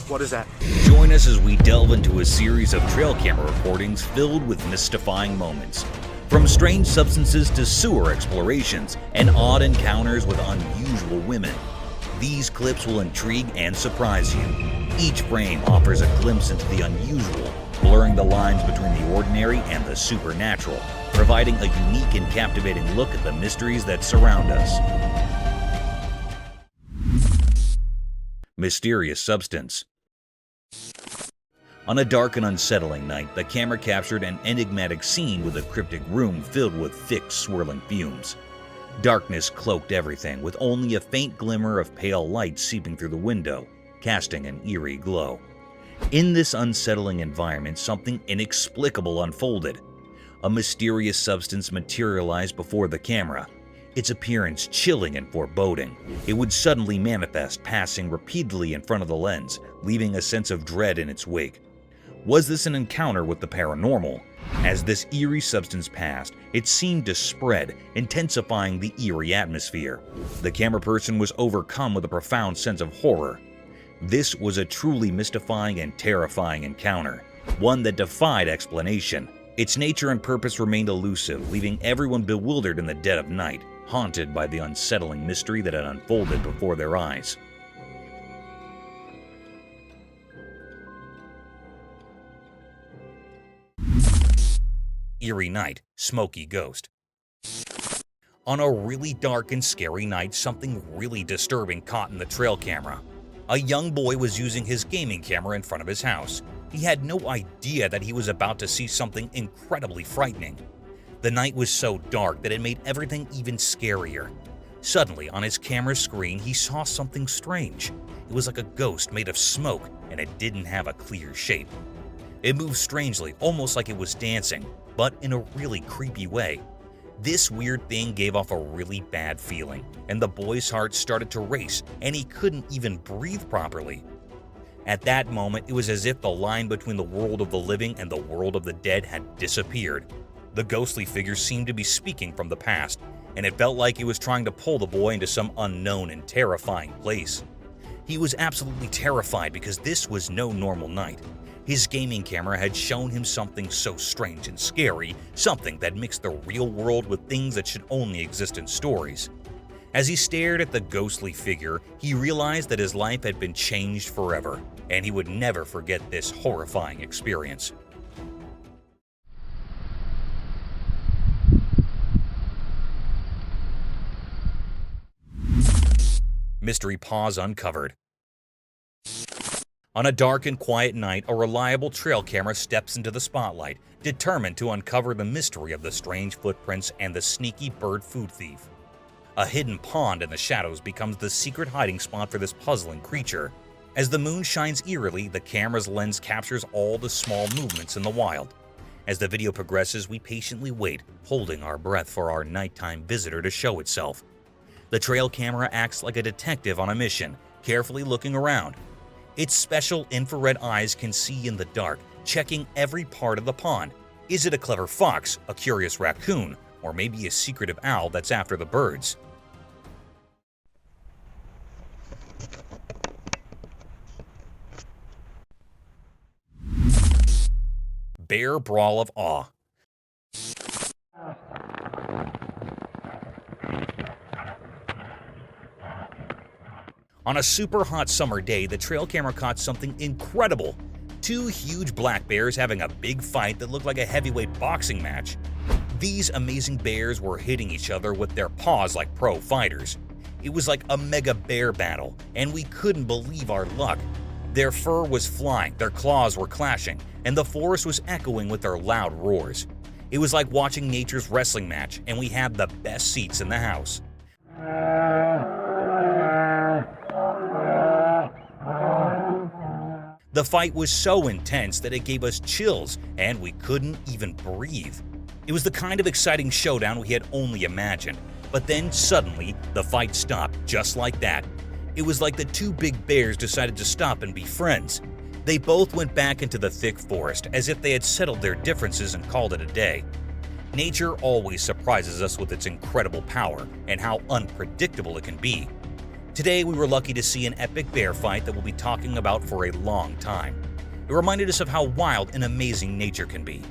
What is that? Join us as we delve into a series of trail camera recordings filled with mystifying moments. From strange substances to sewer explorations and odd encounters with unusual women. These clips will intrigue and surprise you. Each frame offers a glimpse into the unusual, blurring the lines between the ordinary and the supernatural, providing a unique and captivating look at the mysteries that surround us. Mysterious substance. On a dark and unsettling night, the camera captured an enigmatic scene with a cryptic room filled with thick, swirling fumes. Darkness cloaked everything, with only a faint glimmer of pale light seeping through the window, casting an eerie glow. In this unsettling environment, something inexplicable unfolded. A mysterious substance materialized before the camera, its appearance chilling and foreboding. It would suddenly manifest, passing repeatedly in front of the lens, leaving a sense of dread in its wake. Was this an encounter with the paranormal? As this eerie substance passed, it seemed to spread, intensifying the eerie atmosphere. The camera person was overcome with a profound sense of horror. This was a truly mystifying and terrifying encounter, one that defied explanation. Its nature and purpose remained elusive, leaving everyone bewildered in the dead of night, haunted by the unsettling mystery that had unfolded before their eyes. Eerie night, Smoky Ghost. On a really dark and scary night, something really disturbing caught in the trail camera. A young boy was using his gaming camera in front of his house. He had no idea that he was about to see something incredibly frightening. The night was so dark that it made everything even scarier. Suddenly, on his camera screen, he saw something strange. It was like a ghost made of smoke, and it didn't have a clear shape. It moved strangely, almost like it was dancing, but in a really creepy way. This weird thing gave off a really bad feeling, and the boy's heart started to race, and he couldn't even breathe properly. At that moment, it was as if the line between the world of the living and the world of the dead had disappeared. The ghostly figure seemed to be speaking from the past, and it felt like it was trying to pull the boy into some unknown and terrifying place. He was absolutely terrified because this was no normal night. His gaming camera had shown him something so strange and scary, something that mixed the real world with things that should only exist in stories. As he stared at the ghostly figure, he realized that his life had been changed forever, and he would never forget this horrifying experience. Mystery paws uncovered. On a dark and quiet night, a reliable trail camera steps into the spotlight, determined to uncover the mystery of the strange footprints and the sneaky bird food thief. A hidden pond in the shadows becomes the secret hiding spot for this puzzling creature. As the moon shines eerily, the camera's lens captures all the small movements in the wild. As the video progresses, we patiently wait, holding our breath for our nighttime visitor to show itself. The trail camera acts like a detective on a mission, carefully looking around. Its special infrared eyes can see in the dark, checking every part of the pond. Is it a clever fox, a curious raccoon, or maybe a secretive owl that's after the birds? Bear Brawl of Awe. On a super hot summer day, the trail camera caught something incredible. Two huge black bears having a big fight that looked like a heavyweight boxing match. These amazing bears were hitting each other with their paws like pro fighters. It was like a mega bear battle, and we couldn't believe our luck. Their fur was flying, their claws were clashing, and the forest was echoing with their loud roars. It was like watching nature's wrestling match, and we had the best seats in the house. The fight was so intense that it gave us chills, and we couldn't even breathe. It was the kind of exciting showdown we had only imagined, but then suddenly the fight stopped just like that. It was like the two big bears decided to stop and be friends. They both went back into the thick forest as if they had settled their differences and called it a day. Nature always surprises us with its incredible power and how unpredictable it can be. Today, we were lucky to see an epic bear fight that we'll be talking about for a long time. It reminded us of how wild and amazing nature can be.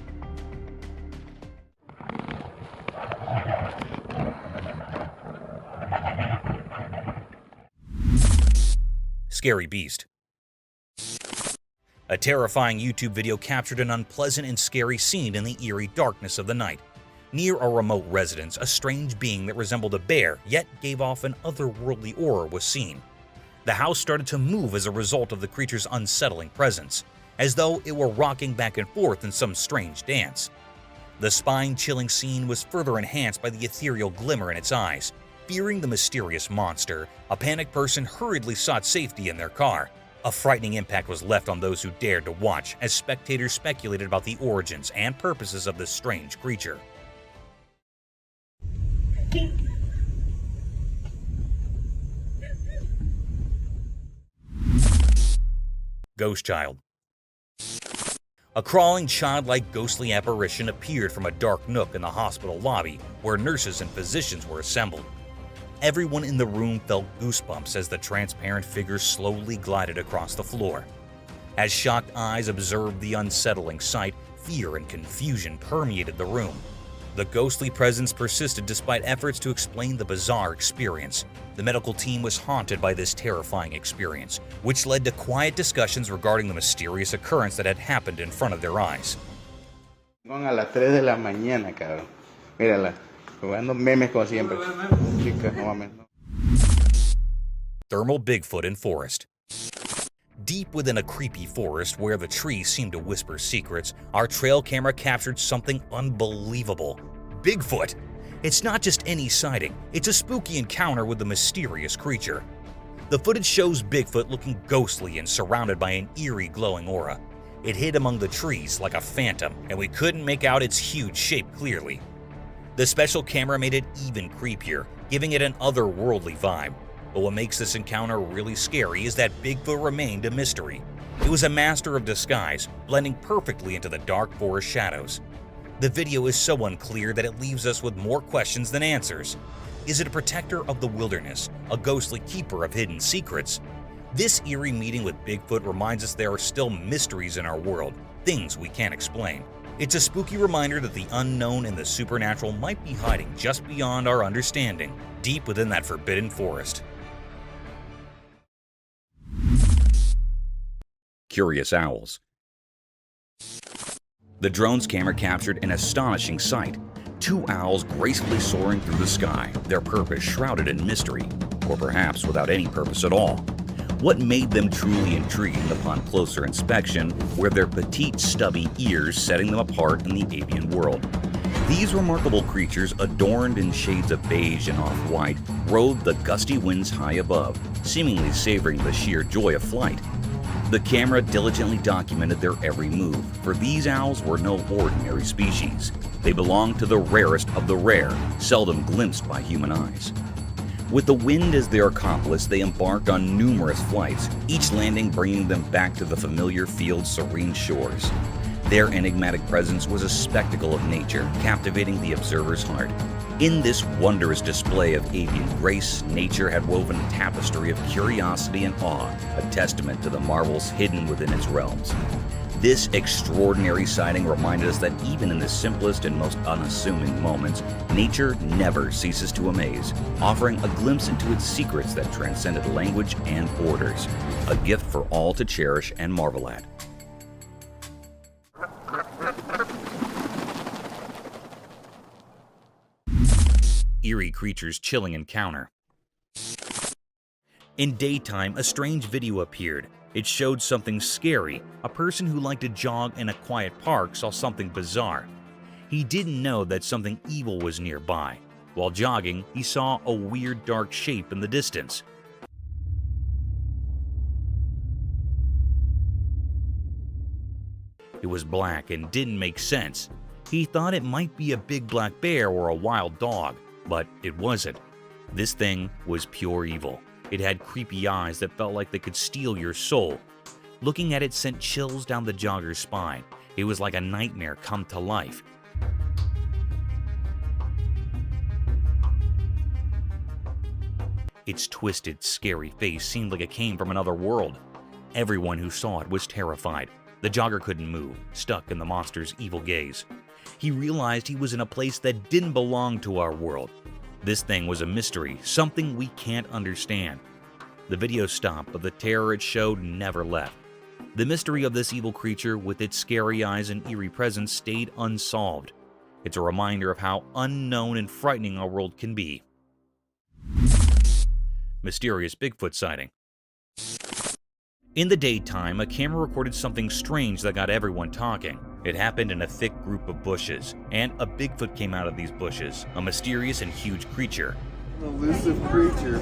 Scary beast. A terrifying YouTube video captured an unpleasant and scary scene in the eerie darkness of the night. Near a remote residence, a strange being that resembled a bear, yet gave off an otherworldly aura, was seen. The house started to move as a result of the creature's unsettling presence, as though it were rocking back and forth in some strange dance. The spine-chilling scene was further enhanced by the ethereal glimmer in its eyes. Fearing the mysterious monster, a panicked person hurriedly sought safety in their car. A frightening impact was left on those who dared to watch, as spectators speculated about the origins and purposes of this strange creature. Ghost Child. A crawling, childlike, ghostly apparition appeared from a dark nook in the hospital lobby where nurses and physicians were assembled. Everyone in the room felt goosebumps as the transparent figure slowly glided across the floor. As shocked eyes observed the unsettling sight, fear and confusion permeated the room. The ghostly presence persisted despite efforts to explain the bizarre experience. The medical team was haunted by this terrifying experience, which led to quiet discussions regarding the mysterious occurrence that had happened in front of their eyes. A las 3 de la mañana, cabrón. Mírala, jugando memes como siempre. Chicas, no mames. Thermal Bigfoot in forest. Deep within a creepy forest where the trees seemed to whisper secrets, our trail camera captured something unbelievable. Bigfoot! It's not just any sighting, it's a spooky encounter with the mysterious creature. The footage shows Bigfoot looking ghostly and surrounded by an eerie glowing aura. It hid among the trees like a phantom, and we couldn't make out its huge shape clearly. The special camera made it even creepier, giving it an otherworldly vibe. But what makes this encounter really scary is that Bigfoot remained a mystery. It was a master of disguise, blending perfectly into the dark forest shadows. The video is so unclear that it leaves us with more questions than answers. Is it a protector of the wilderness, a ghostly keeper of hidden secrets? This eerie meeting with Bigfoot reminds us there are still mysteries in our world, things we can't explain. It's a spooky reminder that the unknown and the supernatural might be hiding just beyond our understanding, deep within that forbidden forest. Curious owls. The drone's camera captured an astonishing sight. 2 owls gracefully soaring through the sky, their purpose shrouded in mystery, or perhaps without any purpose at all. What made them truly intriguing upon closer inspection were their petite, stubby ears setting them apart in the avian world. These remarkable creatures, adorned in shades of beige and off-white, rode the gusty winds high above, seemingly savoring the sheer joy of flight. The camera diligently documented their every move, for these owls were no ordinary species. They belonged to the rarest of the rare, seldom glimpsed by human eyes. With the wind as their accomplice, they embarked on numerous flights, each landing bringing them back to the familiar field's serene shores. Their enigmatic presence was a spectacle of nature, captivating the observer's heart. In this wondrous display of avian grace, nature had woven a tapestry of curiosity and awe, a testament to the marvels hidden within its realms. This extraordinary sighting reminded us that even in the simplest and most unassuming moments, nature never ceases to amaze, offering a glimpse into its secrets that transcended language and borders, a gift for all to cherish and marvel at. Eerie Creature's chilling encounter. In daytime, a strange video appeared. It showed something scary. A person who liked to jog in a quiet park saw something bizarre. He didn't know that something evil was nearby. While jogging, he saw a weird dark shape in the distance. It was black and didn't make sense. He thought it might be a big black bear or a wild dog, but it wasn't. This thing was pure evil. It had creepy eyes that felt like they could steal your soul. Looking at it sent chills down the jogger's spine. It was like a nightmare come to life. Its twisted, scary face seemed like it came from another world. Everyone who saw it was terrified. The jogger couldn't move, stuck in the monster's evil gaze. He realized he was in a place that didn't belong to our world. This thing was a mystery, something we can't understand. The video stopped, but the terror it showed never left. The mystery of this evil creature with its scary eyes and eerie presence stayed unsolved. It's a reminder of how unknown and frightening our world can be. Mysterious Bigfoot sighting. In the daytime, a camera recorded something strange that got everyone talking. It happened in a thick group of bushes, and a Bigfoot came out of these bushes, a mysterious and huge creature. An elusive creature.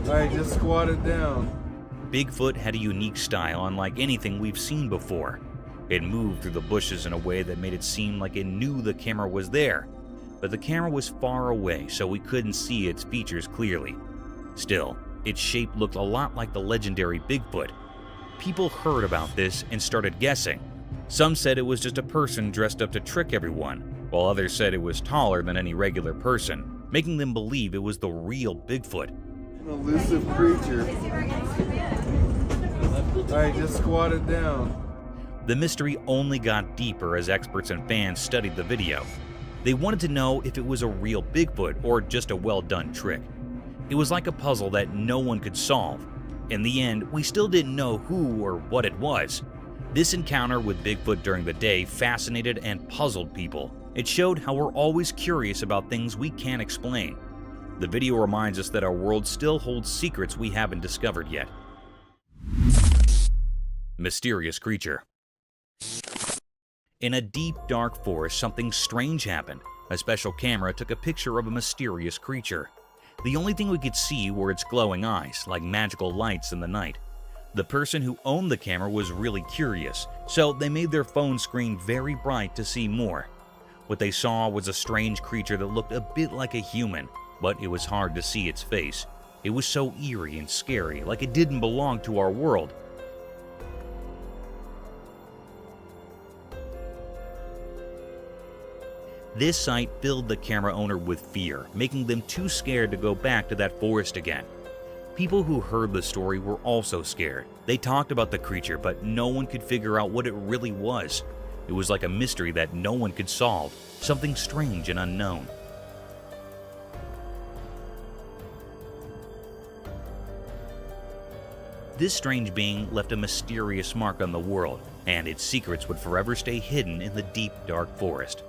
Alright, just squat it down. Bigfoot had a unique style unlike anything we've seen before. It moved through the bushes in a way that made it seem like it knew the camera was there, but the camera was far away, so we couldn't see its features clearly. Still, its shape looked a lot like the legendary Bigfoot. People heard about this and started guessing. Some said it was just a person dressed up to trick everyone, while others said it was taller than any regular person, making them believe it was the real Bigfoot. An elusive creature. Alright, just squat it down. The mystery only got deeper as experts and fans studied the video. They wanted to know if it was a real Bigfoot or just a well-done trick. It was like a puzzle that no one could solve. In the end, we still didn't know who or what it was. This encounter with Bigfoot during the day fascinated and puzzled people. It showed how we're always curious about things we can't explain. The video reminds us that our world still holds secrets we haven't discovered yet. Mysterious creature. In a deep, dark forest, something strange happened. A special camera took a picture of a mysterious creature. The only thing we could see were its glowing eyes, like magical lights in the night. The person who owned the camera was really curious, so they made their phone screen very bright to see more. What they saw was a strange creature that looked a bit like a human, but it was hard to see its face. It was so eerie and scary, like it didn't belong to our world. This sight filled the camera owner with fear, making them too scared to go back to that forest again. People who heard the story were also scared. They talked about the creature, but no one could figure out what it really was. It was like a mystery that no one could solve, something strange and unknown. This strange being left a mysterious mark on the world, and its secrets would forever stay hidden in the deep, dark forest.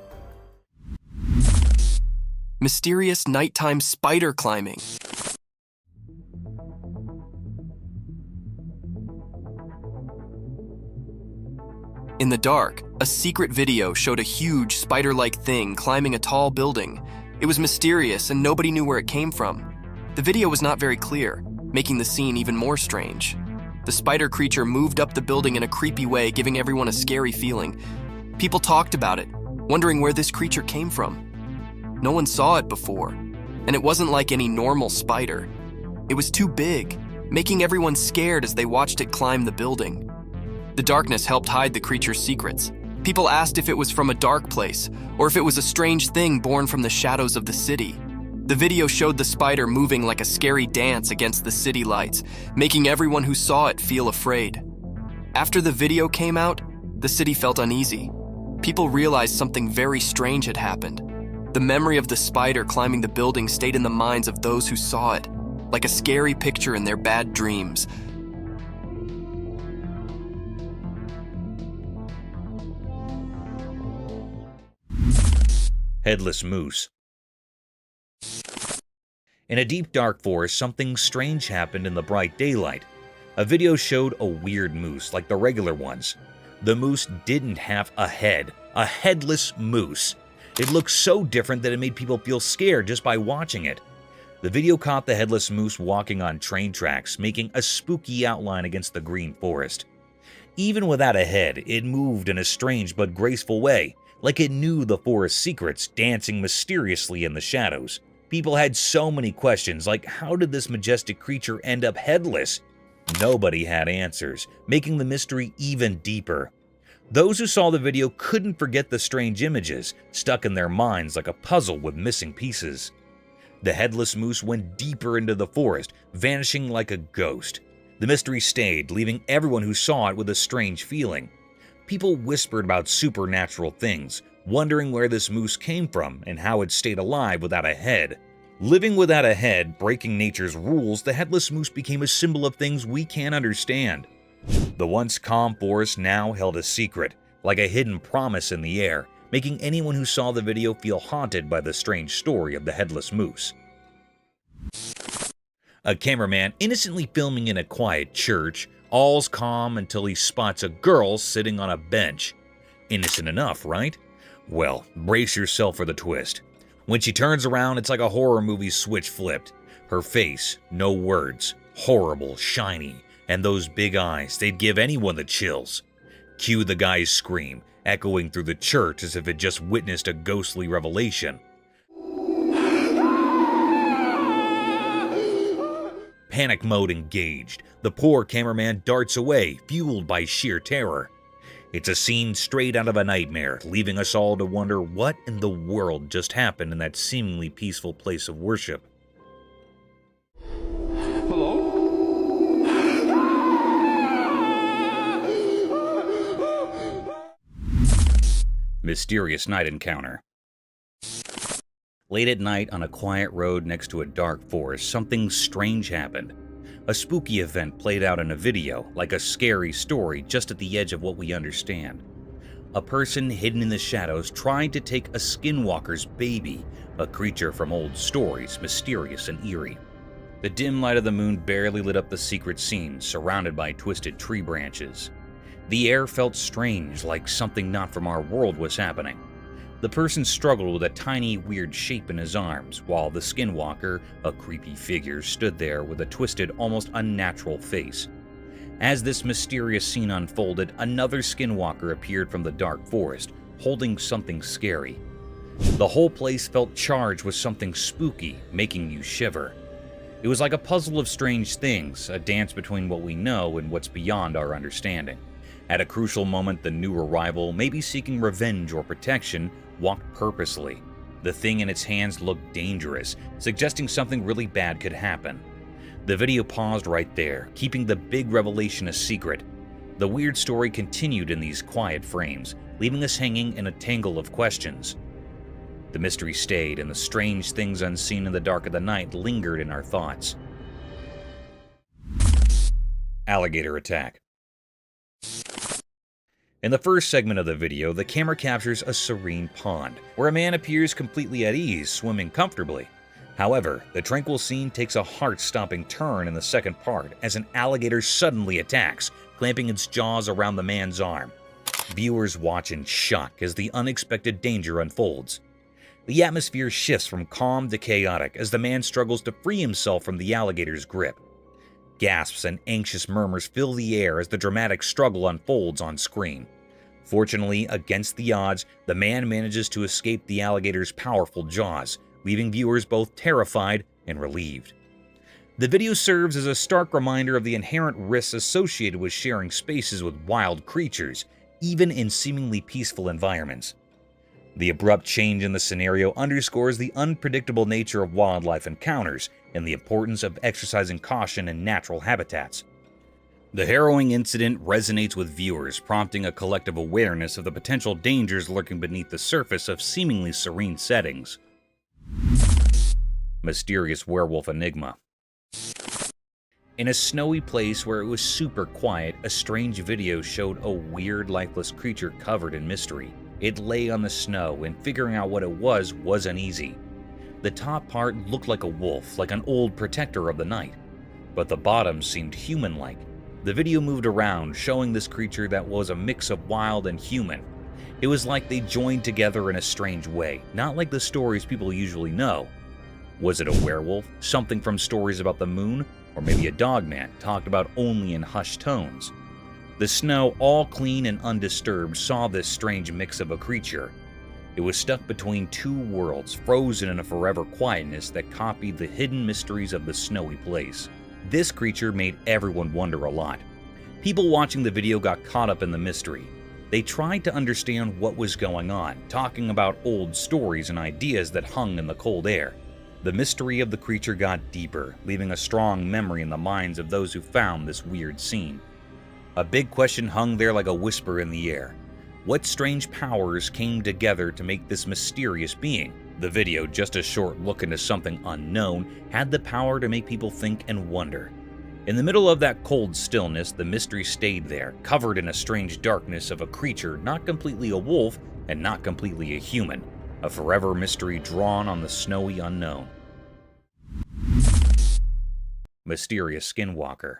Mysterious nighttime spider climbing. In the dark, a secret video showed a huge spider-like thing climbing a tall building. It was mysterious and nobody knew where it came from. The video was not very clear, making the scene even more strange. The spider creature moved up the building in a creepy way, giving everyone a scary feeling. People talked about it, wondering where this creature came from. No one saw it before, and it wasn't like any normal spider. It was too big, making everyone scared as they watched it climb the building. The darkness helped hide the creature's secrets. People asked if it was from a dark place, or if it was a strange thing born from the shadows of the city. The video showed the spider moving like a scary dance against the city lights, making everyone who saw it feel afraid. After the video came out, the city felt uneasy. People realized something very strange had happened. The memory of the spider climbing the building stayed in the minds of those who saw it, like a scary picture in their bad dreams. Headless moose. In a deep dark forest, something strange happened in the bright daylight. A video showed a weird moose like the regular ones. The moose didn't have a head, a headless moose. It looked so different that it made people feel scared just by watching it. The video caught the headless moose walking on train tracks, making a spooky outline against the green forest. Even without a head, it moved in a strange but graceful way, like it knew the forest's secrets, dancing mysteriously in the shadows. People had so many questions, like how did this majestic creature end up headless? Nobody had answers, making the mystery even deeper. Those who saw the video couldn't forget the strange images, stuck in their minds like a puzzle with missing pieces. The headless moose went deeper into the forest, vanishing like a ghost. The mystery stayed, leaving everyone who saw it with a strange feeling. People whispered about supernatural things, wondering where this moose came from and how it stayed alive without a head. Living without a head, breaking nature's rules, the headless moose became a symbol of things we can't understand. The once calm forest now held a secret, like a hidden promise in the air, making anyone who saw the video feel haunted by the strange story of the headless moose. A cameraman innocently filming in a quiet church, all's calm until he spots a girl sitting on a bench. Innocent enough, right? Well, brace yourself for the twist. When she turns around, it's like a horror movie switch flipped. Her face, no words, horrible, shiny, and those big eyes, they'd give anyone the chills. Cue the guy's scream, echoing through the church as if it just witnessed a ghostly revelation. Panic mode engaged. The poor cameraman darts away, fueled by sheer terror. It's a scene straight out of a nightmare, leaving us all to wonder what in the world just happened in that seemingly peaceful place of worship. Hello? Mysterious night encounter. Late at night on a quiet road next to a dark forest, something strange happened. A spooky event played out in a video, like a scary story just at the edge of what we understand. A person hidden in the shadows tried to take a skinwalker's baby, a creature from old stories, mysterious and eerie. The dim light of the moon barely lit up the secret scene, surrounded by twisted tree branches. The air felt strange, like something not from our world was happening. The person struggled with a tiny, weird shape in his arms, while the skinwalker, a creepy figure, stood there with a twisted, almost unnatural face. As this mysterious scene unfolded, another skinwalker appeared from the dark forest, holding something scary. The whole place felt charged with something spooky, making you shiver. It was like a puzzle of strange things, a dance between what we know and what's beyond our understanding. At a crucial moment, the new arrival, maybe seeking revenge or protection, walked purposely. The thing in its hands looked dangerous, suggesting something really bad could happen. The video paused right there, keeping the big revelation a secret. The weird story continued in these quiet frames, leaving us hanging in a tangle of questions. The mystery stayed, and the strange things unseen in the dark of the night lingered in our thoughts. Alligator Attack. In the first segment of the video, the camera captures a serene pond, where a man appears completely at ease, swimming comfortably. However, the tranquil scene takes a heart-stopping turn in the second part as an alligator suddenly attacks, clamping its jaws around the man's arm. Viewers watch in shock as the unexpected danger unfolds. The atmosphere shifts from calm to chaotic as the man struggles to free himself from the alligator's grip. Gasps and anxious murmurs fill the air as the dramatic struggle unfolds on screen. Fortunately, against the odds, the man manages to escape the alligator's powerful jaws, leaving viewers both terrified and relieved. The video serves as a stark reminder of the inherent risks associated with sharing spaces with wild creatures, even in seemingly peaceful environments. The abrupt change in the scenario underscores the unpredictable nature of wildlife encounters and the importance of exercising caution in natural habitats. The harrowing incident resonates with viewers, prompting a collective awareness of the potential dangers lurking beneath the surface of seemingly serene settings. Mysterious werewolf Enigma. In a snowy place where it was super quiet, a strange video showed a weird, lifeless creature covered in mystery. It lay on the snow, and figuring out what it was uneasy. The top part looked like a wolf, like an old protector of the night, but the bottom seemed human-like. The video moved around, showing this creature that was a mix of wild and human. It was like they joined together in a strange way, not like the stories people usually know. Was it a werewolf, something from stories about the moon, or maybe a dogman talked about only in hushed tones? The snow, all clean and undisturbed, saw this strange mix of a creature. It was stuck between two worlds, frozen in a forever quietness that copied the hidden mysteries of the snowy place. This creature made everyone wonder a lot. People watching the video got caught up in the mystery. They tried to understand what was going on, talking about old stories and ideas that hung in the cold air. The mystery of the creature got deeper, leaving a strong memory in the minds of those who found this weird scene. A big question hung there like a whisper in the air. What strange powers came together to make this mysterious being? The video, just a short look into something unknown, had the power to make people think and wonder. In the middle of that cold stillness, the mystery stayed there, covered in a strange darkness of a creature not completely a wolf and not completely a human. A forever mystery drawn on the snowy unknown. Mysterious Skinwalker.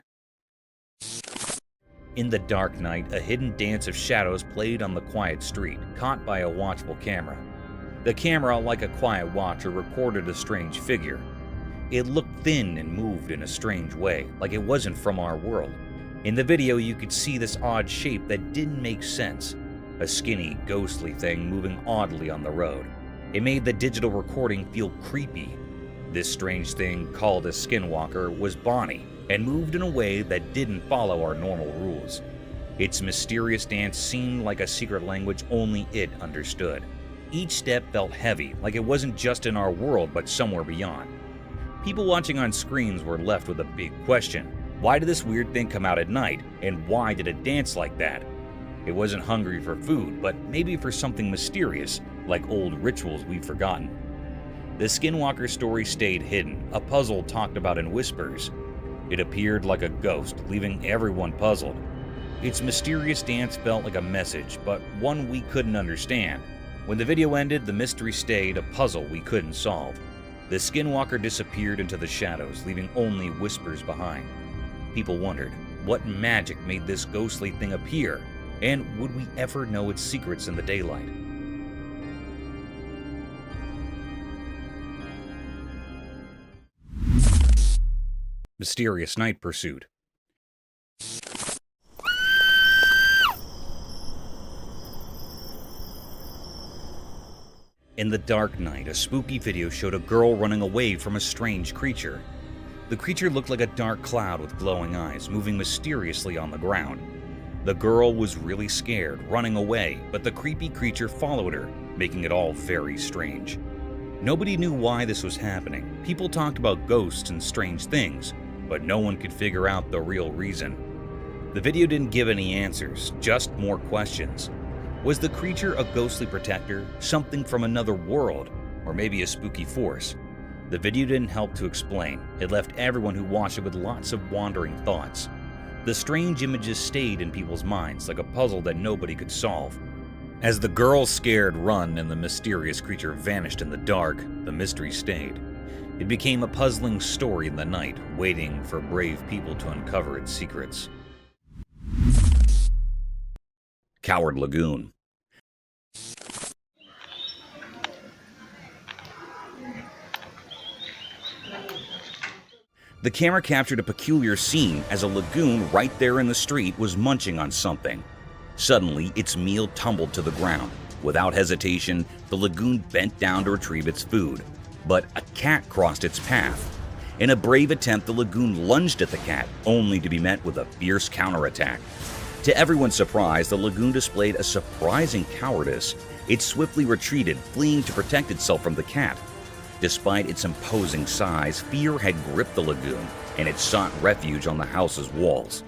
In the dark night, a hidden dance of shadows played on the quiet street, caught by a watchful camera. The camera, like a quiet watcher, recorded a strange figure. It looked thin and moved in a strange way, like it wasn't from our world. In the video, you could see this odd shape that didn't make sense. A skinny, ghostly thing moving oddly on the road. It made the digital recording feel creepy. This strange thing, called a Skinwalker, was Bonnie, and moved in a way that didn't follow our normal rules. Its mysterious dance seemed like a secret language only it understood. Each step felt heavy, like it wasn't just in our world but somewhere beyond. People watching on screens were left with a big question. Why did this weird thing come out at night, and why did it dance like that? It wasn't hungry for food, but maybe for something mysterious, like old rituals we've forgotten. The Skinwalker story stayed hidden, a puzzle talked about in whispers. It appeared like a ghost, leaving everyone puzzled. Its mysterious dance felt like a message, but one we couldn't understand. When the video ended, the mystery stayed, a puzzle we couldn't solve. The Skinwalker disappeared into the shadows, leaving only whispers behind. People wondered, what magic made this ghostly thing appear? And would we ever know its secrets in the daylight? Mysterious Night Pursuit. In the dark night, a spooky video showed a girl running away from a strange creature. The creature looked like a dark cloud with glowing eyes, moving mysteriously on the ground. The girl was really scared, running away, but the creepy creature followed her, making it all very strange. Nobody knew why this was happening. People talked about ghosts and strange things, but no one could figure out the real reason. The video didn't give any answers, just more questions. Was the creature a ghostly protector, something from another world, or maybe a spooky force? The video didn't help to explain. It left everyone who watched it with lots of wandering thoughts. The strange images stayed in people's minds like a puzzle that nobody could solve. As the girl's scared run and the mysterious creature vanished in the dark, the mystery stayed. It became a puzzling story in the night, waiting for brave people to uncover its secrets. Coward Lagoon. The camera captured a peculiar scene as a lagoon right there in the street was munching on something. Suddenly, its meal tumbled to the ground. Without hesitation, the lagoon bent down to retrieve its food. But a cat crossed its path. In a brave attempt, the lagoon lunged at the cat, only to be met with a fierce counterattack. To everyone's surprise, the lagoon displayed a surprising cowardice. It swiftly retreated, fleeing to protect itself from the cat. Despite its imposing size, fear had gripped the lagoon, and it sought refuge on the house's walls.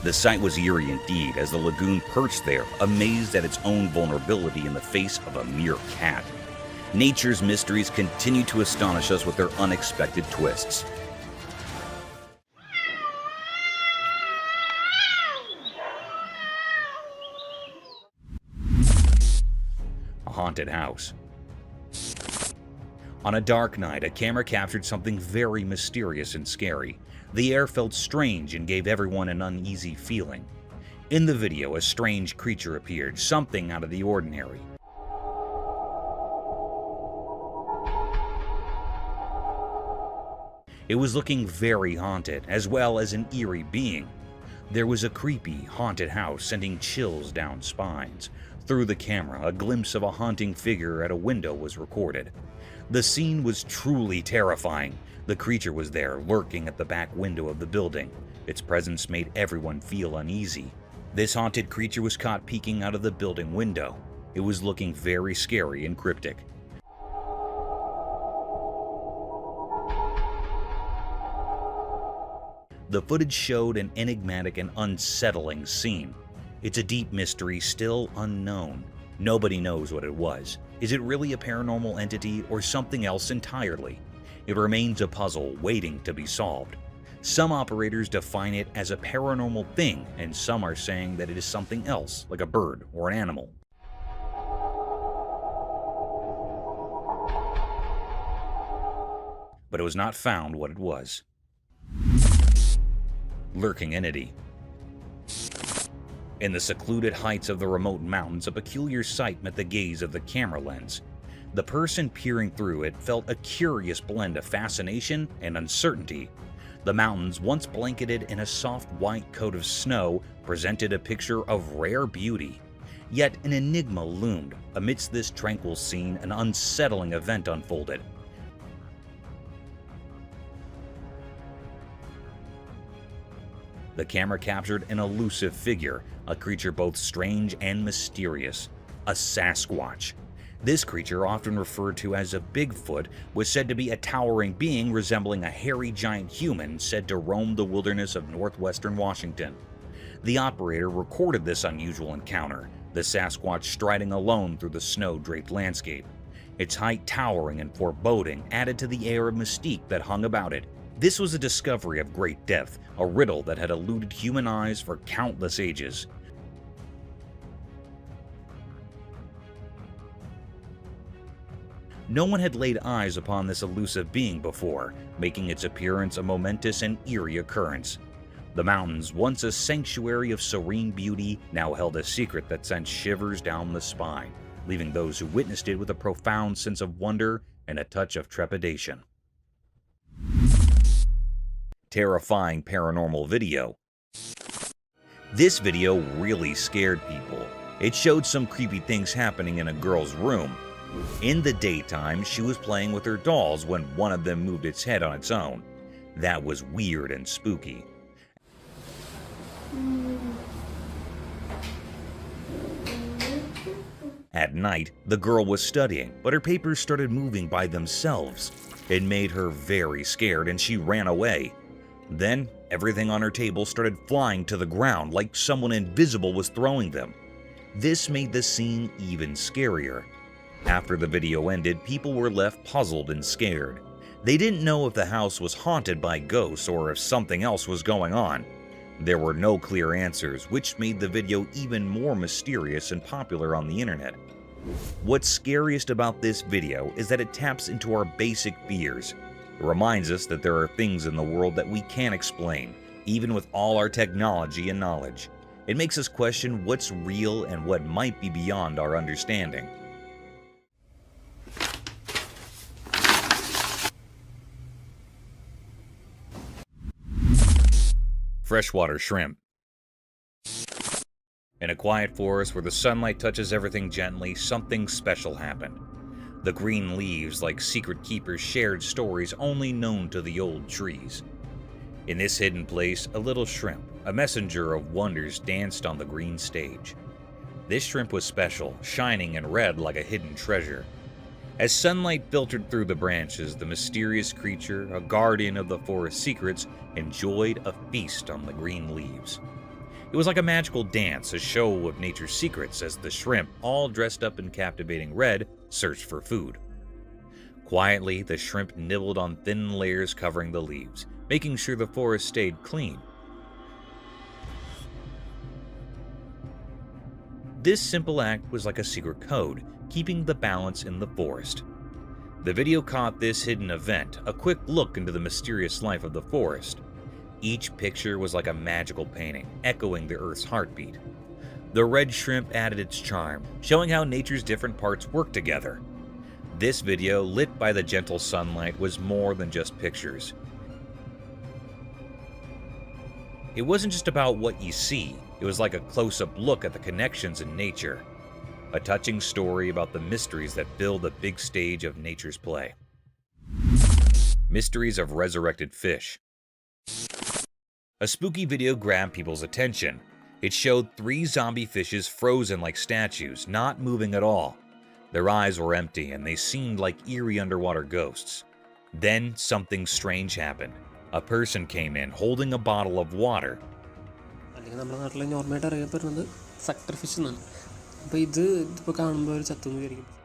The sight was eerie indeed, as the lagoon perched there, amazed at its own vulnerability in the face of a mere cat. Nature's mysteries continue to astonish us with their unexpected twists. A haunted house. On a dark night, a camera captured something very mysterious and scary. The air felt strange and gave everyone an uneasy feeling. In the video, a strange creature appeared, something out of the ordinary. It was looking very haunted, as well as an eerie being. There was a creepy, haunted house sending chills down spines. Through the camera, a glimpse of a haunting figure at a window was recorded. The scene was truly terrifying. The creature was there, lurking at the back window of the building. Its presence made everyone feel uneasy. This haunted creature was caught peeking out of the building window. It was looking very scary and cryptic. The footage showed an enigmatic and unsettling scene. It's a deep mystery still unknown. Nobody knows what it was. Is it really a paranormal entity or something else entirely? It remains a puzzle waiting to be solved. Some operators define it as a paranormal thing, and some are saying that it is something else, like a bird or an animal. But it was not found what it was. Lurking entity. In the secluded heights of the remote mountains, a peculiar sight met the gaze of the camera lens. The person peering through it felt a curious blend of fascination and uncertainty. The mountains, once blanketed in a soft white coat of snow, presented a picture of rare beauty. Yet an enigma loomed. Amidst this tranquil scene, an unsettling event unfolded. The camera captured an elusive figure, a creature both strange and mysterious, a Sasquatch. This creature, often referred to as a Bigfoot, was said to be a towering being resembling a hairy giant human said to roam the wilderness of northwestern Washington. The operator recorded this unusual encounter, the Sasquatch striding alone through the snow-draped landscape. Its height towering and foreboding added to the air of mystique that hung about it. This was a discovery of great depth, a riddle that had eluded human eyes for countless ages. No one had laid eyes upon this elusive being before, making its appearance a momentous and eerie occurrence. The mountains, once a sanctuary of serene beauty, now held a secret that sent shivers down the spine, leaving those who witnessed it with a profound sense of wonder and a touch of trepidation. Terrifying paranormal video. This video really scared people. It showed some creepy things happening in a girl's room. In the daytime, she was playing with her dolls when one of them moved its head on its own. That was weird and spooky. At night, the girl was studying, but her papers started moving by themselves. It made her very scared and she ran away. Then, everything on her table started flying to the ground like someone invisible was throwing them. This made the scene even scarier. After the video ended, people were left puzzled and scared. They didn't know if the house was haunted by ghosts or if something else was going on. There were no clear answers, which made the video even more mysterious and popular on the internet. What's scariest about this video is that it taps into our basic fears. It reminds us that there are things in the world that we can't explain, even with all our technology and knowledge. It makes us question what's real and what might be beyond our understanding. Freshwater Shrimp. In a quiet forest where the sunlight touches everything gently, something special happened. The green leaves, like secret keepers, shared stories only known to the old trees. In this hidden place, a little shrimp, a messenger of wonders, danced on the green stage. This shrimp was special, shining and red like a hidden treasure. As sunlight filtered through the branches, the mysterious creature, a guardian of the forest's secrets, enjoyed a feast on the green leaves. It was like a magical dance, a show of nature's secrets as the shrimp, all dressed up in captivating red, searched for food. Quietly, the shrimp nibbled on thin layers covering the leaves, making sure the forest stayed clean. This simple act was like a secret code, keeping the balance in the forest. The video caught this hidden event, a quick look into the mysterious life of the forest. Each picture was like a magical painting, echoing the Earth's heartbeat. The red shrimp added its charm, showing how nature's different parts work together. This video, lit by the gentle sunlight, was more than just pictures. It wasn't just about what you see, it was like a close-up look at the connections in nature. A touching story about the mysteries that fill the big stage of nature's play. Mysteries of resurrected fish. A spooky video grabbed people's attention. It showed 3 zombie fishes frozen like statues, not moving at all. Their eyes were empty and they seemed like eerie underwater ghosts. Then something strange happened. A person came in holding a bottle of water.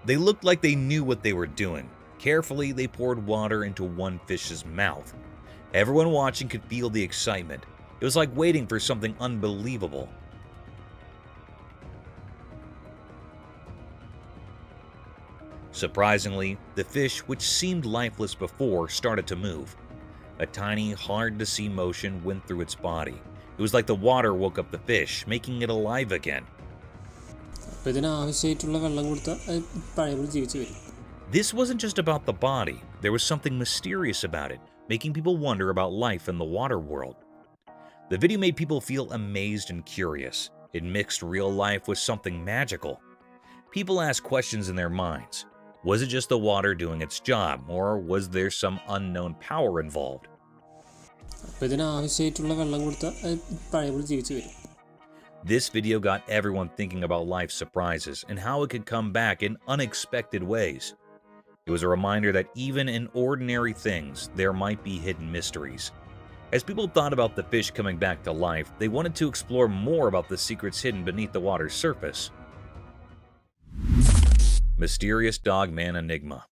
They looked like they knew what they were doing. Carefully, they poured water into one fish's mouth. Everyone watching could feel the excitement. It was like waiting for something unbelievable. Surprisingly, the fish, which seemed lifeless before, started to move. A tiny, hard-to-see motion went through its body. It was like the water woke up the fish, making it alive again. This wasn't just about the body. There was something mysterious about it, making people wonder about life in the water world. The video made people feel amazed and curious. It mixed real life with something magical. People asked questions in their minds. Was it just the water doing its job, or was there some unknown power involved? This video got everyone thinking about life's surprises and how it could come back in unexpected ways. It was a reminder that even in ordinary things, there might be hidden mysteries. As people thought about the fish coming back to life, they wanted to explore more about the secrets hidden beneath the water's surface. Mysterious Dogman Enigma.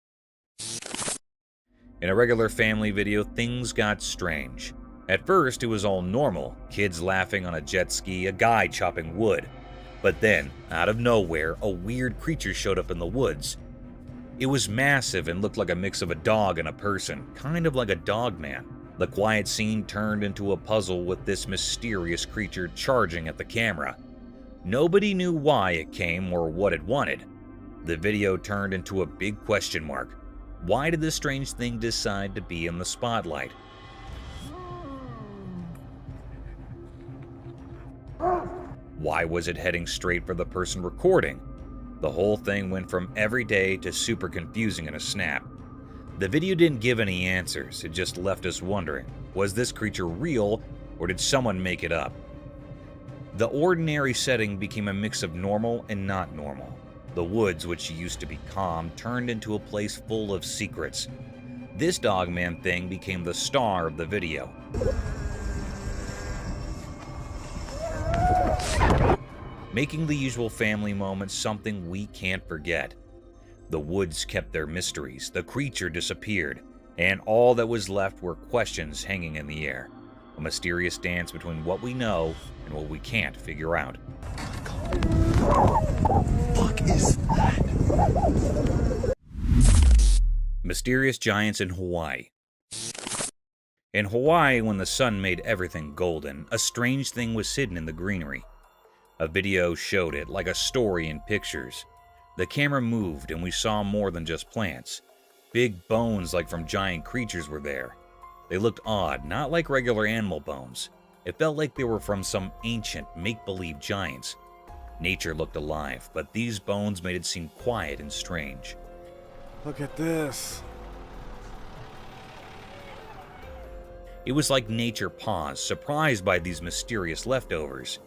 In a regular family video, things got strange. At first, it was all normal, kids laughing on a jet ski, a guy chopping wood. But then, out of nowhere, a weird creature showed up in the woods. It was massive and looked like a mix of a dog and a person, kind of like a dogman. The quiet scene turned into a puzzle with this mysterious creature charging at the camera. Nobody knew why it came or what it wanted. The video turned into a big question mark. Why did this strange thing decide to be in the spotlight? Why was it heading straight for the person recording? The whole thing went from everyday to super confusing in a snap. The video didn't give any answers, it just left us wondering, was this creature real or did someone make it up? The ordinary setting became a mix of normal and not normal. The woods, which used to be calm, turned into a place full of secrets. This dogman thing became the star of the video. Making the usual family moments something we can't forget. The woods kept their mysteries, the creature disappeared, and all that was left were questions hanging in the air. A mysterious dance between what we know and what we can't figure out. Fuck is that? Mysterious giants in Hawaii. In Hawaii, when the sun made everything golden, a strange thing was hidden in the greenery. A video showed it like a story in pictures. The camera moved and we saw more than just plants. Big bones like from giant creatures were there. They looked odd, not like regular animal bones. It felt like they were from some ancient, make-believe giants. Nature looked alive, but these bones made it seem quiet and strange. Look at this. It was like nature paused, surprised by these mysterious leftovers.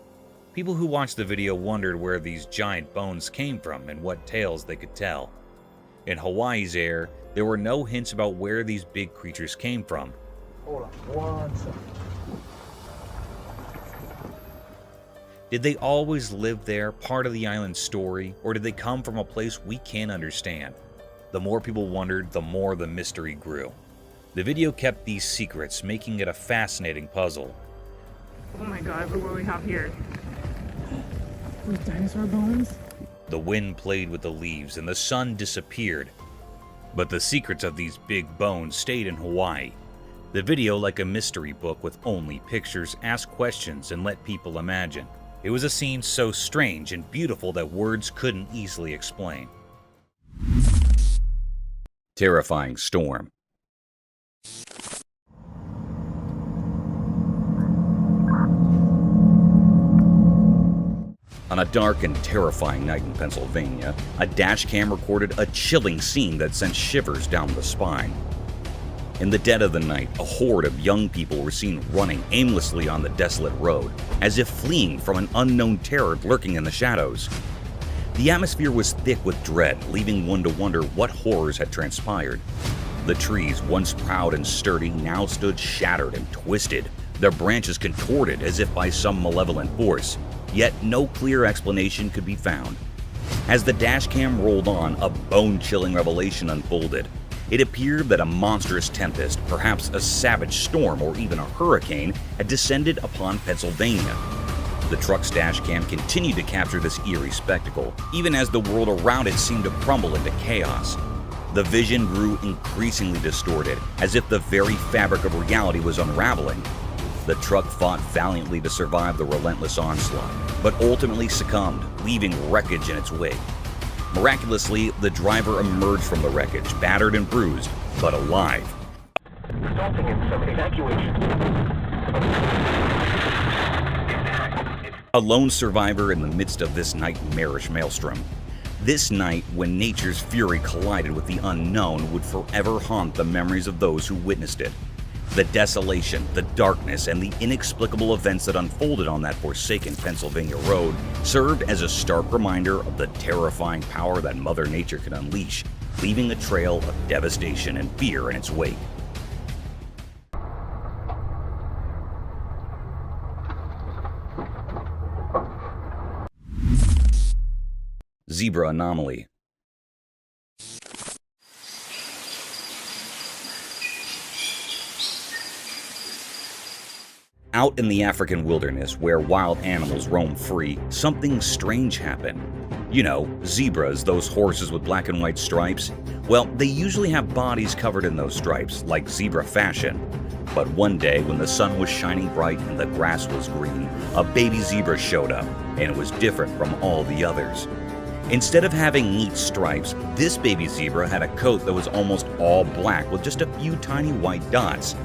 People who watched the video wondered where these giant bones came from and what tales they could tell. In Hawaii's air, there were no hints about where these big creatures came from. Hold on 1 second. Did they always live there, part of the island's story, or did they come from a place we can't understand? The more people wondered, the more the mystery grew. The video kept these secrets, making it a fascinating puzzle. Oh my god, look what we have here. Those dinosaur bones? The wind played with the leaves and the sun disappeared. But the secrets of these big bones stayed in Hawaii. The video, like a mystery book with only pictures, asked questions and let people imagine. It was a scene so strange and beautiful that words couldn't easily explain. Terrifying storm. On a dark and terrifying night in Pennsylvania, a dash cam recorded a chilling scene that sent shivers down the spine. In the dead of the night, a horde of young people were seen running aimlessly on the desolate road, as if fleeing from an unknown terror lurking in the shadows. The atmosphere was thick with dread, leaving one to wonder what horrors had transpired. The trees, once proud and sturdy, now stood shattered and twisted, their branches contorted as if by some malevolent force, yet no clear explanation could be found. As the dashcam rolled on, a bone-chilling revelation unfolded. It appeared that a monstrous tempest, perhaps a savage storm or even a hurricane, had descended upon Pennsylvania. The truck's dashcam continued to capture this eerie spectacle, even as the world around it seemed to crumble into chaos. The vision grew increasingly distorted, as if the very fabric of reality was unraveling. The truck fought valiantly to survive the relentless onslaught, but ultimately succumbed, leaving wreckage in its wake. Miraculously, the driver emerged from the wreckage, battered and bruised, but alive. Resulting in some evacuation. A lone survivor in the midst of this nightmarish maelstrom. This night, when nature's fury collided with the unknown, would forever haunt the memories of those who witnessed it. The desolation, the darkness, and the inexplicable events that unfolded on that forsaken Pennsylvania road served as a stark reminder of the terrifying power that Mother Nature can unleash, leaving a trail of devastation and fear in its wake. Zebra anomaly. Out in the African wilderness, where wild animals roam free, something strange happened. You know, zebras, those horses with black and white stripes. Well, they usually have bodies covered in those stripes, like zebra fashion. But one day, when the sun was shining bright and the grass was green, a baby zebra showed up, and it was different from all the others. Instead of having neat stripes, this baby zebra had a coat that was almost all black with just a few tiny white dots.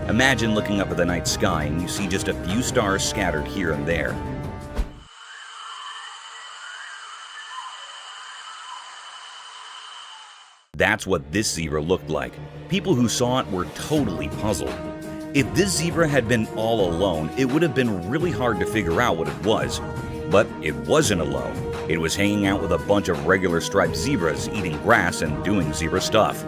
Imagine looking up at the night sky and you see just a few stars scattered here and there. That's what this zebra looked like. People who saw it were totally puzzled. If this zebra had been all alone, it would have been really hard to figure out what it was. But it wasn't alone. It was hanging out with a bunch of regular striped zebras, eating grass and doing zebra stuff.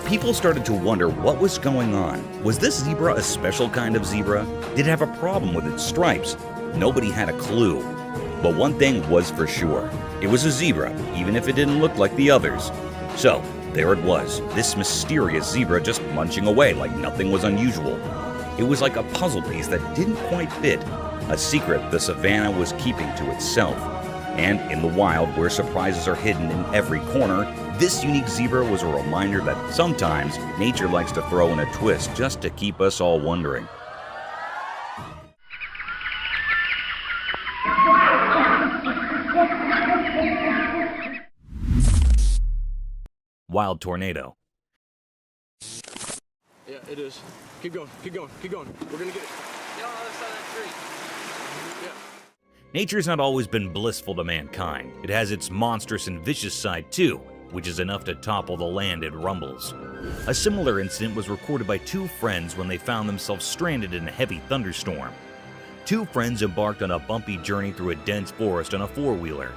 People started to wonder what was going on. Was this zebra a special kind of zebra? Did it have a problem with its stripes? Nobody had a clue. But one thing was for sure. It was a zebra, even if it didn't look like the others. So, there it was, this mysterious zebra just munching away like nothing was unusual. It was like a puzzle piece that didn't quite fit, a secret the savannah was keeping to itself. And in the wild, where surprises are hidden in every corner, this unique zebra was a reminder that sometimes nature likes to throw in a twist just to keep us all wondering. Wild tornado. Yeah, it is. Keep going, keep going, keep going. We're gonna get it. Get on the other side of that tree. Yeah. Nature's not always been blissful to mankind. It has its monstrous and vicious side too, which is enough to topple the land it rumbles. A similar incident was recorded by two friends when they found themselves stranded in a heavy thunderstorm. Two friends embarked on a bumpy journey through a dense forest on a four-wheeler.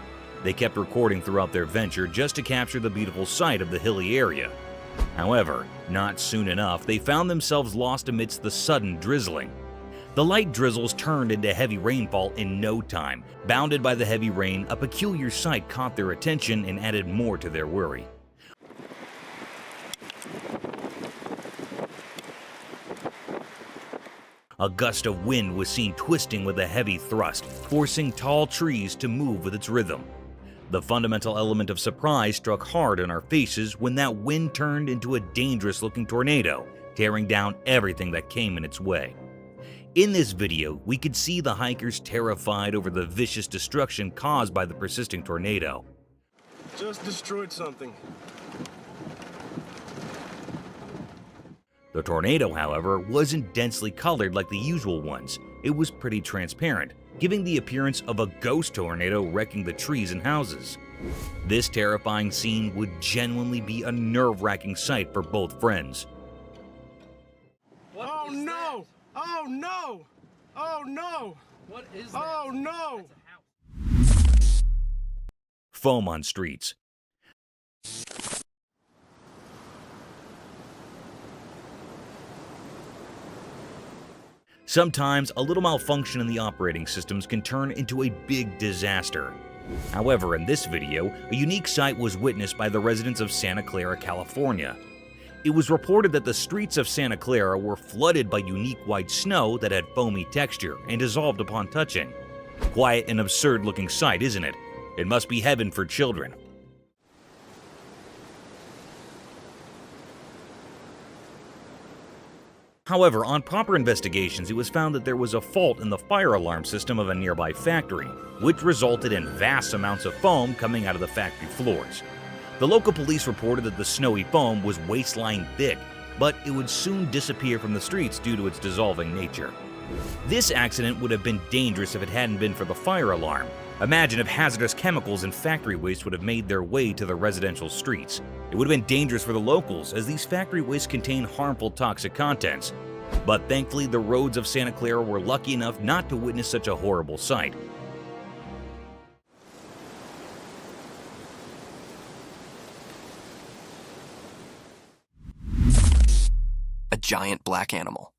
They kept recording throughout their venture just to capture the beautiful sight of the hilly area. However, not soon enough, they found themselves lost amidst the sudden drizzling. The light drizzles turned into heavy rainfall in no time. Bounded by the heavy rain, a peculiar sight caught their attention and added more to their worry. A gust of wind was seen twisting with a heavy thrust, forcing tall trees to move with its rhythm. The fundamental element of surprise struck hard on our faces when that wind turned into a dangerous-looking tornado, tearing down everything that came in its way. In this video, we could see the hikers terrified over the vicious destruction caused by the persisting tornado. Just destroyed something. The tornado, however, wasn't densely colored like the usual ones. It was pretty transparent, giving the appearance of a ghost tornado wrecking the trees and houses. This terrifying scene would genuinely be a nerve-wracking sight for both friends. Oh no! Oh no! What is that? Oh no! Foam on streets. Sometimes, a little malfunction in the operating systems can turn into a big disaster. However, in this video, a unique sight was witnessed by the residents of Santa Clara, California. It was reported that the streets of Santa Clara were flooded by unique white snow that had foamy texture and dissolved upon touching. Quite an absurd-looking sight, isn't it? It must be heaven for children. However, on proper investigations, it was found that there was a fault in the fire alarm system of a nearby factory, which resulted in vast amounts of foam coming out of the factory floors. The local police reported that the snowy foam was waist-line thick, but it would soon disappear from the streets due to its dissolving nature. This accident would have been dangerous if it hadn't been for the fire alarm. Imagine if hazardous chemicals and factory waste would have made their way to the residential streets. It would have been dangerous for the locals, as these factory wastes contain harmful toxic contents. But thankfully, the roads of Santa Clara were lucky enough not to witness such a horrible sight. A giant black animal.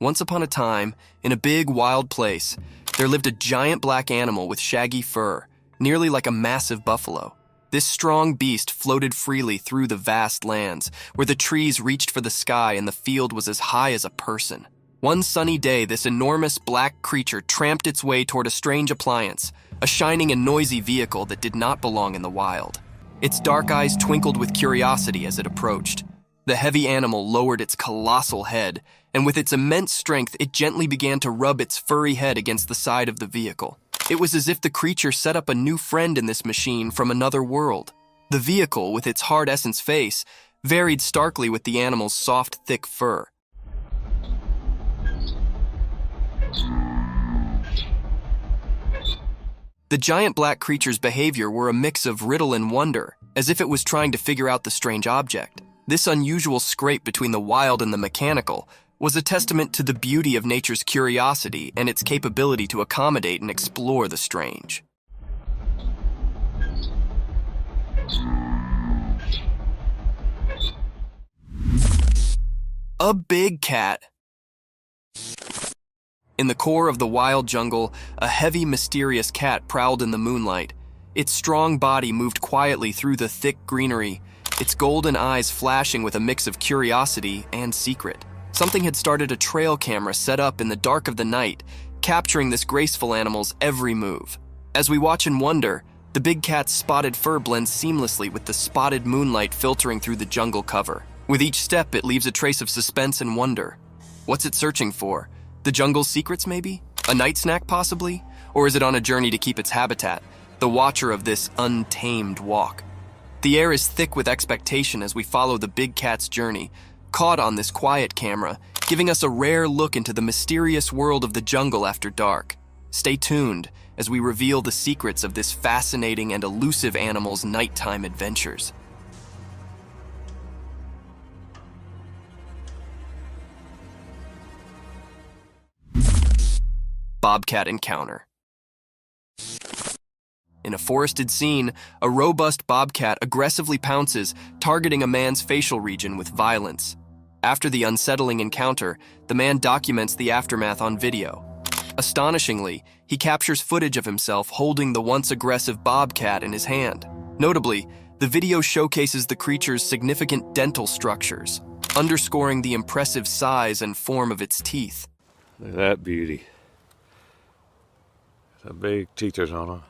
Once upon a time, in a big, wild place, there lived a giant black animal with shaggy fur, nearly like a massive buffalo. This strong beast floated freely through the vast lands, where the trees reached for the sky and the field was as high as a person. One sunny day, this enormous black creature tramped its way toward a strange appliance, a shining and noisy vehicle that did not belong in the wild. Its dark eyes twinkled with curiosity as it approached. The heavy animal lowered its colossal head, and with its immense strength, it gently began to rub its furry head against the side of the vehicle. It was as if the creature set up a new friend in this machine from another world. The vehicle, with its hard essence face, varied starkly with the animal's soft, thick fur. The giant black creature's behavior were a mix of riddle and wonder, as if it was trying to figure out the strange object. This unusual scrape between the wild and the mechanical was a testament to the beauty of nature's curiosity and its capability to accommodate and explore the strange. A big cat. In the core of the wild jungle, a heavy, mysterious cat prowled in the moonlight. Its strong body moved quietly through the thick greenery, its golden eyes flashing with a mix of curiosity and secret. Something had started a trail camera set up in the dark of the night, capturing this graceful animal's every move. As we watch and wonder, the big cat's spotted fur blends seamlessly with the spotted moonlight filtering through the jungle cover. With each step, it leaves a trace of suspense and wonder. What's it searching for? The jungle's secrets, maybe? A night snack, possibly? Or is it on a journey to keep its habitat, the watcher of this untamed walk? The air is thick with expectation as we follow the big cat's journey, caught on this quiet camera, giving us a rare look into the mysterious world of the jungle after dark. Stay tuned as we reveal the secrets of this fascinating and elusive animal's nighttime adventures. Bobcat encounter. In a forested scene, a robust bobcat aggressively pounces, targeting a man's facial region with violence. After the unsettling encounter, the man documents the aftermath on video. Astonishingly, he captures footage of himself holding the once aggressive bobcat in his hand. Notably, the video showcases the creature's significant dental structures, underscoring the impressive size and form of its teeth. Look at that beauty. The big teethers on her.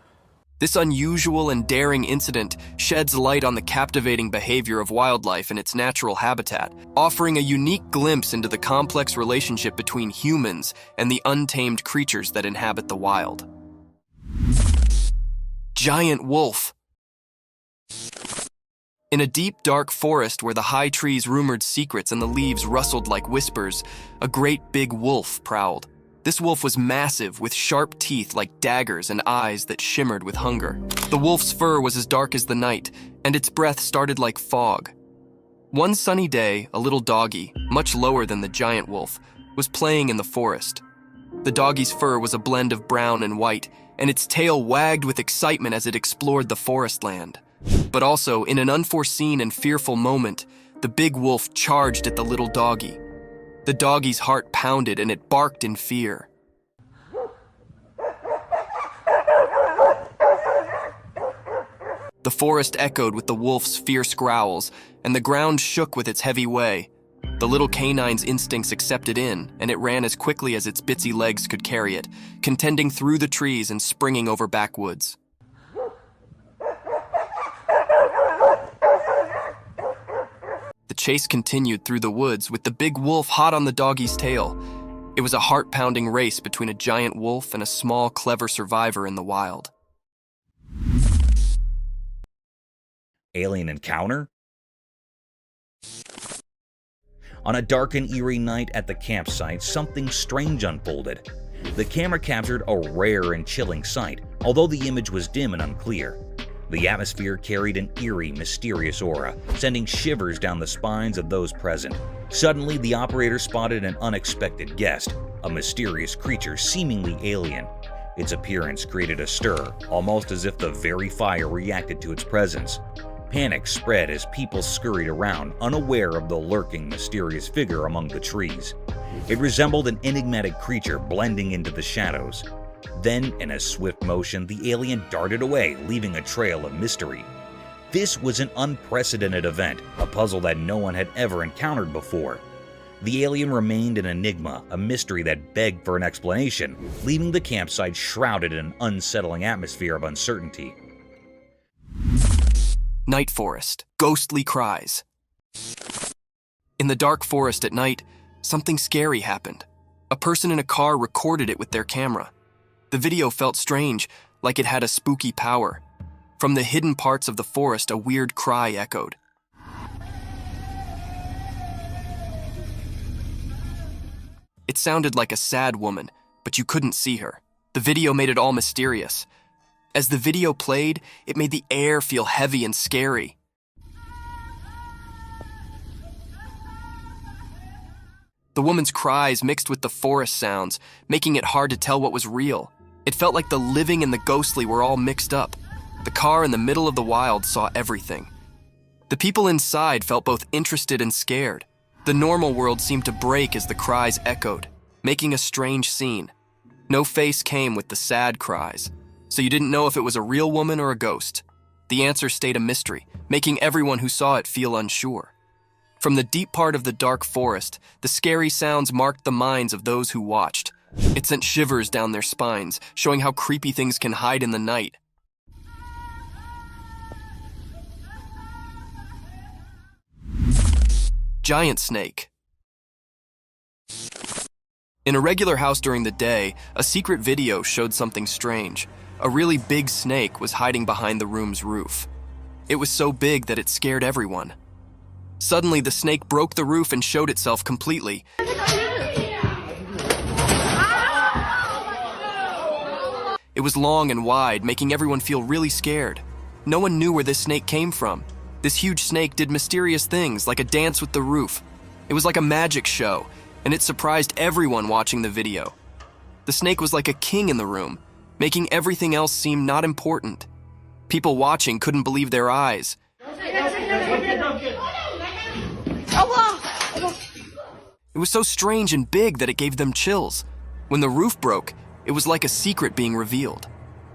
This unusual and daring incident sheds light on the captivating behavior of wildlife in its natural habitat, offering a unique glimpse into the complex relationship between humans and the untamed creatures that inhabit the wild. Giant wolf. In a deep, dark forest where the high trees rumored secrets and the leaves rustled like whispers, a great big wolf prowled. This wolf was massive, with sharp teeth like daggers and eyes that shimmered with hunger. The wolf's fur was as dark as the night, and its breath started like fog. One sunny day, a little doggy, much lower than the giant wolf, was playing in the forest. The doggy's fur was a blend of brown and white, and its tail wagged with excitement as it explored the forest land. But also, in an unforeseen and fearful moment, the big wolf charged at the little doggy. The doggy's heart pounded and it barked in fear. The forest echoed with the wolf's fierce growls, and the ground shook with its heavy way. The little canine's instincts accepted in, and it ran as quickly as its bitsy legs could carry it, contending through the trees and springing over backwoods. The chase continued through the woods with the big wolf hot on the doggy's tail. It was a heart-pounding race between a giant wolf and a small, clever survivor in the wild. Alien encounter? On a dark and eerie night at the campsite, something strange unfolded. The camera captured a rare and chilling sight, although the image was dim and unclear. The atmosphere carried an eerie, mysterious aura, sending shivers down the spines of those present. Suddenly, the operator spotted an unexpected guest, a mysterious creature seemingly alien. Its appearance created a stir, almost as if the very fire reacted to its presence. Panic spread as people scurried around, unaware of the lurking, mysterious figure among the trees. It resembled an enigmatic creature blending into the shadows. Then, in a swift motion, the alien darted away, leaving a trail of mystery. This was an unprecedented event, a puzzle that no one had ever encountered before. The alien remained an enigma, a mystery that begged for an explanation, leaving the campsite shrouded in an unsettling atmosphere of uncertainty. Night forest, ghostly cries. In the dark forest at night, something scary happened. A person in a car recorded it with their camera. The video felt strange, like it had a spooky power. From the hidden parts of the forest, a weird cry echoed. It sounded like a sad woman, but you couldn't see her. The video made it all mysterious. As the video played, it made the air feel heavy and scary. The woman's cries mixed with the forest sounds, making it hard to tell what was real. It felt like the living and the ghostly were all mixed up. The car in the middle of the wild saw everything. The people inside felt both interested and scared. The normal world seemed to break as the cries echoed, making a strange scene. No face came with the sad cries, so you didn't know if it was a real woman or a ghost. The answer stayed a mystery, making everyone who saw it feel unsure. From the deep part of the dark forest, the scary sounds marked the minds of those who watched. It sent shivers down their spines, showing how creepy things can hide in the night. Giant snake. In a regular house during the day, a secret video showed something strange. A really big snake was hiding behind the room's roof. It was so big that it scared everyone. Suddenly, the snake broke the roof and showed itself completely. It was long and wide, making everyone feel really scared. No one knew where this snake came from. This huge snake did mysterious things, like a dance with the roof. It was like a magic show, and it surprised everyone watching the video. The snake was like a king in the room, making everything else seem not important. People watching couldn't believe their eyes. It was so strange and big that it gave them chills. When the roof broke, it was like a secret being revealed.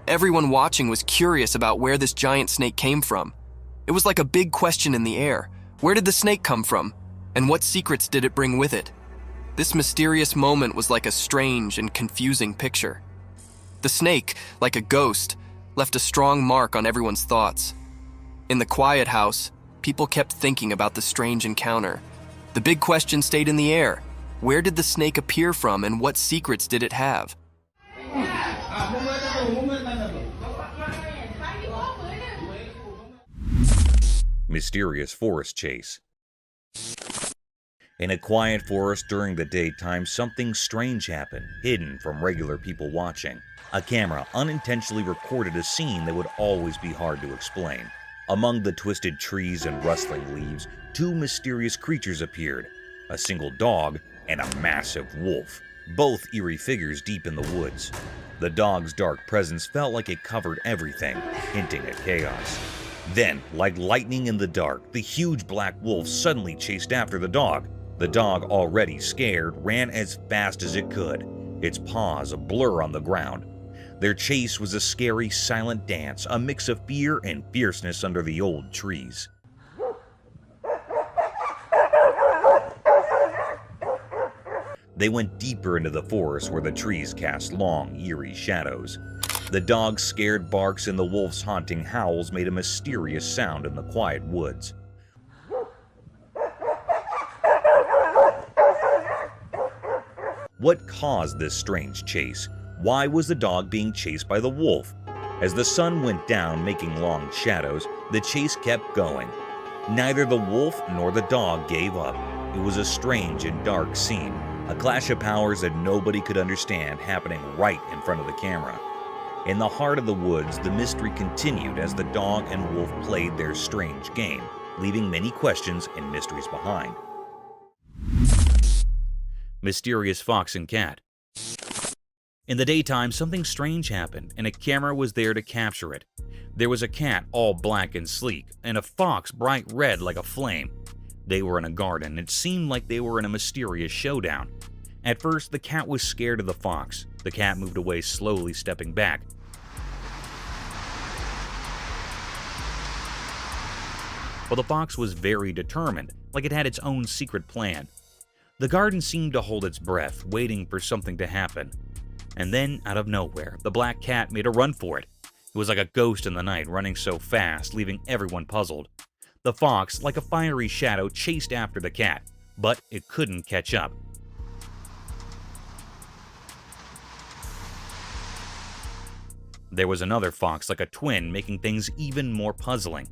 Everyone watching was curious about where this giant snake came from. It was like a big question in the air. Where did the snake come from? And what secrets did it bring with it? This mysterious moment was like a strange and confusing picture. The snake, like a ghost, left a strong mark on everyone's thoughts. In the quiet house, people kept thinking about the strange encounter. The big question stayed in the air. Where did the snake appear from and what secrets did it have? Mysterious forest chase. In a quiet forest during the daytime, something strange happened, hidden from regular people watching. A camera unintentionally recorded a scene that would always be hard to explain. Among the twisted trees and rustling leaves, two mysterious creatures appeared, a single dog and a massive wolf, both eerie figures deep in the woods. The dog's dark presence felt like it covered everything, hinting at chaos. Then, like lightning in the dark, the huge black wolf suddenly chased after the dog. The dog, already scared, ran as fast as it could, its paws a blur on the ground. Their chase was a scary, silent dance, a mix of fear and fierceness under the old trees. They went deeper into the forest where the trees cast long, eerie shadows. The dog's scared barks and the wolf's haunting howls made a mysterious sound in the quiet woods. What caused this strange chase? Why was the dog being chased by the wolf? As the sun went down, making long shadows, the chase kept going. Neither the wolf nor the dog gave up. It was a strange and dark scene, a clash of powers that nobody could understand happening right in front of the camera. In the heart of the woods, the mystery continued as the dog and wolf played their strange game, leaving many questions and mysteries behind. Mysterious fox and cat. In the daytime, something strange happened, and a camera was there to capture it. There was a cat all black and sleek, and a fox bright red like a flame. They were in a garden, and it seemed like they were in a mysterious showdown. At first, the cat was scared of the fox. The cat moved away slowly, stepping back. But the fox was very determined, like it had its own secret plan. The garden seemed to hold its breath, waiting for something to happen. And then, out of nowhere, the black cat made a run for it. It was like a ghost in the night, running so fast, leaving everyone puzzled. The fox, like a fiery shadow, chased after the cat, but it couldn't catch up. There was another fox, like a twin, making things even more puzzling.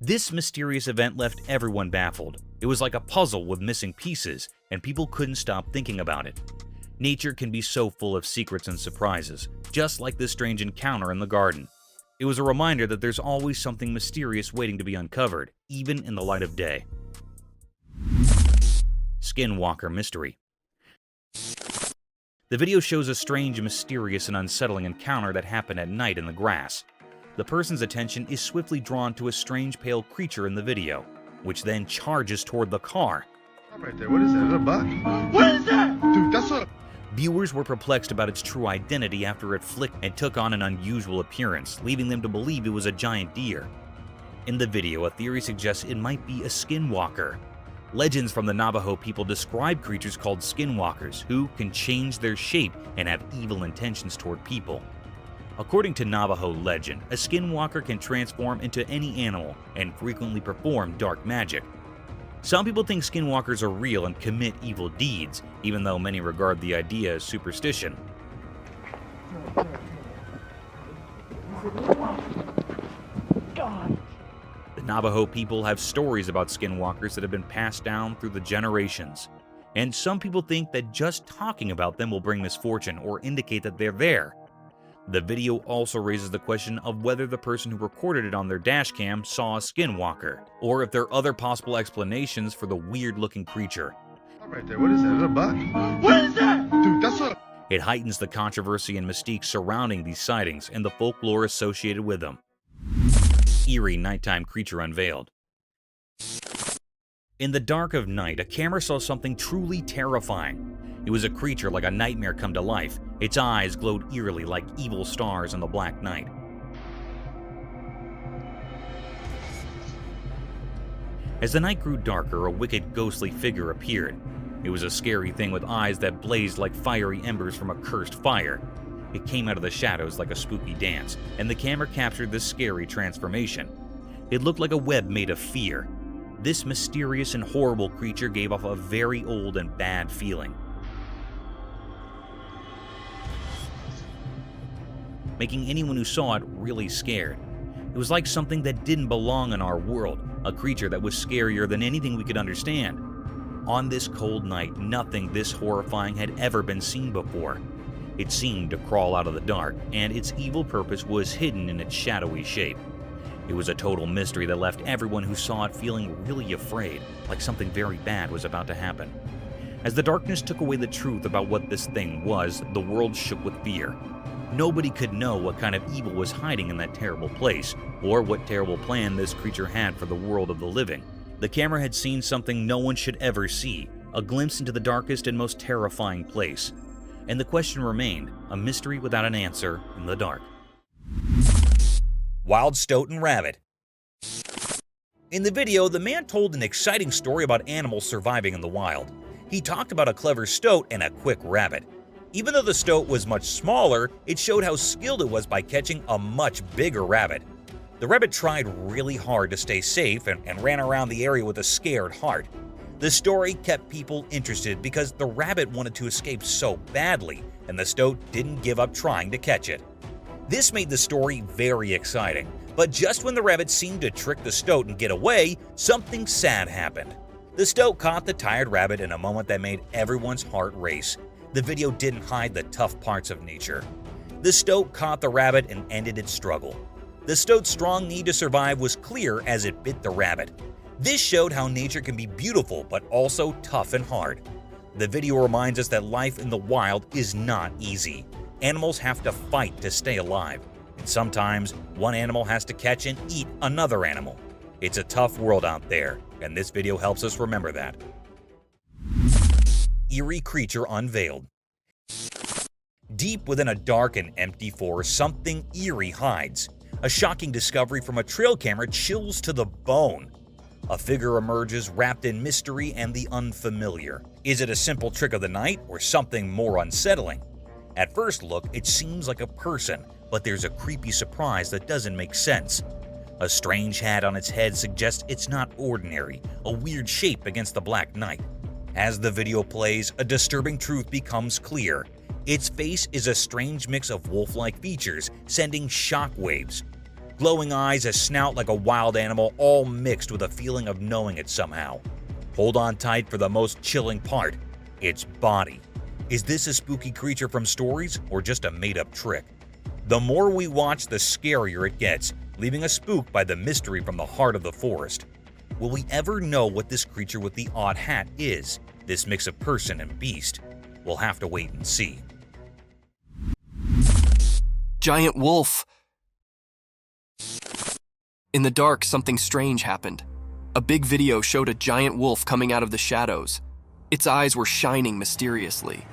This mysterious event left everyone baffled. It was like a puzzle with missing pieces, and people couldn't stop thinking about it. Nature can be so full of secrets and surprises, just like this strange encounter in the garden. It was a reminder that there's always something mysterious waiting to be uncovered, even in the light of day. Skinwalker Mystery. The video shows a strange, mysterious, and unsettling encounter that happened at night in the grass. The person's attention is swiftly drawn to a strange pale creature in the video, which then charges toward the car. Right there, what is that? Is that a buck? What is that? Dude, that's a... Viewers were perplexed about its true identity after it flicked and took on an unusual appearance, leaving them to believe it was a giant deer. In the video, a theory suggests it might be a skinwalker. Legends from the Navajo people describe creatures called skinwalkers, who can change their shape and have evil intentions toward people. According to Navajo legend, a skinwalker can transform into any animal and frequently perform dark magic. Some people think skinwalkers are real and commit evil deeds, even though many regard the idea as superstition. The Navajo people have stories about skinwalkers that have been passed down through the generations, and some people think that just talking about them will bring misfortune or indicate that they're there. The video also raises the question of whether the person who recorded it on their dashcam saw a skinwalker, or if there are other possible explanations for the weird-looking creature. Right there, what is that? Is that a buck? What is that? Dude, that's a... It heightens the controversy and mystique surrounding these sightings and the folklore associated with them. Eerie nighttime creature unveiled. In the dark of night, a camera saw something truly terrifying. It was a creature like a nightmare come to life. Its eyes glowed eerily like evil stars in the black night. As the night grew darker, a wicked, ghostly figure appeared. It was a scary thing with eyes that blazed like fiery embers from a cursed fire. It came out of the shadows like a spooky dance, and the camera captured this scary transformation. It looked like a web made of fear. This mysterious and horrible creature gave off a very old and bad feeling, making anyone who saw it really scared. It was like something that didn't belong in our world, a creature that was scarier than anything we could understand. On this cold night, nothing this horrifying had ever been seen before. It seemed to crawl out of the dark, and its evil purpose was hidden in its shadowy shape. It was a total mystery that left everyone who saw it feeling really afraid, like something very bad was about to happen. As the darkness took away the truth about what this thing was, the world shook with fear. Nobody could know what kind of evil was hiding in that terrible place, or what terrible plan this creature had for the world of the living. The camera had seen something no one should ever see, a glimpse into the darkest and most terrifying place. And the question remained, a mystery without an answer in the dark. Wild Sto and Rabbit. In the video, the man told an exciting story about animals surviving in the wild. He talked about a clever stoat and a quick rabbit. Even though the stoat was much smaller, it showed how skilled it was by catching a much bigger rabbit. The rabbit tried really hard to stay safe and ran around the area with a scared heart. The story kept people interested because the rabbit wanted to escape so badly, and the stoat didn't give up trying to catch it. This made the story very exciting, but just when the rabbit seemed to trick the stoat and get away, something sad happened. The stoat caught the tired rabbit in a moment that made everyone's heart race. The video didn't hide the tough parts of nature. The stoat caught the rabbit and ended its struggle. The stoat's strong need to survive was clear as it bit the rabbit. This showed how nature can be beautiful but also tough and hard. The video reminds us that life in the wild is not easy. Animals have to fight to stay alive, and sometimes one animal has to catch and eat another animal. It's a tough world out there, and this video helps us remember that. Eerie Creature unveiled. Deep within a dark and empty forest, something eerie hides. A shocking discovery from a trail camera chills to the bone. A figure emerges wrapped in mystery and the unfamiliar. Is it a simple trick of the night or something more unsettling? At first look, it seems like a person, but there's a creepy surprise that doesn't make sense. A strange hat on its head suggests it's not ordinary, a weird shape against the black night. As the video plays, a disturbing truth becomes clear. Its face is a strange mix of wolf-like features, sending shockwaves. Glowing eyes, a snout like a wild animal, all mixed with a feeling of knowing it somehow. Hold on tight for the most chilling part, its body. Is this a spooky creature from stories or just a made-up trick? The more we watch, the scarier it gets, leaving us spooked by the mystery from the heart of the forest. Will we ever know what this creature with the odd hat is, this mix of person and beast? We'll have to wait and see. Giant wolf! In the dark, something strange happened. A big video showed a giant wolf coming out of the shadows. Its eyes were shining mysteriously.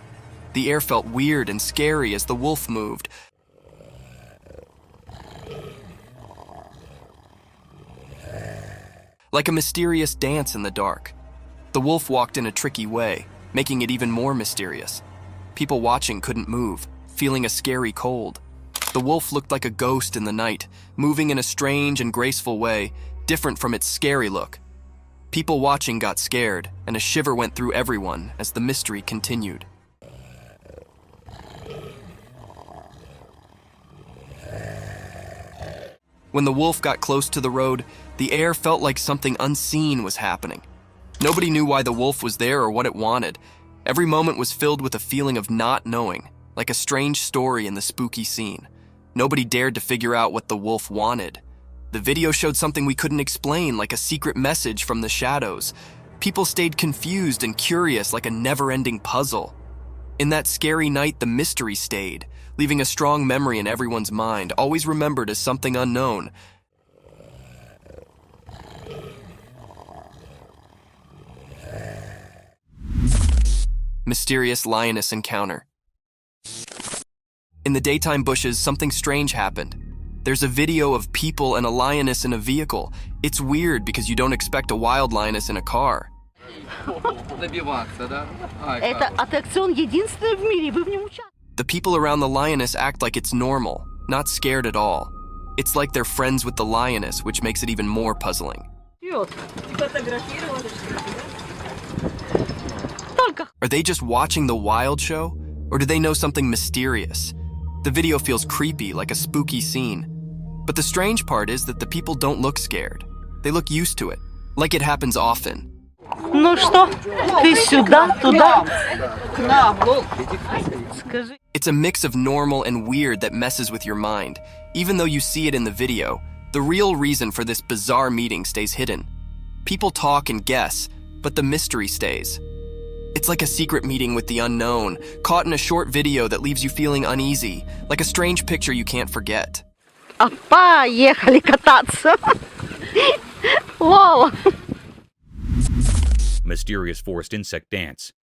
The air felt weird and scary as the wolf moved. Like a mysterious dance in the dark. The wolf walked in a tricky way, making it even more mysterious. People watching couldn't move, feeling a scary cold. The wolf looked like a ghost in the night, moving in a strange and graceful way, different from its scary look. People watching got scared, and a shiver went through everyone as the mystery continued. When the wolf got close to the road, the air felt like something unseen was happening. Nobody knew why the wolf was there or what it wanted. Every moment was filled with a feeling of not knowing, like a strange story in the spooky scene. Nobody dared to figure out what the wolf wanted. The video showed something we couldn't explain, like a secret message from the shadows. People stayed confused and curious, like a never-ending puzzle. In that scary night, the mystery stayed, leaving a strong memory in everyone's mind, always remembered as something unknown. Mysterious lioness encounter. In the daytime bushes, something strange happened. There's a video of people and a lioness in a vehicle. It's weird because you don't expect a wild lioness in a car. The people around the lioness act like it's normal, not scared at all. It's like they're friends with the lioness, which makes it even more puzzling. Are they just watching the wild show? Or do they know something mysterious? The video feels creepy, like a spooky scene. But the strange part is that the people don't look scared. They look used to it, like it happens often. It's a mix of normal and weird that messes with your mind. Even though you see it in the video, The real reason for this bizarre meeting stays hidden. People talk and guess, but the mystery stays. It's like a secret meeting with the unknown, caught in a short video that leaves you feeling uneasy, like a strange picture you can't forget. Опа, ехали кататься. Вау. Mysterious forest insect dance.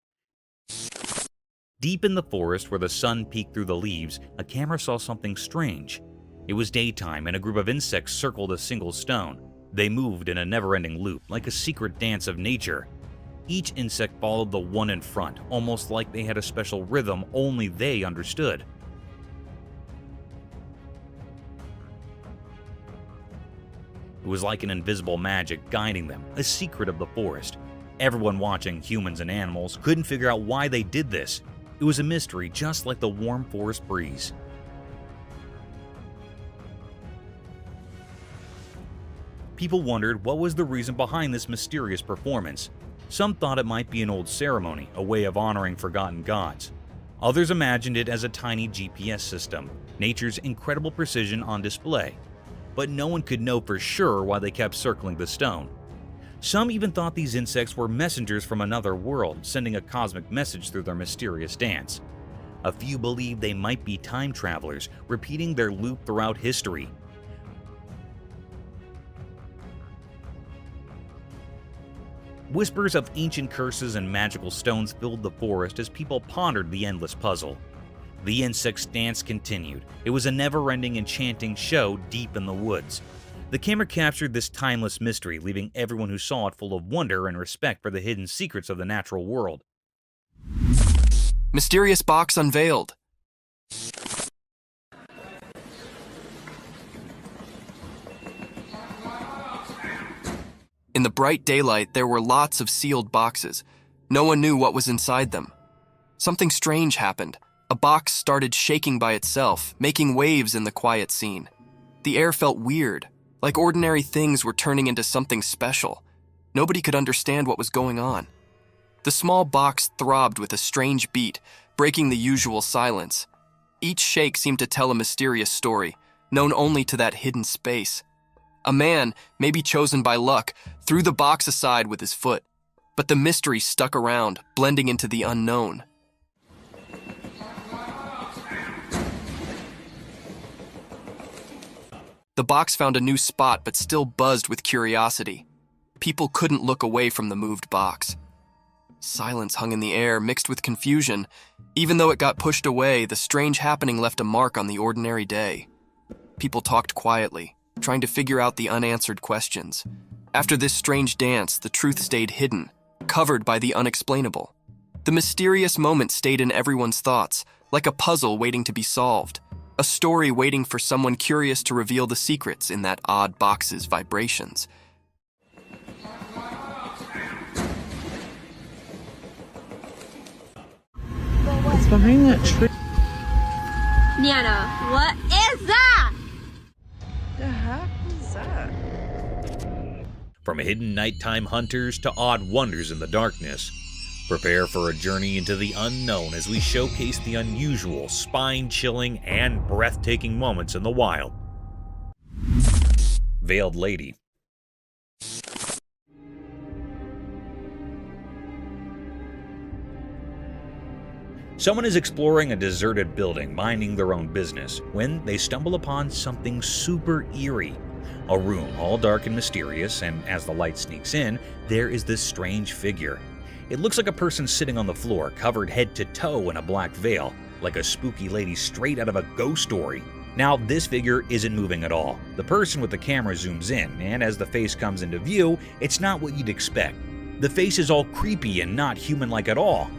Deep in the forest where the sun peeked through the leaves, a camera saw something strange. It was daytime and a group of insects circled a single stone. They moved in a never-ending loop, like a secret dance of nature. Each insect followed the one in front, almost like they had a special rhythm only they understood. It was like an invisible magic guiding them, a secret of the forest. Everyone watching, humans and animals, couldn't figure out why they did this. It was a mystery just like the warm forest breeze. People wondered what was the reason behind this mysterious performance. Some thought it might be an old ceremony, a way of honoring forgotten gods. Others imagined it as a tiny GPS system, nature's incredible precision on display. But no one could know for sure why they kept circling the stone. Some even thought these insects were messengers from another world, sending a cosmic message through their mysterious dance. A few believed they might be time travelers, repeating their loop throughout history. Whispers of ancient curses and magical stones filled the forest as people pondered the endless puzzle. The insects' dance continued. It was a never-ending, enchanting show deep in the woods. The camera captured this timeless mystery, leaving everyone who saw it full of wonder and respect for the hidden secrets of the natural world. Mysterious box unveiled. In the bright daylight, there were lots of sealed boxes. No one knew what was inside them. Something strange happened. A box started shaking by itself, making waves in the quiet scene. The air felt weird, like ordinary things were turning into something special. Nobody could understand what was going on. The small box throbbed with a strange beat, breaking the usual silence. Each shake seemed to tell a mysterious story, known only to that hidden space. A man, maybe chosen by luck, threw the box aside with his foot, but the mystery stuck around, blending into the unknown. The box found a new spot but still buzzed with curiosity. People couldn't look away from the moved box. Silence hung in the air, mixed with confusion. Even though it got pushed away, the strange happening left a mark on the ordinary day. People talked quietly, trying to figure out the unanswered questions. After this strange dance, the truth stayed hidden, covered by the unexplainable. The mysterious moment stayed in everyone's thoughts, like a puzzle waiting to be solved. A story waiting for someone curious to reveal the secrets in that odd box's vibrations. It's behind that tree. Nana, what is that? The heck is that? From hidden nighttime hunters to odd wonders in the darkness, prepare for a journey into the unknown as we showcase the unusual, spine-chilling, and breathtaking moments in the wild. Veiled Lady. Someone is exploring a deserted building, minding their own business, when they stumble upon something super eerie. A room all dark and mysterious, and as the light sneaks in, there is this strange figure. It looks like a person sitting on the floor, covered head to toe in a black veil, like a spooky lady straight out of a ghost story. Now, this figure isn't moving at all. The person with the camera zooms in, and as the face comes into view, it's not what you'd expect. The face is all creepy and not human-like at all.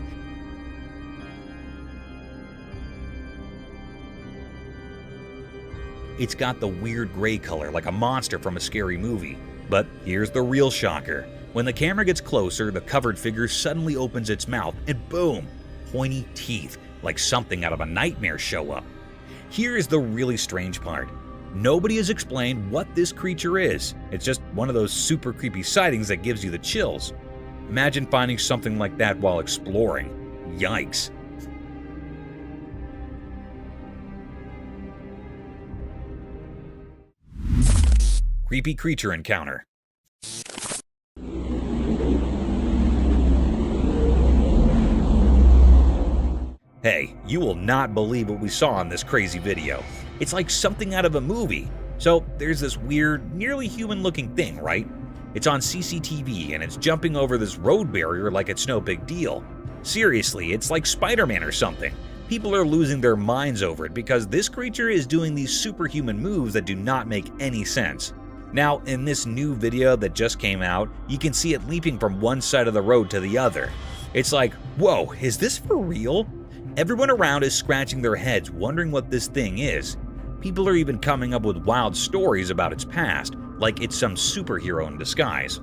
It's got the weird gray color like a monster from a scary movie. But here's the real shocker. When the camera gets closer, the covered figure suddenly opens its mouth and boom, pointy teeth, like something out of a nightmare show up. Here is the really strange part. Nobody has explained what this creature is. It's just one of those super creepy sightings that gives you the chills. Imagine finding something like that while exploring. Yikes. Creepy creature encounter. Hey, you will not believe what we saw in this crazy video. It's like something out of a movie. So there's this weird, nearly human-looking thing, right? It's on CCTV and it's jumping over this road barrier like it's no big deal. Seriously, it's like Spider-Man or something. People are losing their minds over it because this creature is doing these superhuman moves that do not make any sense. Now, in this new video that just came out, you can see it leaping from one side of the road to the other. It's like, whoa, is this for real? Everyone around is scratching their heads wondering what this thing is. People are even coming up with wild stories about its past, like it's some superhero in disguise.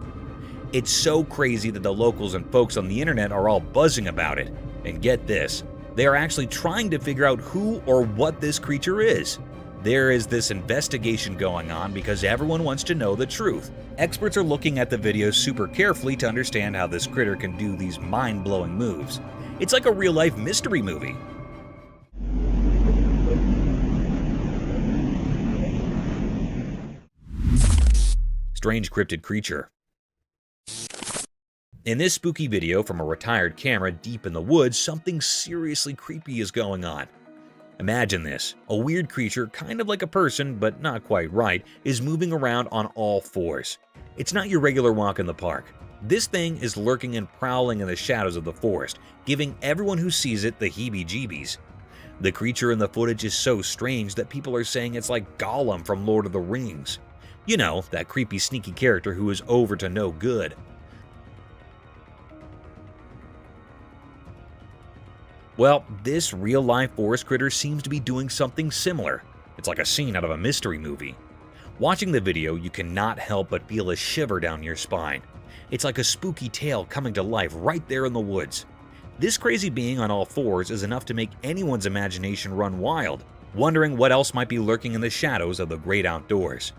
It's so crazy that the locals and folks on the internet are all buzzing about it. And get this, they are actually trying to figure out who or what this creature is. There is this investigation going on because everyone wants to know the truth. Experts are looking at the video super carefully to understand how this critter can do these mind-blowing moves. It's like a real-life mystery movie. Strange cryptid creature. In this spooky video from a retired camera deep in the woods, something seriously creepy is going on. Imagine this. A weird creature, kind of like a person, but not quite right, is moving around on all fours. It's not your regular walk in the park. This thing is lurking and prowling in the shadows of the forest, giving everyone who sees it the heebie-jeebies. The creature in the footage is so strange that people are saying it's like Gollum from Lord of the Rings. You know, that creepy, sneaky character who is over to no good. Well, this real-life forest critter seems to be doing something similar. It's like a scene out of a mystery movie. Watching the video, you cannot help but feel a shiver down your spine. It's like a spooky tale coming to life right there in the woods. This crazy being on all fours is enough to make anyone's imagination run wild, wondering what else might be lurking in the shadows of the great outdoors.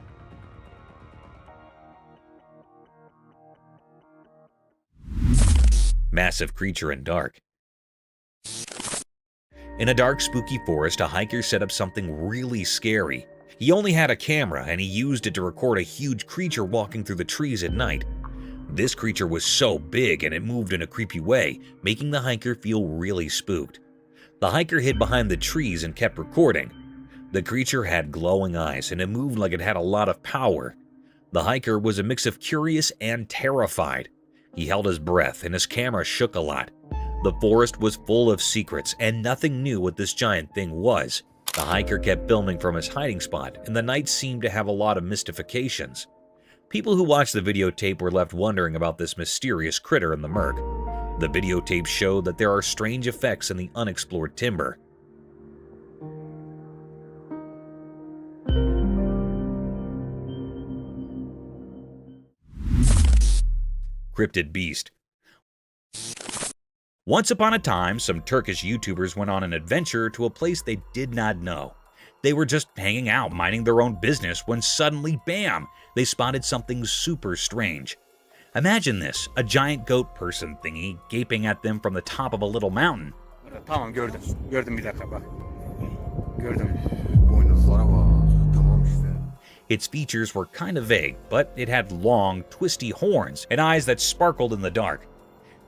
Massive creature in dark. In a dark, spooky forest, a hiker set up something really scary. He only had a camera, and he used it to record a huge creature walking through the trees at night. This creature was so big and it moved in a creepy way, making the hiker feel really spooked. The hiker hid behind the trees and kept recording. The creature had glowing eyes and it moved like it had a lot of power. The hiker was a mix of curious and terrified. He held his breath and his camera shook a lot. The forest was full of secrets and nothing knew what this giant thing was. The hiker kept filming from his hiding spot and the night seemed to have a lot of mystifications. People who watched the videotape were left wondering about this mysterious critter in the murk. The videotape showed that there are strange effects in the unexplored timber. Cryptid beast. Once upon a time, some Turkish YouTubers went on an adventure to a place they did not know. They were just hanging out, minding their own business, when suddenly, bam, they spotted something super strange. Imagine this, a giant goat person thingy gaping at them from the top of a little mountain. Tamam gördüm. Gördüm bir dakika bak. Gördüm. Its features were kind of vague, but it had long, twisty horns and eyes that sparkled in the dark.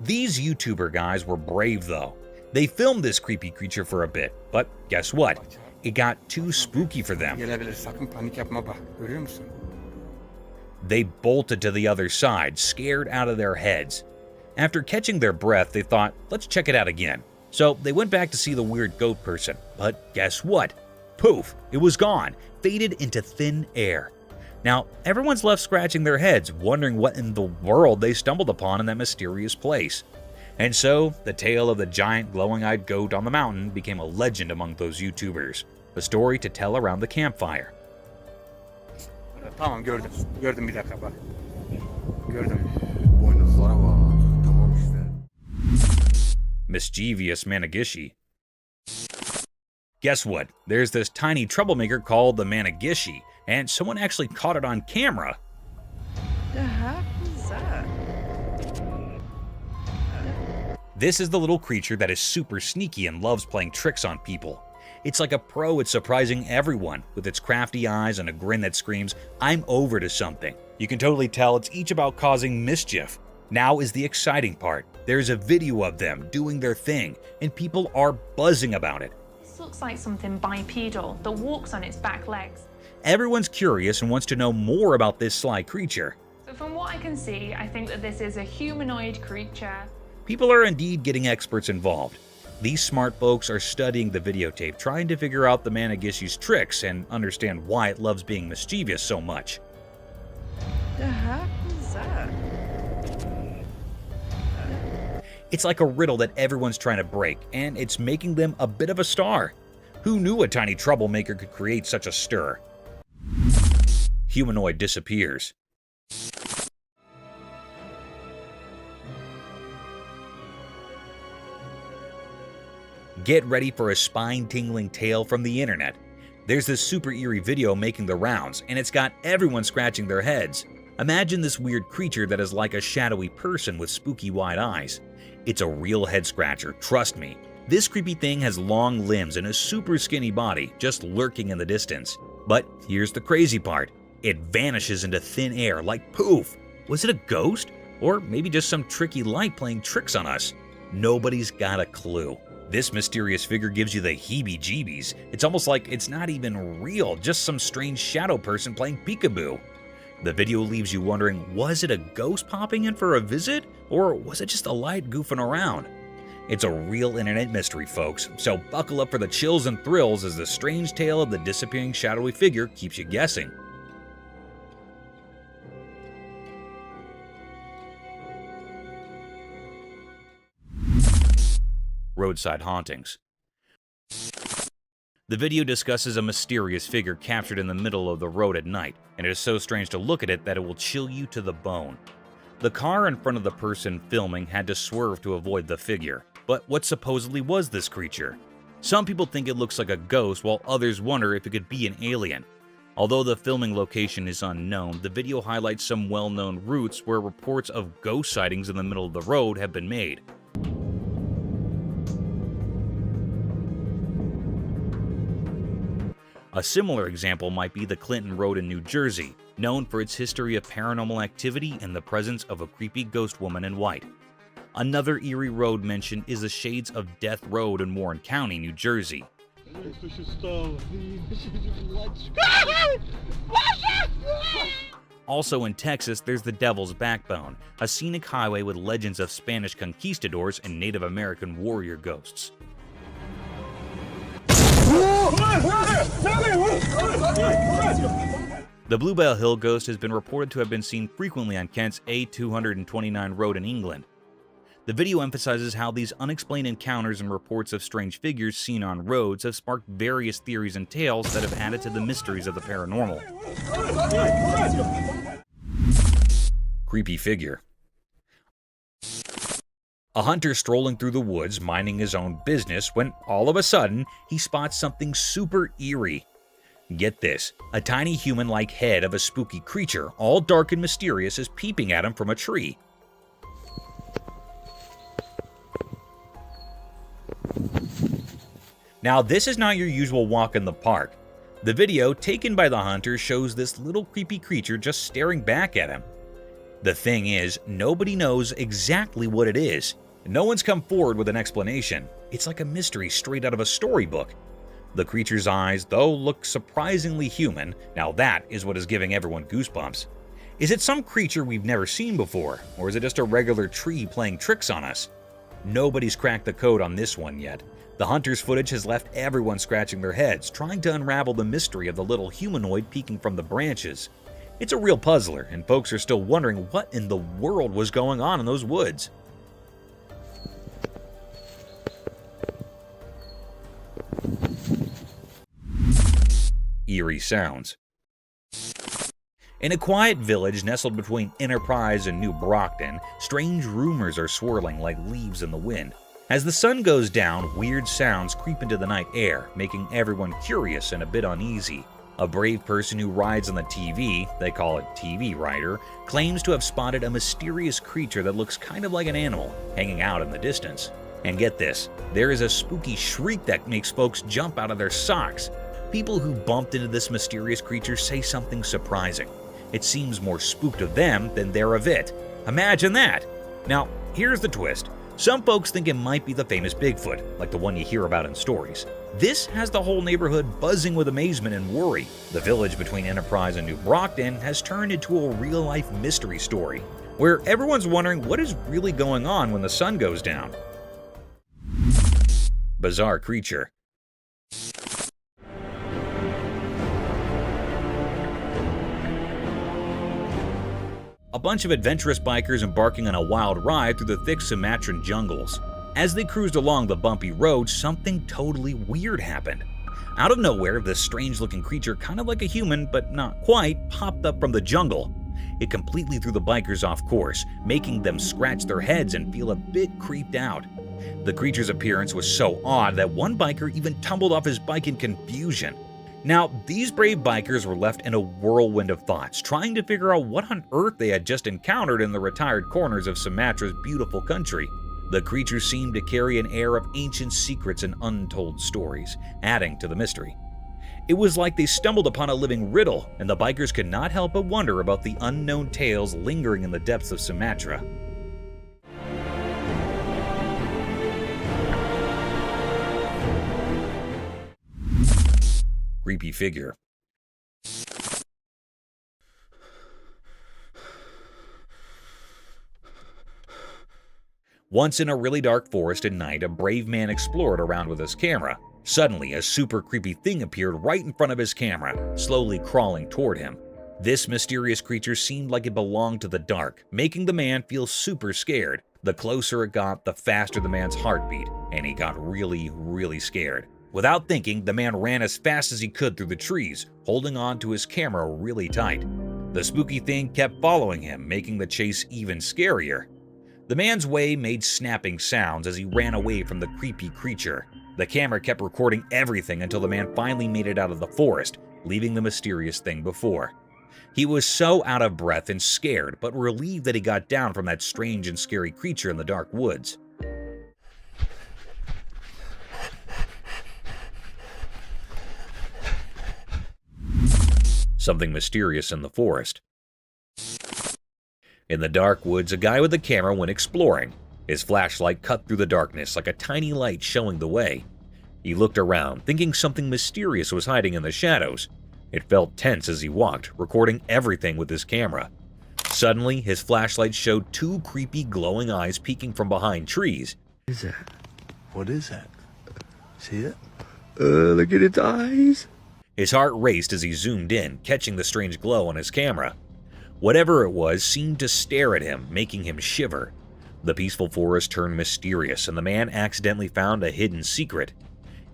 These YouTuber guys were brave though. They filmed this creepy creature for a bit, but guess what? It got too spooky for them. Gelebilir, sakın panik yapma bak. Görüyor musun? They bolted to the other side, scared out of their heads. After catching their breath, they thought, let's check it out again. So they went back to see the weird goat person, but guess what? Poof, it was gone, faded into thin air. Now, everyone's left scratching their heads, wondering what in the world they stumbled upon in that mysterious place. And so, the tale of the giant glowing-eyed goat on the mountain became a legend among those YouTubers, a story to tell around the campfire. Tamam gördüm. Gördüm bir dakika bak. Gördüm. Mischievous Managishi. Guess what? There's this tiny troublemaker called the Managishi, and someone actually caught it on camera. The heck is that? This is the little creature that is super sneaky and loves playing tricks on people. It's like a pro at surprising everyone, with its crafty eyes and a grin that screams, "I'm over to something." You can totally tell it's each about causing mischief. Now is the exciting part. There's a video of them doing their thing, and people are buzzing about it. This looks like something bipedal that walks on its back legs. Everyone's curious and wants to know more about this sly creature. So from what I can see, I think that this is a humanoid creature. People are indeed getting experts involved. These smart folks are studying the videotape, trying to figure out the Manigishu's tricks and understand why it loves being mischievous so much. The heck is that? It's like a riddle that everyone's trying to break, and it's making them a bit of a star. Who knew a tiny troublemaker could create such a stir? Humanoid disappears. Get ready for a spine-tingling tale from the internet. There's this super eerie video making the rounds, and it's got everyone scratching their heads. Imagine this weird creature that is like a shadowy person with spooky wide eyes. It's a real head-scratcher, trust me. This creepy thing has long limbs and a super skinny body, just lurking in the distance. But here's the crazy part. It vanishes into thin air like poof. Was it a ghost? Or maybe just some tricky light playing tricks on us? Nobody's got a clue. This mysterious figure gives you the heebie-jeebies. It's almost like it's not even real, just some strange shadow person playing peekaboo. The video leaves you wondering, was it a ghost popping in for a visit? Or was it just a light goofing around? It's a real internet mystery, folks, so buckle up for the chills and thrills as the strange tale of the disappearing shadowy figure keeps you guessing. Roadside hauntings. The video discusses a mysterious figure captured in the middle of the road at night, and it is so strange to look at it that it will chill you to the bone. The car in front of the person filming had to swerve to avoid the figure. But what supposedly was this creature? Some people think it looks like a ghost, while others wonder if it could be an alien. Although the filming location is unknown, the video highlights some well-known routes where reports of ghost sightings in the middle of the road have been made. A similar example might be the Clinton Road in New Jersey, known for its history of paranormal activity and the presence of a creepy ghost woman in white. Another eerie road mentioned is the Shades of Death Road in Warren County, New Jersey. Also in Texas, there's the Devil's Backbone, a scenic highway with legends of Spanish conquistadors and Native American warrior ghosts. The Bluebell Hill ghost has been reported to have been seen frequently on Kent's A229 road in England. The video emphasizes how these unexplained encounters and reports of strange figures seen on roads have sparked various theories and tales that have added to the mysteries of the paranormal. Creepy figure. A hunter strolling through the woods minding his own business when all of a sudden he spots something super eerie. Get this, a tiny human-like head of a spooky creature, all dark and mysterious, is peeping at him from a tree. Now this is not your usual walk in the park. The video taken by the hunter shows this little creepy creature just staring back at him. The thing is, nobody knows exactly what it is. No one's come forward with an explanation. It's like a mystery straight out of a storybook. The creature's eyes, though, look surprisingly human. Now that is what is giving everyone goosebumps. Is it some creature we've never seen before, or is it just a regular tree playing tricks on us? Nobody's cracked the code on this one yet. The hunter's footage has left everyone scratching their heads, trying to unravel the mystery of the little humanoid peeking from the branches. It's a real puzzler, and folks are still wondering what in the world was going on in those woods. Eerie sounds. In a quiet village nestled between Enterprise and New Brockton, strange rumors are swirling like leaves in the wind. As the sun goes down, weird sounds creep into the night air, making everyone curious and a bit uneasy. A brave person who rides on the TV, they call it TV Rider, claims to have spotted a mysterious creature that looks kind of like an animal, hanging out in the distance. And get this, there is a spooky shriek that makes folks jump out of their socks. People who bumped into this mysterious creature say something surprising. It seems more spooked of them than they're of it. Imagine that! Now, here's the twist. Some folks think it might be the famous Bigfoot, like the one you hear about in stories. This has the whole neighborhood buzzing with amazement and worry. The village between Enterprise and New Brockton has turned into a real-life mystery story, where everyone's wondering what is really going on when the sun goes down. Bizarre creature. A bunch of adventurous bikers embarking on a wild ride through the thick Sumatran jungles. As they cruised along the bumpy road, something totally weird happened. Out of nowhere, this strange-looking creature, kind of like a human, but not quite, popped up from the jungle. It completely threw the bikers off course, making them scratch their heads and feel a bit creeped out. The creature's appearance was so odd that one biker even tumbled off his bike in confusion. Now, these brave bikers were left in a whirlwind of thoughts, trying to figure out what on earth they had just encountered in the retired corners of Sumatra's beautiful country. The creature seemed to carry an air of ancient secrets and untold stories, adding to the mystery. It was like they stumbled upon a living riddle, and the bikers could not help but wonder about the unknown tales lingering in the depths of Sumatra. Creepy figure. Once in a really dark forest at night, a brave man explored around with his camera. Suddenly, a super creepy thing appeared right in front of his camera, slowly crawling toward him. This mysterious creature seemed like it belonged to the dark, making the man feel super scared. The closer it got, the faster the man's heart beat, and he got really scared. Without thinking, the man ran as fast as he could through the trees, holding on to his camera really tight. The spooky thing kept following him, making the chase even scarier. The man's way made snapping sounds as he ran away from the creepy creature. The camera kept recording everything until the man finally made it out of the forest, leaving the mysterious thing before. He was so out of breath and scared, but relieved that he got down from that strange and scary creature in the dark woods. Something mysterious in the forest. In the dark woods, a guy with a camera went exploring. His flashlight cut through the darkness like a tiny light showing the way. He looked around, thinking something mysterious was hiding in the shadows. It felt tense as he walked, recording everything with his camera. Suddenly, his flashlight showed two creepy glowing eyes peeking from behind trees. What is that? What is that? See it? Look at its eyes. His heart raced as he zoomed in, catching the strange glow on his camera. Whatever it was seemed to stare at him, making him shiver. The peaceful forest turned mysterious, and the man accidentally found a hidden secret.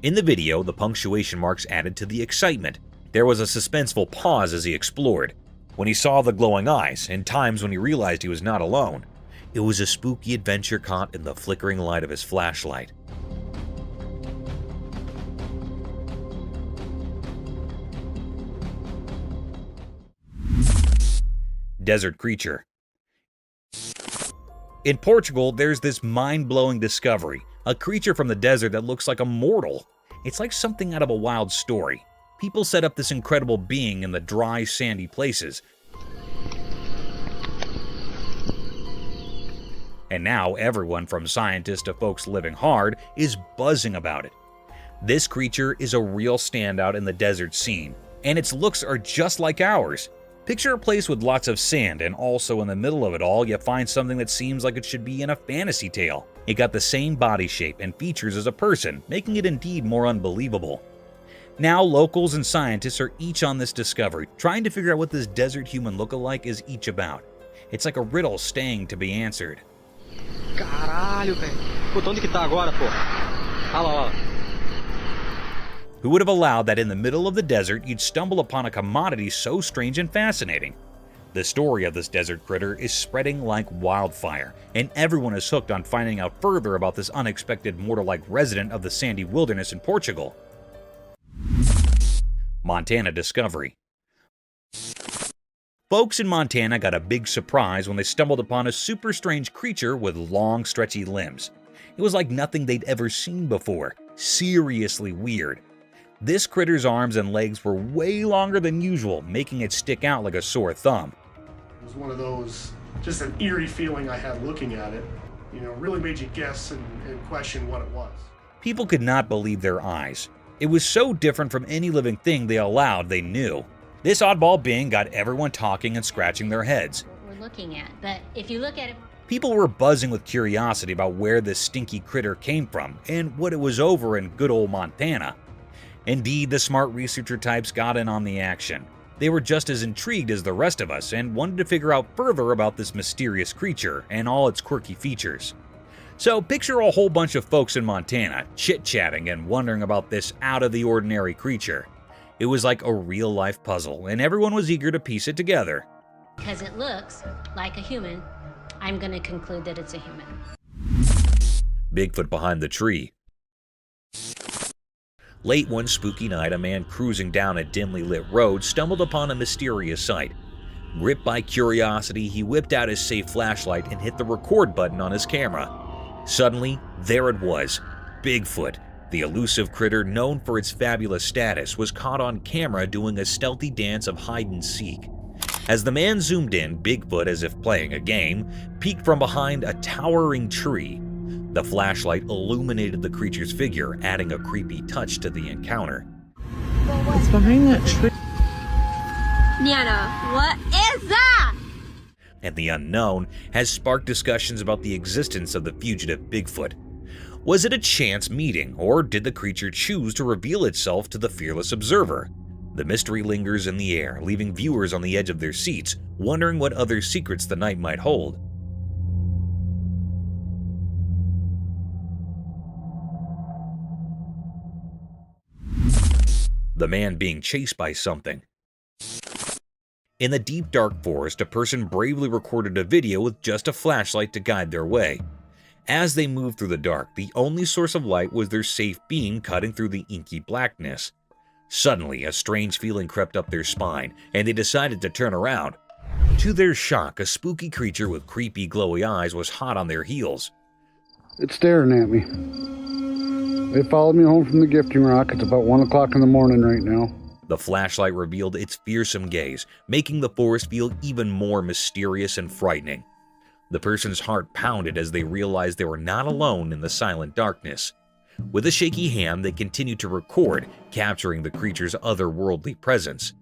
In the video, the punctuation marks added to the excitement. There was a suspenseful pause as he explored. When he saw the glowing eyes, and times when he realized he was not alone, it was a spooky adventure caught in the flickering light of his flashlight. Desert creature. In Portugal, there's this mind-blowing discovery, a creature from the desert that looks like a mortal. It's like something out of a wild story. People set up this incredible being in the dry, sandy places. And now everyone from scientists to folks living hard is buzzing about it. This creature is a real standout in the desert scene, and its looks are just like ours. Picture a place with lots of sand, and also in the middle of it all, you find something that seems like it should be in a fantasy tale. It got the same body shape and features as a person, making it indeed more unbelievable. Now, locals and scientists are each on this discovery, trying to figure out what this desert human look-alike is each about. It's like a riddle staying to be answered. Caralho, velho. Puta, onde que tá agora, pô? Olha lá, olha lá. Who would have allowed that in the middle of the desert you'd stumble upon a commodity so strange and fascinating? The story of this desert critter is spreading like wildfire, and everyone is hooked on finding out further about this unexpected mortal-like resident of the sandy wilderness in Portugal. Montana discovery. Folks in Montana got a big surprise when they stumbled upon a super strange creature with long, stretchy limbs. It was like nothing they'd ever seen before. Seriously weird. This critter's arms and legs were way longer than usual, making it stick out like a sore thumb. It was one of those, just an eerie feeling I had looking at it. You know, really made you guess and question what it was. People could not believe their eyes. It was so different from any living thing they knew. This oddball being got everyone talking and scratching their heads. What we're looking at, but if you look at it, people were buzzing with curiosity about where this stinky critter came from and what it was over in good old Montana. Indeed, the smart researcher types got in on the action. They were just as intrigued as the rest of us and wanted to figure out further about this mysterious creature and all its quirky features. So picture a whole bunch of folks in Montana chit-chatting and wondering about this out-of-the-ordinary creature. It was like a real-life puzzle, and everyone was eager to piece it together. because it looks like a human, I'm going to conclude that it's a human. Bigfoot behind the tree. Late one spooky night, a man cruising down a dimly lit road stumbled upon a mysterious sight. Gripped by curiosity, he whipped out his safe flashlight and hit the record button on his camera. Suddenly, there it was, Bigfoot. The elusive critter, known for its fabulous status, was caught on camera doing a stealthy dance of hide-and-seek. As the man zoomed in, Bigfoot, as if playing a game, peeked from behind a towering tree. The flashlight illuminated the creature's figure, adding a creepy touch to the encounter. It's behind that tree. Niana, what is that? And the unknown has sparked discussions about the existence of the fugitive Bigfoot. Was it a chance meeting, or did the creature choose to reveal itself to the fearless observer? The mystery lingers in the air, leaving viewers on the edge of their seats, wondering what other secrets the night might hold. The man being chased by something. In the deep dark forest, a person bravely recorded a video with just a flashlight to guide their way. As they moved through the dark, the only source of light was their safe beam cutting through the inky blackness. Suddenly, a strange feeling crept up their spine, and they decided to turn around. To their shock, a spooky creature with creepy glowy eyes was hot on their heels. It's staring at me. They followed me home from the gifting rock. It's about 1 o'clock in the morning right now. The flashlight revealed its fearsome gaze, making the forest feel even more mysterious and frightening. The person's heart pounded as they realized they were not alone in the silent darkness. With a shaky hand, they continued to record, capturing the creature's otherworldly presence.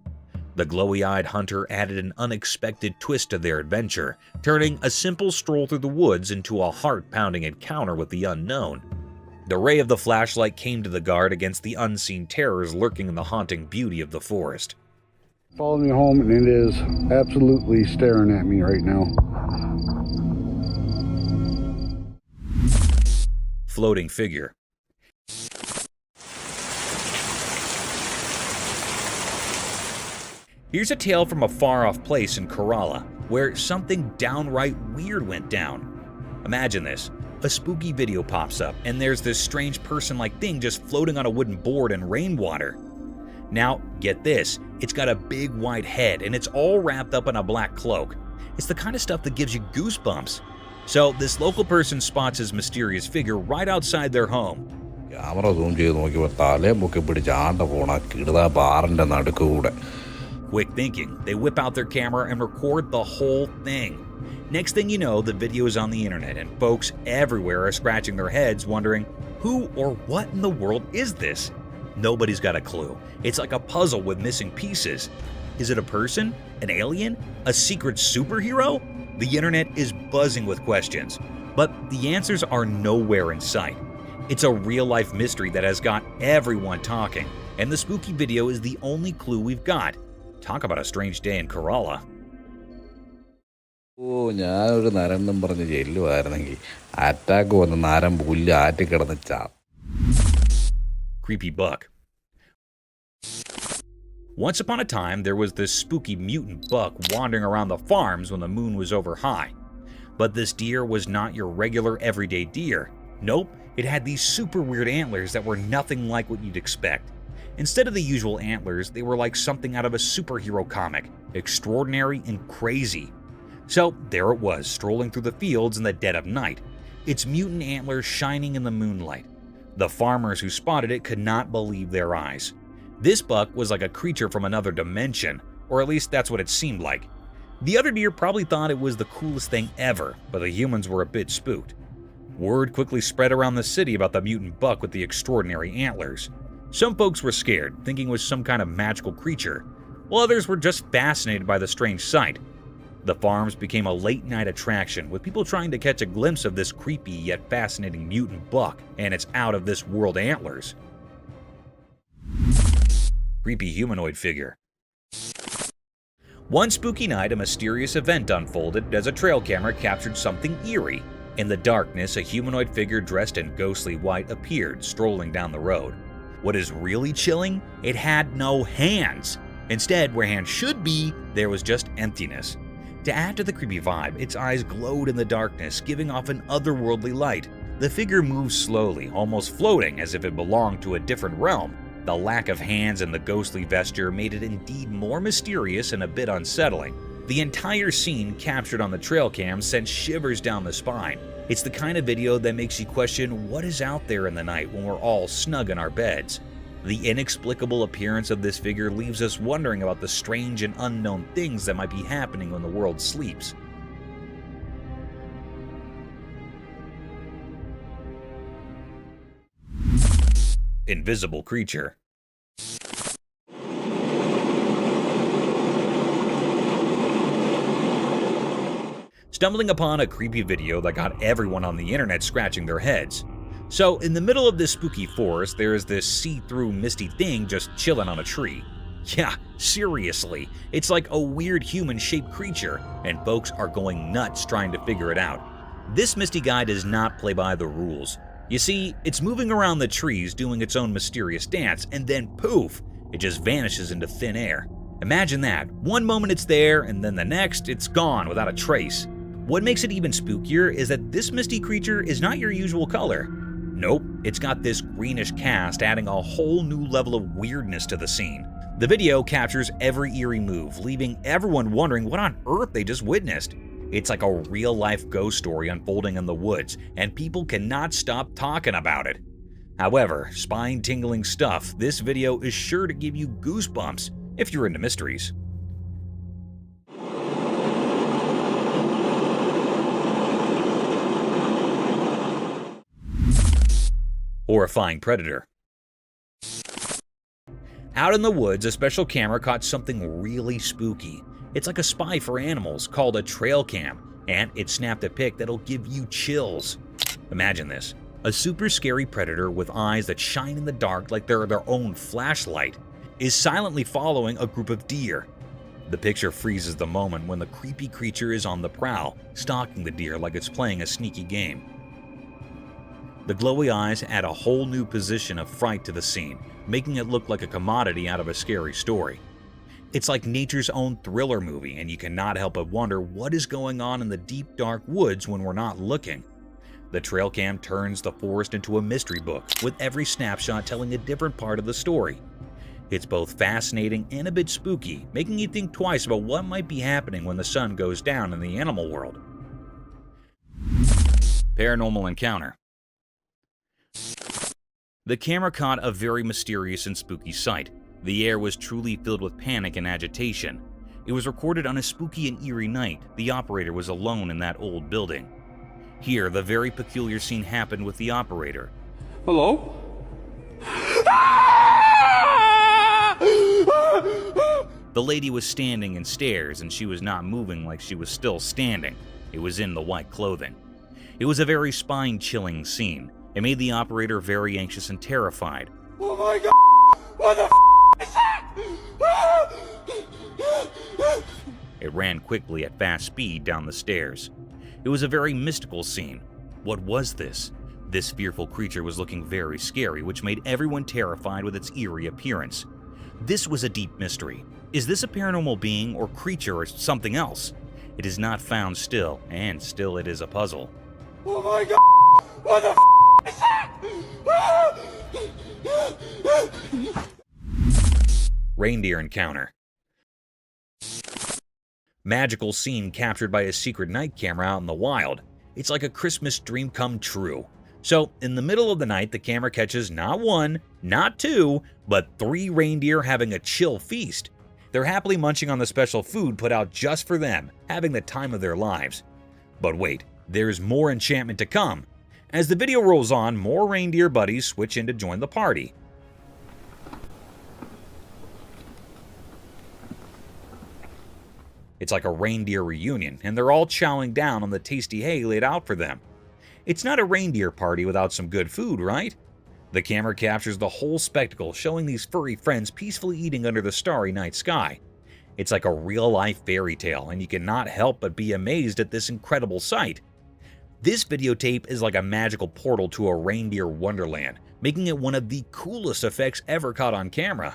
The glowy-eyed hunter added an unexpected twist to their adventure, turning a simple stroll through the woods into a heart-pounding encounter with the unknown. The ray of the flashlight came to the guard against the unseen terrors lurking in the haunting beauty of the forest. Followed me home, and it is absolutely staring at me right now. Floating figure. Here's a tale from a far-off place in Kerala, where something downright weird went down. Imagine this. A spooky video pops up, and there's this strange person-like thing just floating on a wooden board in rainwater. Now, get this. It's got a big white head, and it's all wrapped up in a black cloak. It's the kind of stuff that gives you goosebumps. So, this local person spots his mysterious figure right outside their home. Quick thinking, they whip out their camera and record the whole thing. Next thing you know, the video is on the internet, and folks everywhere are scratching their heads wondering, who or what in the world is this? Nobody's got a clue. It's like a puzzle with missing pieces. Is it a person? An alien? A secret superhero? The internet is buzzing with questions, but the answers are nowhere in sight. It's a real-life mystery that has got everyone talking, and the spooky video is the only clue we've got. Talk about a strange day in Kerala. Creepy buck. Once upon a time, there was this spooky mutant buck wandering around the farms when the moon was over high. But this deer was not your regular everyday deer. Nope, it had these super weird antlers that were nothing like what you'd expect. Instead of the usual antlers, they were like something out of a superhero comic, extraordinary and crazy. So there it was, strolling through the fields in the dead of night. its mutant antlers shining in the moonlight. The farmers who spotted it could not believe their eyes. This buck was like a creature from another dimension, or at least that's what it seemed like. The other deer probably thought it was the coolest thing ever, but the humans were a bit spooked. Word quickly spread around the city about the mutant buck with the extraordinary antlers. Some folks were scared, thinking it was some kind of magical creature, while others were just fascinated by the strange sight. The farms became a late-night attraction, with people trying to catch a glimpse of this creepy yet fascinating mutant buck and its out-of-this-world antlers. Creepy humanoid figure. One spooky night, a mysterious event unfolded as a trail camera captured something eerie. In the darkness, a humanoid figure dressed in ghostly white appeared, strolling down the road. What is really chilling? It had no hands. Instead, where hands should be, there was just emptiness. To add to the creepy vibe, its eyes glowed in the darkness, giving off an otherworldly light. The figure moved slowly, almost floating as if it belonged to a different realm. The lack of hands and the ghostly vesture made it indeed more mysterious and a bit unsettling. The entire scene captured on the trail cam sent shivers down the spine. It's the kind of video that makes you question what is out there in the night when we're all snug in our beds. The inexplicable appearance of this figure leaves us wondering about the strange and unknown things that might be happening when the world sleeps. Invisible creature. Stumbling upon a creepy video that got everyone on the internet scratching their heads. So, in the middle of this spooky forest, there is this see-through misty thing just chilling on a tree. Yeah, seriously, it's like a weird human-shaped creature, and folks are going nuts trying to figure it out. This misty guy does not play by the rules. You see, it's moving around the trees doing its own mysterious dance, and then poof, it just vanishes into thin air. Imagine that. One moment it's there, and then the next, it's gone without a trace. What makes it even spookier is that this misty creature is not your usual color. Nope, it's got this greenish cast, adding a whole new level of weirdness to the scene. The video captures every eerie move, leaving everyone wondering what on earth they just witnessed. It's like a real-life ghost story unfolding in the woods, and people cannot stop talking about it. However, spine-tingling stuff, this video is sure to give you goosebumps if you're into mysteries. Horrifying predator. Out in the woods, a special camera caught something really spooky. It's like a spy for animals called a trail cam, and it snapped a pic that'll give you chills. Imagine this. A super scary predator with eyes that shine in the dark like they're their own flashlight is silently following a group of deer. The picture freezes the moment when the creepy creature is on the prowl, stalking the deer like it's playing a sneaky game. The glowy eyes add a whole new position of fright to the scene, making it look like a commodity out of a scary story. It's like nature's own thriller movie, and you cannot help but wonder what is going on in the deep, dark woods when we're not looking. The trail cam turns the forest into a mystery book, with every snapshot telling a different part of the story. It's both fascinating and a bit spooky, making you think twice about what might be happening when the sun goes down in the animal world. Paranormal encounter. The camera caught a very mysterious and spooky sight. The air was truly filled with panic and agitation. It was recorded on a spooky and eerie night. The operator was alone in that old building. Here, the very peculiar scene happened with the operator. Hello? The lady was standing in stairs, and she was not moving like she was still standing. It was in the white clothing. It was a very spine-chilling scene. It made the operator very anxious and terrified. Oh my god! What the is that? It ran quickly at fast speed down the stairs. It was a very mystical scene. What was this? This fearful creature was looking very scary, which made everyone terrified with its eerie appearance. This was a deep mystery. Is this a paranormal being or creature or something else? It is not found still, and still it is a puzzle. Oh my god! What the is that? Reindeer encounter. Magical scene captured by a secret night camera out in the wild. It's like a Christmas dream come true. So, in the middle of the night, the camera catches not one, not two, but 3 reindeer having a chill feast. They're happily munching on the special food put out just for them, having the time of their lives. But wait, there's more enchantment to come. As the video rolls on, more reindeer buddies switch in to join the party. It's like a reindeer reunion, and they're all chowing down on the tasty hay laid out for them. It's not a reindeer party without some good food, right? The camera captures the whole spectacle, showing these furry friends peacefully eating under the starry night sky. It's like a real-life fairy tale, and you cannot help but be amazed at this incredible sight. This videotape is like a magical portal to a reindeer wonderland, making it one of the coolest effects ever caught on camera.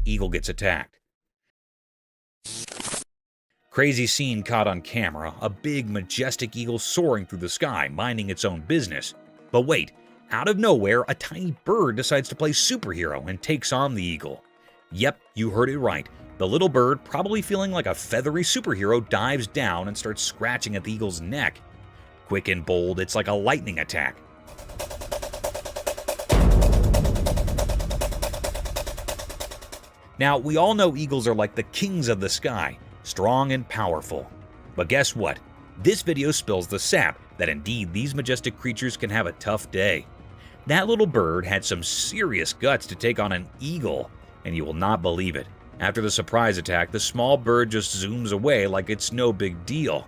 Eagle gets attacked. Crazy scene caught on camera, a big majestic eagle soaring through the sky, minding its own business. But wait, out of nowhere, a tiny bird decides to play superhero and takes on the eagle. Yep, you heard it right. The little bird, probably feeling like a feathery superhero, dives down and starts scratching at the eagle's neck. Quick and bold, it's like a lightning attack. Now, we all know eagles are like the kings of the sky, strong and powerful. But guess what? This video spills the sap that indeed these majestic creatures can have a tough day. That little bird had some serious guts to take on an eagle, and you will not believe it. After the surprise attack, the small bird just zooms away like it's no big deal.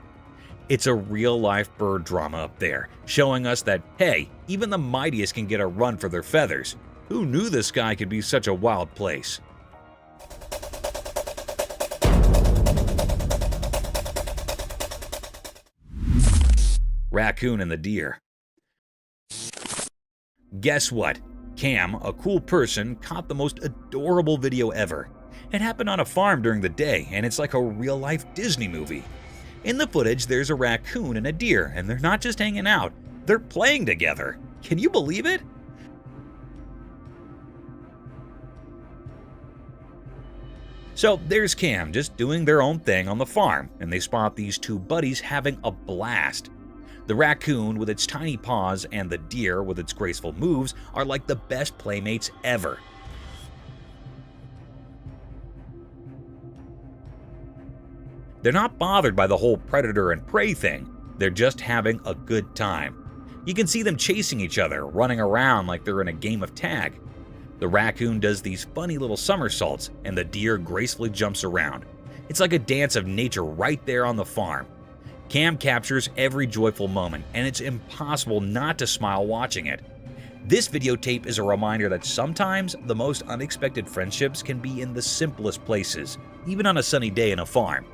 It's a real-life bird drama up there, showing us that, hey, even the mightiest can get a run for their feathers. Who knew the sky could be such a wild place? Raccoon and the deer. Guess what? Cam, a cool person, caught the most adorable video ever. It happened on a farm during the day, and it's like a real-life Disney movie. In the footage, there's a raccoon and a deer, and they're not just hanging out, they're playing together. Can you believe it? So there's Cam just doing their own thing on the farm, and they spot these two buddies having a blast. The raccoon with its tiny paws and the deer with its graceful moves are like the best playmates ever. They're not bothered by the whole predator and prey thing, they're just having a good time. You can see them chasing each other, running around like they're in a game of tag. The raccoon does these funny little somersaults, and the deer gracefully jumps around. It's like a dance of nature right there on the farm. Cam captures every joyful moment, and it's impossible not to smile watching it. This videotape is a reminder that sometimes the most unexpected friendships can be in the simplest places, even on a sunny day in a farm.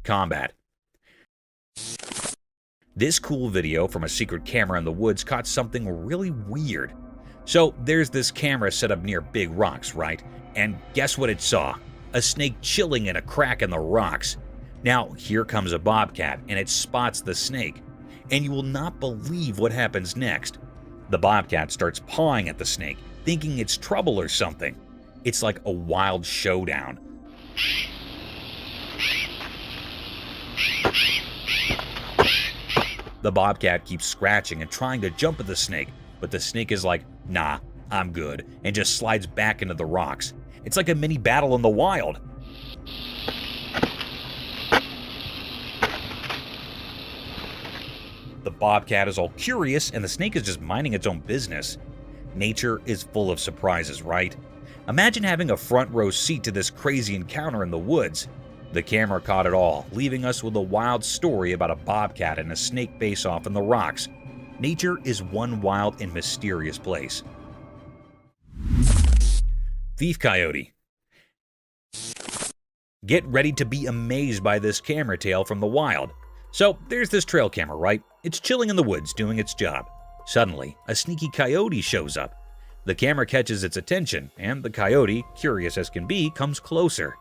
Combat. This cool video from a secret camera in the woods caught something really weird. So there's this camera set up near big rocks, right? And guess what it saw? A snake chilling in a crack in the rocks. Now here comes a bobcat and it spots the snake. And you will not believe what happens next. The bobcat starts pawing at the snake, thinking it's trouble or something. It's like a wild showdown. The bobcat keeps scratching and trying to jump at the snake, but the snake is like, nah, I'm good, and just slides back into the rocks. It's like a mini battle in the wild. The bobcat is all curious, and the snake is just minding its own business. Nature is full of surprises, right? Imagine having a front row seat to this crazy encounter in the woods. The camera caught it all, leaving us with a wild story about a bobcat and a snake face-off in the rocks. Nature is one wild and mysterious place. Thief Coyote. Get ready to be amazed by this camera tale from the wild. So there's this trail camera, right? It's chilling in the woods doing its job. Suddenly, a sneaky coyote shows up. The camera catches its attention, and the coyote, curious as can be, comes closer.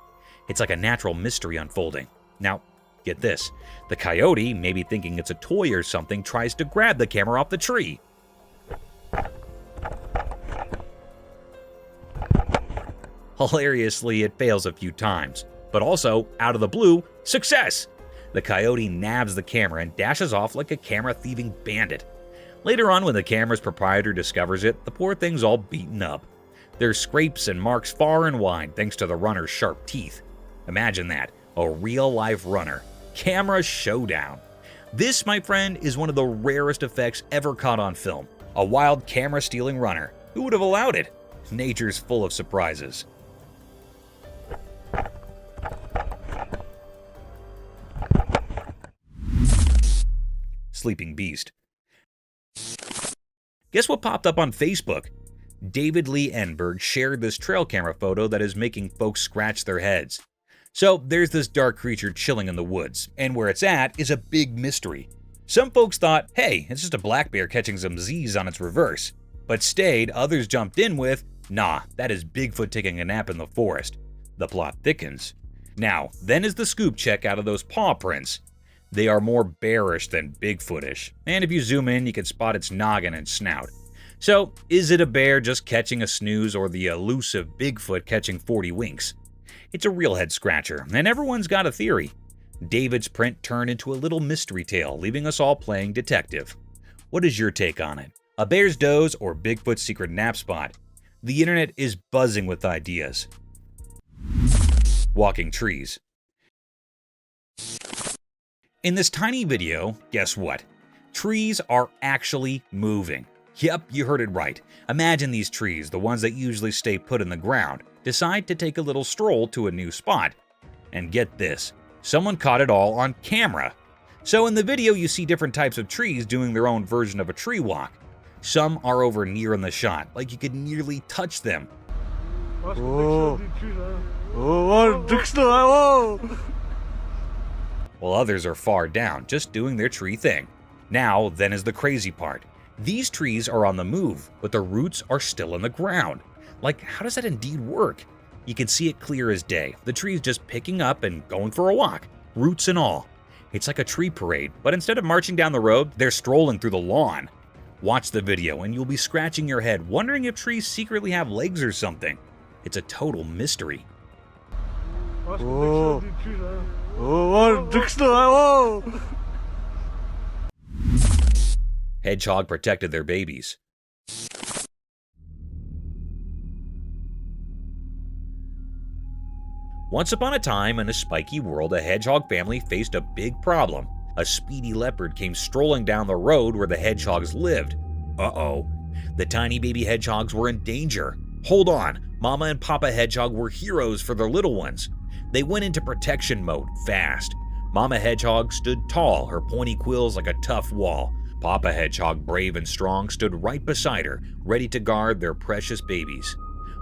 It's like a natural mystery unfolding. Now, Get this, the coyote, maybe thinking it's a toy or something, tries to grab the camera off the tree. Hilariously, it fails a few times, but also, out of the blue, success! The coyote nabs the camera and dashes off like a camera-thieving bandit. Later on, when the camera's proprietor discovers it, the poor thing's all beaten up. There's scrapes and marks far and wide thanks to the runner's sharp teeth. Imagine that, a real-life runner. Camera showdown. This, my friend, is one of the rarest effects ever caught on film. A wild camera-stealing runner. Who would have allowed it? Nature's full of surprises. Sleeping Beast. Guess what popped up on Facebook? David Lee Enberg shared this trail camera photo that is making folks scratch their heads. So there's this dark creature chilling in the woods, and where it's at is a big mystery. Some folks thought, hey, it's just a black bear catching some Z's on its reverse. But others jumped in with, nah, that is Bigfoot taking a nap in the forest. The plot thickens. Now, then is the scoop check out of those paw prints. They are more bearish than Bigfootish, and if you zoom in, you can spot its noggin and snout. So, is it a bear just catching a snooze or the elusive Bigfoot catching 40 winks? It's a real head scratcher, and everyone's got a theory. David's print turned into a little mystery tale, leaving us all playing detective. What is your take on it? A bear's doze or Bigfoot's secret nap spot? The internet is buzzing with ideas. Walking trees. In this tiny video, guess what? Trees are actually moving. Yep, you heard it right. Imagine these trees, the ones that usually stay put in the ground, decide to take a little stroll to a new spot. And get this, someone caught it all on camera. So in the video you see different types of trees doing their own version of a tree walk. Some are over near in the shot, like you could nearly touch them. While others are far down, just doing their tree thing. Now, then is the crazy part. These trees are on the move, but the roots are still in the ground. Like, how does that indeed work? You can see it clear as day. The tree's just picking up and going for a walk, roots and all. It's like a tree parade, but instead of marching down the road, they're strolling through the lawn. Watch the video and you'll be scratching your head, wondering if trees secretly have legs or something. It's a total mystery. Hedgehog protected their babies. Once upon a time in a spiky world, a hedgehog family faced a big problem. A speedy leopard came strolling down the road where the hedgehogs lived. Uh-oh. The tiny baby hedgehogs were in danger. Hold on, Mama and Papa Hedgehog were heroes for their little ones. They went into protection mode fast. Mama Hedgehog stood tall, her pointy quills like a tough wall. Papa Hedgehog, brave and strong, stood right beside her, ready to guard their precious babies.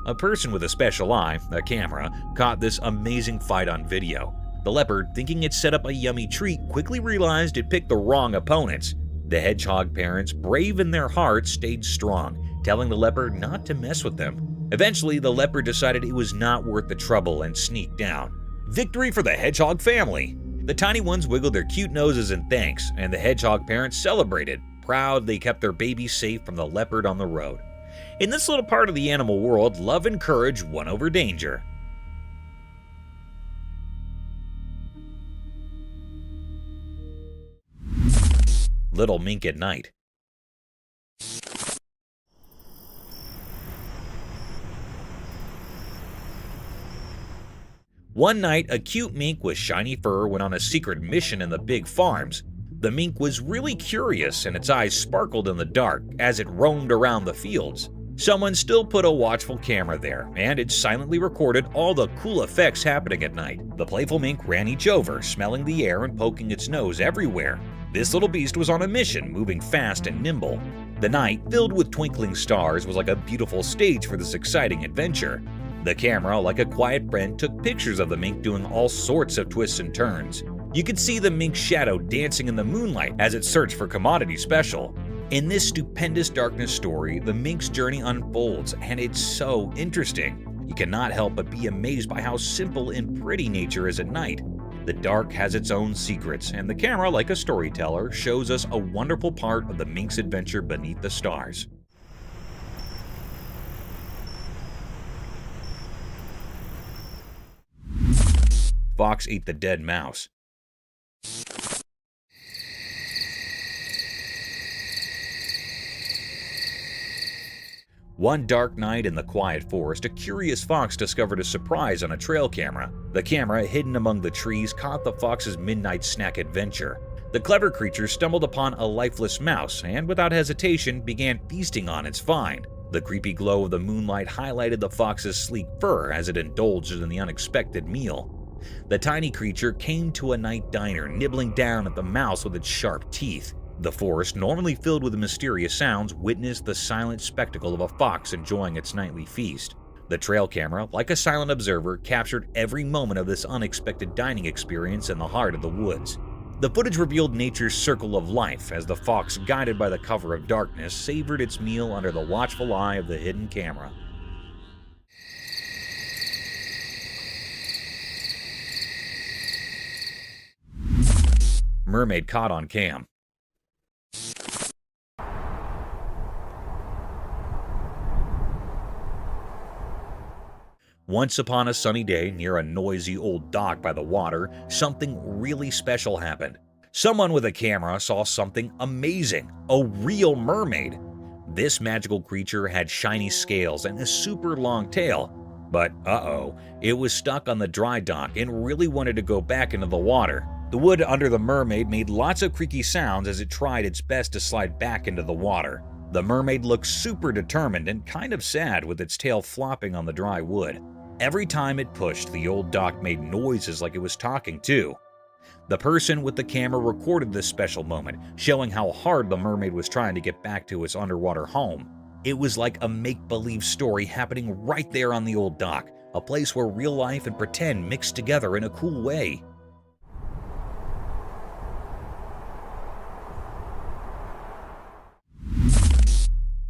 A person with a special eye, a camera, caught this amazing fight on video. The leopard, thinking it set up a yummy treat, quickly realized it picked the wrong opponents. The hedgehog parents, brave in their hearts, stayed strong, telling the leopard not to mess with them. Eventually, the leopard decided it was not worth the trouble and sneaked down. Victory for the hedgehog family! The tiny ones wiggled their cute noses in thanks, and the hedgehog parents celebrated, proud they kept their babies safe from the leopard on the road. In this little part of the animal world, love and courage won over danger. Little mink at night. One night, a cute mink with shiny fur went on a secret mission in the big farms. The mink was really curious and its eyes sparkled in the dark as it roamed around the fields. Someone still put a watchful camera there, and it silently recorded all the cool effects happening at night. The playful mink ran each over, smelling the air and poking its nose everywhere. This little beast was on a mission, moving fast and nimble. The night, filled with twinkling stars, was like a beautiful stage for this exciting adventure. The camera, like a quiet friend, took pictures of the mink doing all sorts of twists and turns. You could see the mink's shadow dancing in the moonlight as it searched for commodity special. In this stupendous darkness story, the mink's journey unfolds, and it's so interesting. You cannot help but be amazed by how simple and pretty nature is at night. The dark has its own secrets, and the camera, like a storyteller, shows us a wonderful part of the mink's adventure beneath the stars. Fox ate the dead mouse. One dark night in the quiet forest, a curious fox discovered a surprise on a trail camera. The camera, hidden among the trees, caught the fox's midnight snack adventure. The clever creature stumbled upon a lifeless mouse and, without hesitation, began feasting on its find. The creepy glow of the moonlight highlighted the fox's sleek fur as it indulged in the unexpected meal. The tiny creature came to a night diner, nibbling down at the mouse with its sharp teeth. The forest, normally filled with mysterious sounds, witnessed the silent spectacle of a fox enjoying its nightly feast. The trail camera, like a silent observer, captured every moment of this unexpected dining experience in the heart of the woods. The footage revealed nature's circle of life as the fox, guided by the cover of darkness, savored its meal under the watchful eye of the hidden camera. Mermaid caught on cam. Once upon a sunny day near a noisy old dock by the water, something really special happened. Someone with a camera saw something amazing, a real mermaid. This magical creature had shiny scales and a super long tail. But it was stuck on the dry dock and really wanted to go back into the water. The wood under the mermaid made lots of creaky sounds as it tried its best to slide back into the water. The mermaid looked super determined and kind of sad with its tail flopping on the dry wood. Every time it pushed, the old dock made noises like it was talking too. The person with the camera recorded this special moment, showing how hard the mermaid was trying to get back to its underwater home. It was like a make-believe story happening right there on the old dock, a place where real life and pretend mixed together in a cool way.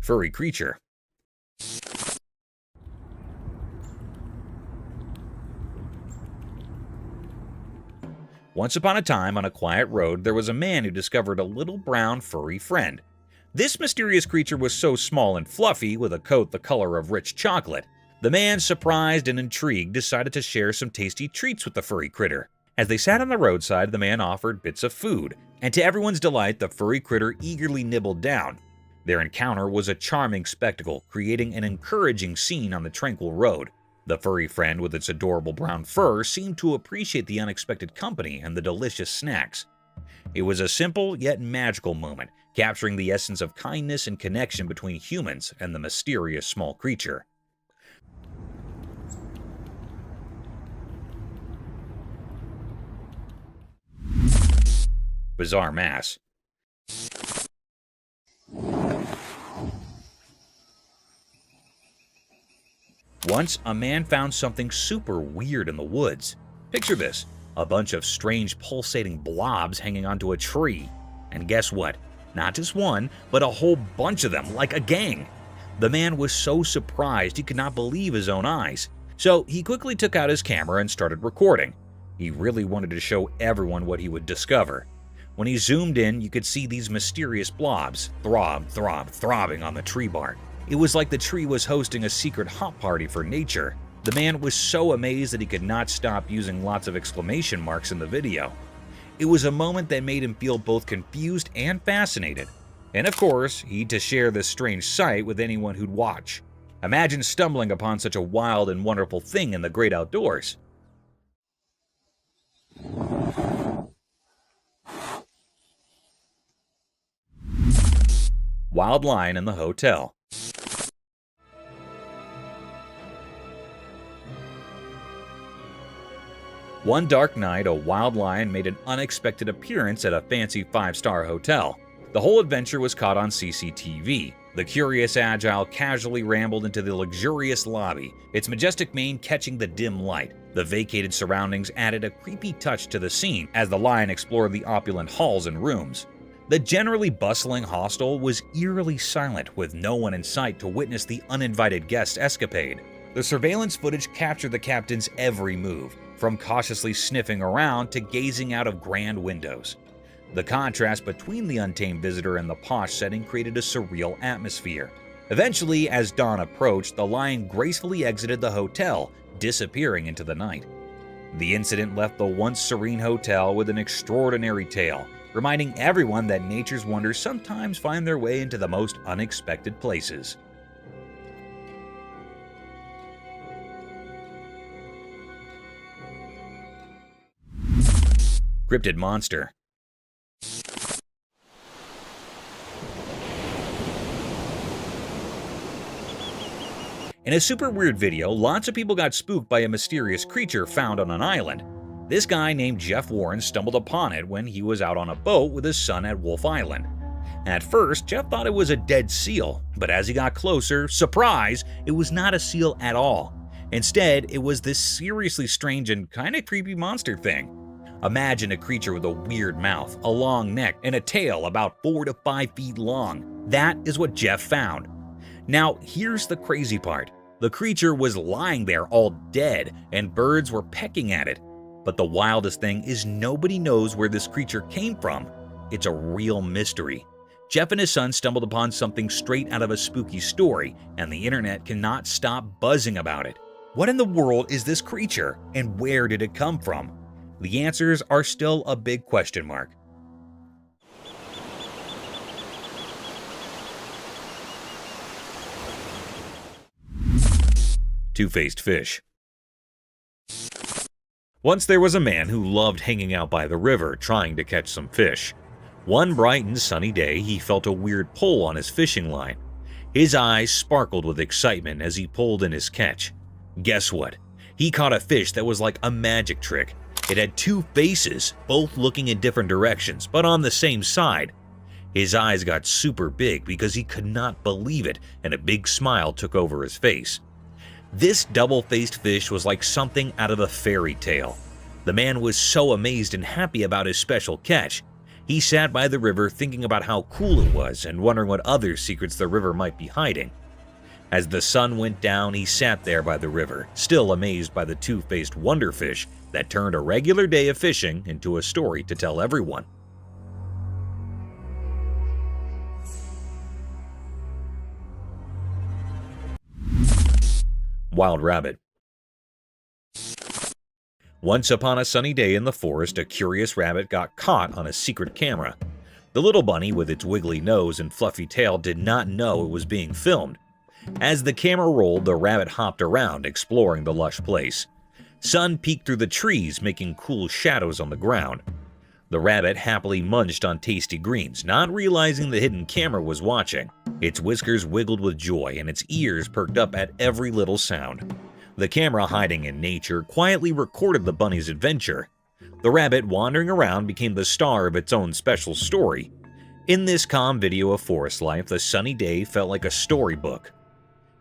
Furry creature. Once upon a time, on a quiet road, there was a man who discovered a little brown furry friend. This mysterious creature was so small and fluffy, with a coat the color of rich chocolate. The man, surprised and intrigued, decided to share some tasty treats with the furry critter. As they sat on the roadside, the man offered bits of food, and to everyone's delight, the furry critter eagerly nibbled down. Their encounter was a charming spectacle, creating an encouraging scene on the tranquil road. The furry friend with its adorable brown fur seemed to appreciate the unexpected company and the delicious snacks. It was a simple yet magical moment, capturing the essence of kindness and connection between humans and the mysterious small creature. Bizarre mass. Once, a man found something super weird in the woods. Picture this, a bunch of strange pulsating blobs hanging onto a tree. And guess what? Not just one, but a whole bunch of them, like a gang. The man was so surprised he could not believe his own eyes. So he quickly took out his camera and started recording. He really wanted to show everyone what he would discover. When he zoomed in, you could see these mysterious blobs throbbing on the tree bark. It was like the tree was hosting a secret hot party for nature. The man was so amazed that he could not stop using lots of exclamation marks in the video. It was a moment that made him feel both confused and fascinated. And of course, he'd to share this strange sight with anyone who'd watch. Imagine stumbling upon such a wild and wonderful thing in the great outdoors. Wild lion in the hotel. One dark night, a wild lion made an unexpected appearance at a fancy 5-star hotel. The whole adventure was caught on CCTV. The curious agile casually rambled into the luxurious lobby, its majestic mane catching the dim light. The vacated surroundings added a creepy touch to the scene as the lion explored the opulent halls and rooms. The generally bustling hostel was eerily silent, with no one in sight to witness the uninvited guest's escapade. The surveillance footage captured the captain's every move, from cautiously sniffing around to gazing out of grand windows. The contrast between the untamed visitor and the posh setting created a surreal atmosphere. Eventually, as dawn approached, the lion gracefully exited the hotel, disappearing into the night. The incident left the once serene hotel with an extraordinary tale, reminding everyone that nature's wonders sometimes find their way into the most unexpected places. Cryptid monster. In a super weird video, lots of people got spooked by a mysterious creature found on an island. This guy named Jeff Warren stumbled upon it when he was out on a boat with his son at Wolf Island. At first, Jeff thought it was a dead seal, but as he got closer, surprise, it was not a seal at all. Instead, it was this seriously strange and kinda creepy monster thing. Imagine a creature with a weird mouth, a long neck, and a tail about 4 to 5 feet long. That is what Jeff found. Now, here's the crazy part. The creature was lying there all dead, and birds were pecking at it. But the wildest thing is nobody knows where this creature came from. It's a real mystery. Jeff and his son stumbled upon something straight out of a spooky story, and the internet cannot stop buzzing about it. What in the world is this creature, and where did it come from? The answers are still a big question mark. Two-faced fish. Once there was a man who loved hanging out by the river trying to catch some fish. One bright and sunny day, he felt a weird pull on his fishing line. His eyes sparkled with excitement as he pulled in his catch. Guess what? He caught a fish that was like a magic trick. It had 2 faces, both looking in different directions, but on the same side. His eyes got super big because he could not believe it, and a big smile took over his face. This double-faced fish was like something out of a fairy tale. The man was so amazed and happy about his special catch. He sat by the river thinking about how cool it was and wondering what other secrets the river might be hiding. As the sun went down, he sat there by the river, still amazed by the two-faced wonderfish that turned a regular day of fishing into a story to tell everyone. Wild rabbit. Once upon a sunny day in the forest, a curious rabbit got caught on a secret camera. The little bunny with its wiggly nose and fluffy tail did not know it was being filmed. As the camera rolled, the rabbit hopped around, exploring the lush place. Sun peeked through the trees, making cool shadows on the ground. The rabbit happily munched on tasty greens, not realizing the hidden camera was watching. Its whiskers wiggled with joy, and its ears perked up at every little sound. The camera, hiding in nature, quietly recorded the bunny's adventure. The rabbit, wandering around, became the star of its own special story. In this calm video of forest life, the sunny day felt like a storybook.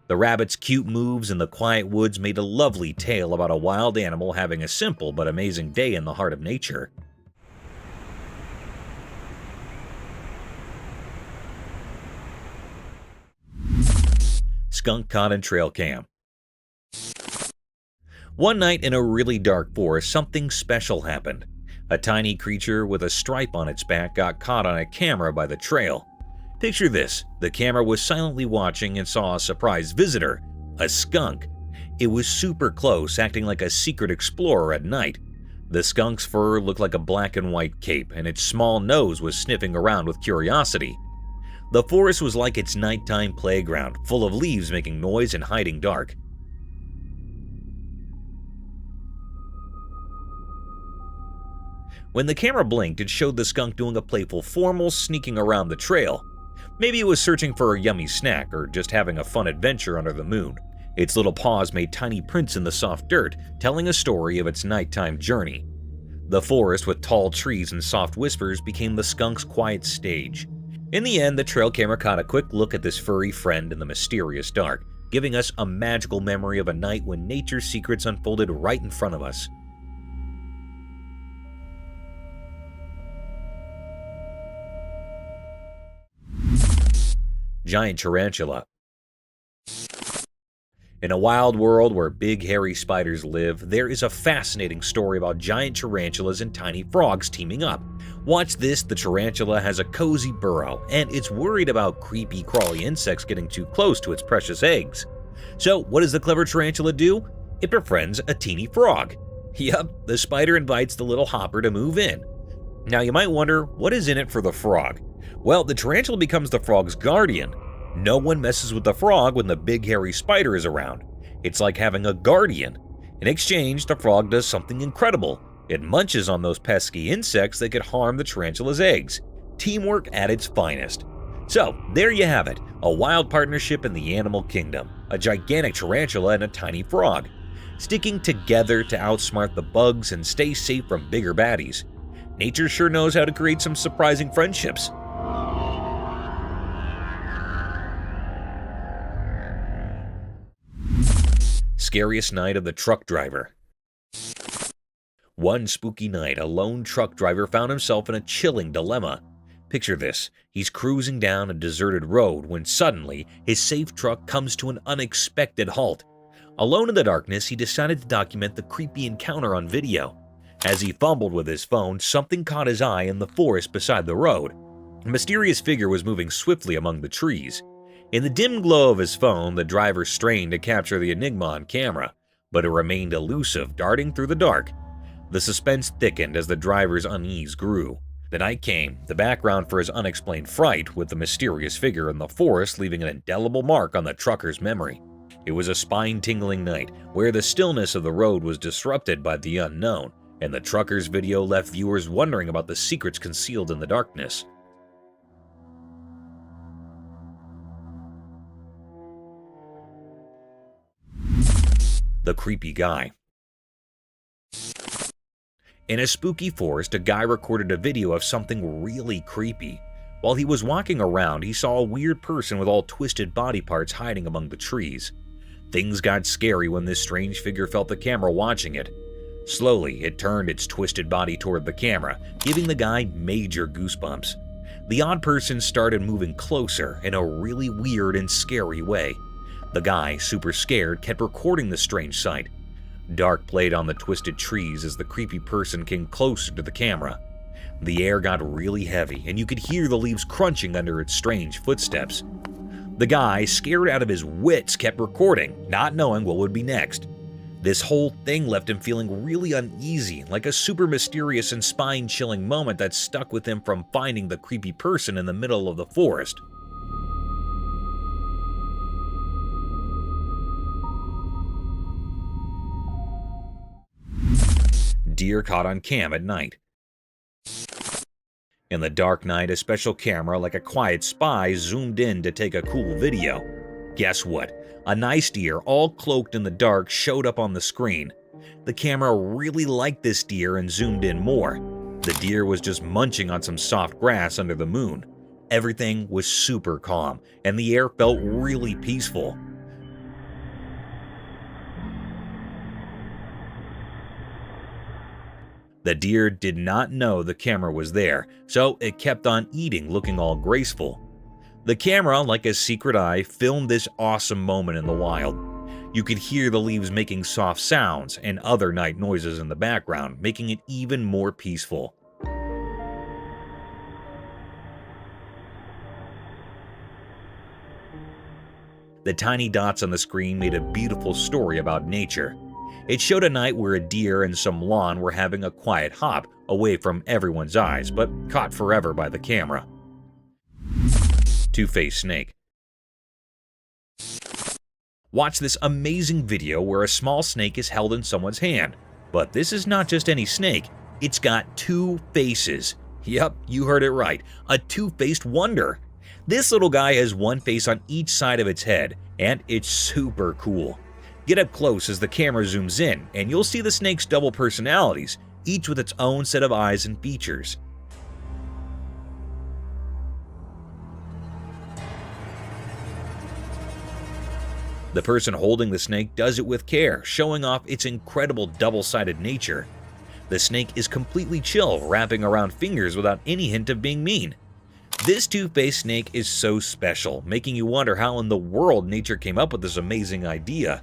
The rabbit's cute moves in the quiet woods made a lovely tale about a wild animal having a simple but amazing day in the heart of nature. Skunk caught in trail cam. One night in a really dark forest, something special happened. A tiny creature with a stripe on its back got caught on a camera by the trail. Picture this, the camera was silently watching and saw a surprise visitor, a skunk. It was super close, acting like a secret explorer at night. The skunk's fur looked like a black and white cape, and its small nose was sniffing around with curiosity. The forest was like its nighttime playground, full of leaves making noise and hiding dark. When the camera blinked, it showed the skunk doing a playful formal sneaking around the trail. Maybe it was searching for a yummy snack or just having a fun adventure under the moon. Its little paws made tiny prints in the soft dirt, telling a story of its nighttime journey. The forest with tall trees and soft whispers became the skunk's quiet stage. In the end, the trail camera caught a quick look at this furry friend in the mysterious dark, giving us a magical memory of a night when nature's secrets unfolded right in front of us. Giant tarantula. In a wild world where big hairy spiders live, there is a fascinating story about giant tarantulas and tiny frogs teaming up. Watch this, the tarantula has a cozy burrow, and it's worried about creepy crawly insects getting too close to its precious eggs. So what does the clever tarantula do? It befriends a teeny frog. Yup, the spider invites the little hopper to move in. Now you might wonder, what is in it for the frog? Well, the tarantula becomes the frog's guardian. No one messes with the frog when the big hairy spider is around. It's like having a guardian. In exchange, the frog does something incredible. It munches on those pesky insects that could harm the tarantula's eggs. Teamwork at its finest. So, there you have it, a wild partnership in the animal kingdom. A gigantic tarantula and a tiny frog, sticking together to outsmart the bugs and stay safe from bigger baddies. Nature sure knows how to create some surprising friendships. Scariest night of the truck driver. One spooky night, a lone truck driver found himself in a chilling dilemma. Picture this, he's cruising down a deserted road when suddenly his safe truck comes to an unexpected halt. Alone in the darkness, he decided to document the creepy encounter on video. As he fumbled with his phone, something caught his eye in the forest beside the road. A mysterious figure was moving swiftly among the trees. In the dim glow of his phone, the driver strained to capture the enigma on camera, but it remained elusive, darting through the dark. The suspense thickened as the driver's unease grew. The night came, the background for his unexplained fright, with the mysterious figure in the forest leaving an indelible mark on the trucker's memory. It was a spine-tingling night, where the stillness of the road was disrupted by the unknown, and the trucker's video left viewers wondering about the secrets concealed in the darkness. The creepy guy. In a spooky forest, a guy recorded a video of something really creepy. While he was walking around, he saw a weird person with all twisted body parts hiding among the trees. Things got scary when this strange figure felt the camera watching it. Slowly, it turned its twisted body toward the camera, giving the guy major goosebumps. The odd person started moving closer in a really weird and scary way. The guy, super scared, kept recording the strange sight. Dark played on the twisted trees as the creepy person came closer to the camera. The air got really heavy, and you could hear the leaves crunching under its strange footsteps. The guy, scared out of his wits, kept recording, not knowing what would be next. This whole thing left him feeling really uneasy, like a super mysterious and spine-chilling moment that stuck with him from finding the creepy person in the middle of the forest. Deer caught on cam at night. In the dark night, a special camera like a quiet spy zoomed in to take a cool video. Guess what? A nice deer, all cloaked in the dark, showed up on the screen. The camera really liked this deer and zoomed in more. The deer was just munching on some soft grass under the moon. Everything was super calm, and the air felt really peaceful. The deer did not know the camera was there, so it kept on eating, looking all graceful. The camera, like a secret eye, filmed this awesome moment in the wild. You could hear the leaves making soft sounds and other night noises in the background, making it even more peaceful. The tiny dots on the screen made a beautiful story about nature. It showed a night where a deer and some lawn were having a quiet hop away from everyone's eyes, but caught forever by the camera. Two-faced snake. Watch this amazing video where a small snake is held in someone's hand. But this is not just any snake, it's got two faces. Yup, you heard it right, a two-faced wonder. This little guy has one face on each side of its head, and it's super cool. Get up close as the camera zooms in, and you'll see the snake's double personalities, each with its own set of eyes and features. The person holding the snake does it with care, showing off its incredible double-sided nature. The snake is completely chill, wrapping around fingers without any hint of being mean. This two-faced snake is so special, making you wonder how in the world nature came up with this amazing idea.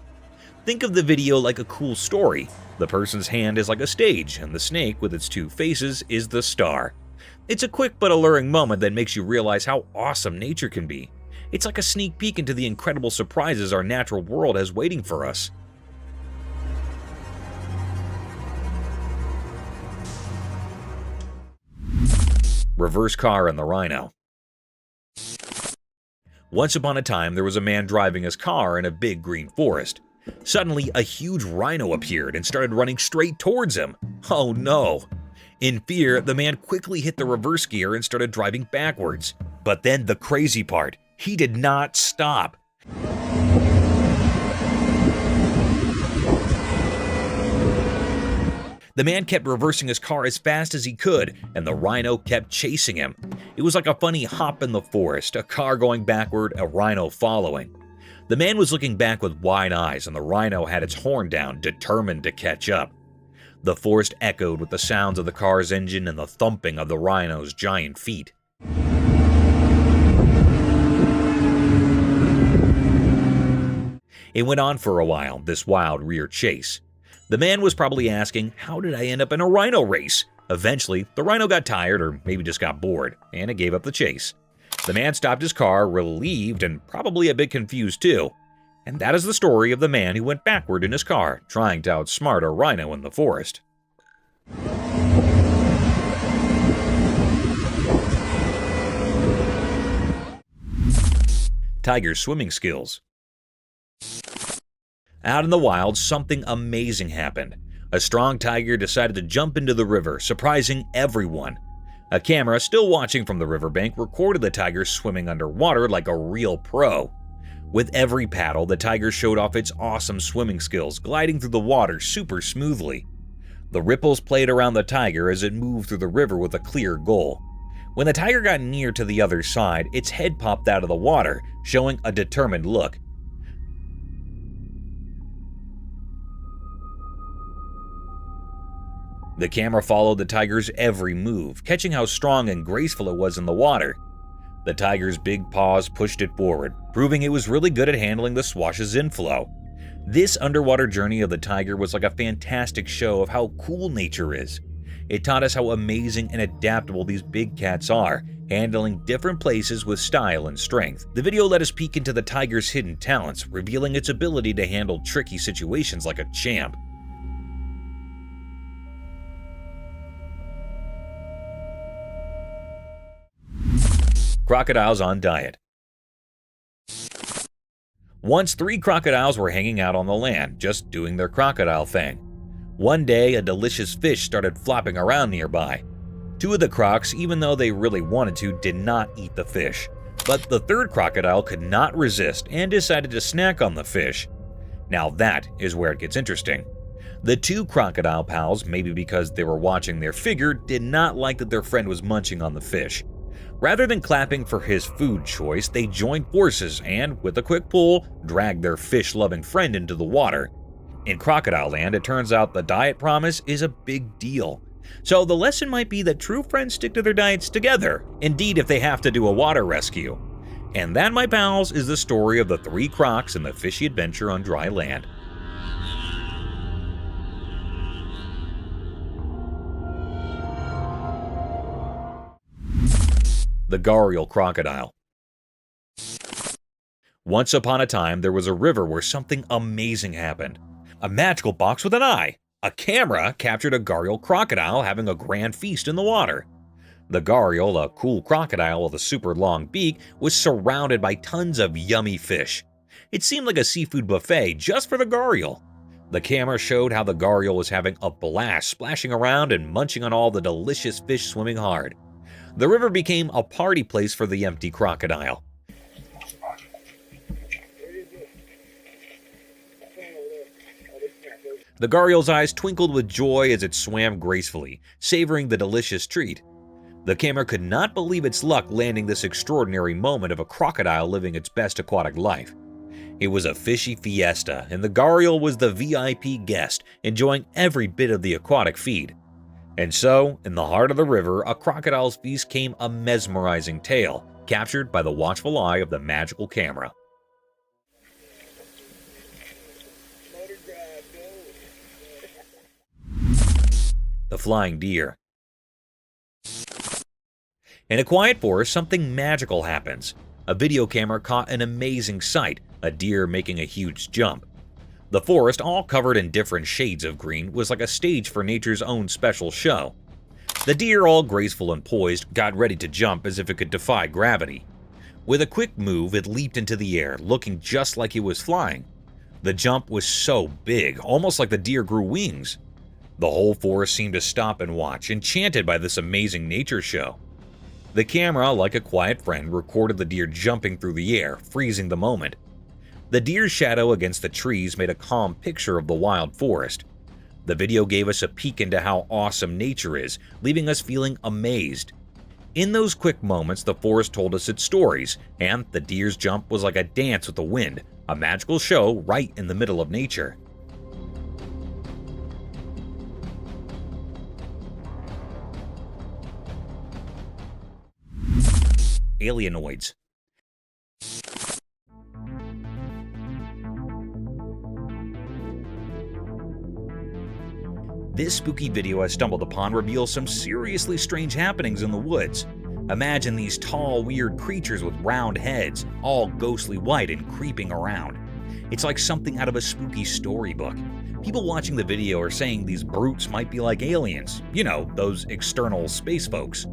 Think of the video like a cool story. The person's hand is like a stage, and the snake, with its two faces, is the star. It's a quick but alluring moment that makes you realize how awesome nature can be. It's like a sneak peek into the incredible surprises our natural world has waiting for us. Reverse car and the rhino. Once upon a time, there was a man driving his car in a big green forest. Suddenly, a huge rhino appeared and started running straight towards him. Oh no! In fear, the man quickly hit the reverse gear and started driving backwards. But then the crazy part, he did not stop. The man kept reversing his car as fast as he could, and the rhino kept chasing him. It was like a funny hop in the forest, a car going backward, a rhino following. The man was looking back with wide eyes, and the rhino had its horn down, determined to catch up. The forest echoed with the sounds of the car's engine and the thumping of the rhino's giant feet. It went on for a while, this wild rear chase. The man was probably asking, how did I end up in a rhino race? Eventually, the rhino got tired, or maybe just got bored, and it gave up the chase. The man stopped his car, relieved and probably a bit confused too. And that is the story of the man who went backward in his car, trying to outsmart a rhino in the forest. Tiger's swimming skills. Out in the wild, something amazing happened. A strong tiger decided to jump into the river, surprising everyone. A camera, still watching from the riverbank, recorded the tiger swimming underwater like a real pro. With every paddle, the tiger showed off its awesome swimming skills, gliding through the water super smoothly. The ripples played around the tiger as it moved through the river with a clear goal. When the tiger got near to the other side, its head popped out of the water, showing a determined look. The camera followed the tiger's every move, catching how strong and graceful it was in the water. The tiger's big paws pushed it forward, proving it was really good at handling the swash's inflow. This underwater journey of the tiger was like a fantastic show of how cool nature is. It taught us how amazing and adaptable these big cats are, handling different places with style and strength. The video let us peek into the tiger's hidden talents, revealing its ability to handle tricky situations like a champ. Crocodiles on diet. Once 3 crocodiles were hanging out on the land, just doing their crocodile thing. One day, a delicious fish started flopping around nearby. 2 of the crocs, even though they really wanted to, did not eat the fish. But the 3rd crocodile could not resist and decided to snack on the fish. Now that is where it gets interesting. The 2 crocodile pals, maybe because they were watching their figure, did not like that their friend was munching on the fish. Rather than clapping for his food choice, they joined forces and, with a quick pull, dragged their fish-loving friend into the water. In crocodile land, it turns out the diet promise is a big deal. So the lesson might be that true friends stick to their diets together, indeed if they have to do a water rescue. And that, my pals, is the story of the 3 crocs and the fishy adventure on dry land. The gharial crocodile. Once upon a time, there was a river where something amazing happened. A magical box with an eye. A camera captured a gharial crocodile having a grand feast in the water. The gharial, a cool crocodile with a super long beak, was surrounded by tons of yummy fish. It seemed like a seafood buffet just for the gharial. The camera showed how the gharial was having a blast, splashing around and munching on all the delicious fish swimming hard. The river became a party place for the empty crocodile. The gharial's eyes twinkled with joy as it swam gracefully, savoring the delicious treat. The camera could not believe its luck landing this extraordinary moment of a crocodile living its best aquatic life. It was a fishy fiesta, and the gharial was the VIP guest, enjoying every bit of the aquatic feed. And so, in the heart of the river, a crocodile's feast came a mesmerizing tale, captured by the watchful eye of the magical camera. The flying deer. In a quiet forest, something magical happens. A video camera caught an amazing sight, a deer making a huge jump. The forest, all covered in different shades of green, was like a stage for nature's own special show. The deer, all graceful and poised, got ready to jump as if it could defy gravity. With a quick move, it leaped into the air, looking just like it was flying. The jump was so big, almost like the deer grew wings. The whole forest seemed to stop and watch, enchanted by this amazing nature show. The camera, like a quiet friend, recorded the deer jumping through the air, freezing the moment. The deer's shadow against the trees made a calm picture of the wild forest. The video gave us a peek into how awesome nature is, leaving us feeling amazed. In those quick moments, the forest told us its stories, and the deer's jump was like a dance with the wind, a magical show right in the middle of nature. Alienoids. This spooky video I stumbled upon reveals some seriously strange happenings in the woods. Imagine these tall, weird creatures with round heads, all ghostly white and creeping around. It's like something out of a spooky storybook. People watching the video are saying these brutes might be like aliens, you know, those external space folks.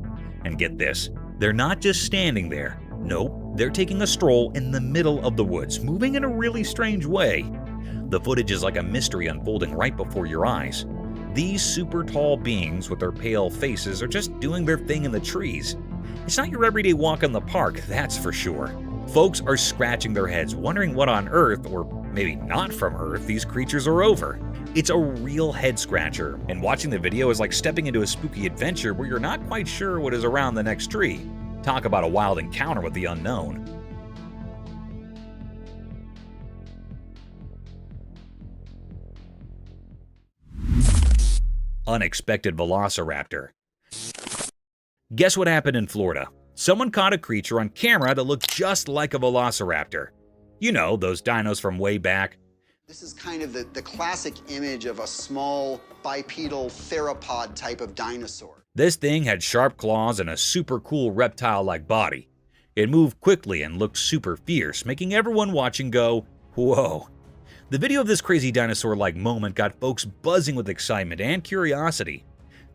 And get this, they're not just standing there. Nope, they're taking a stroll in the middle of the woods, moving in a really strange way. The footage is like a mystery unfolding right before your eyes. These super tall beings with their pale faces are just doing their thing in the trees. It's not your everyday walk in the park, that's for sure. Folks are scratching their heads, wondering what on earth, or maybe not from Earth, these creatures are over. It's a real head scratcher, and watching the video is like stepping into a spooky adventure where you're not quite sure what is around the next tree. Talk about a wild encounter with the unknown. Unexpected velociraptor. Guess what happened in Florida? Someone caught a creature on camera that looked just like a velociraptor. You know, those dinos from way back. This is kind of the classic image of a small bipedal theropod type of dinosaur. This thing had sharp claws and a super cool reptile-like body. It moved quickly and looked super fierce, making everyone watching go, whoa. The video of this crazy dinosaur-like moment got folks buzzing with excitement and curiosity.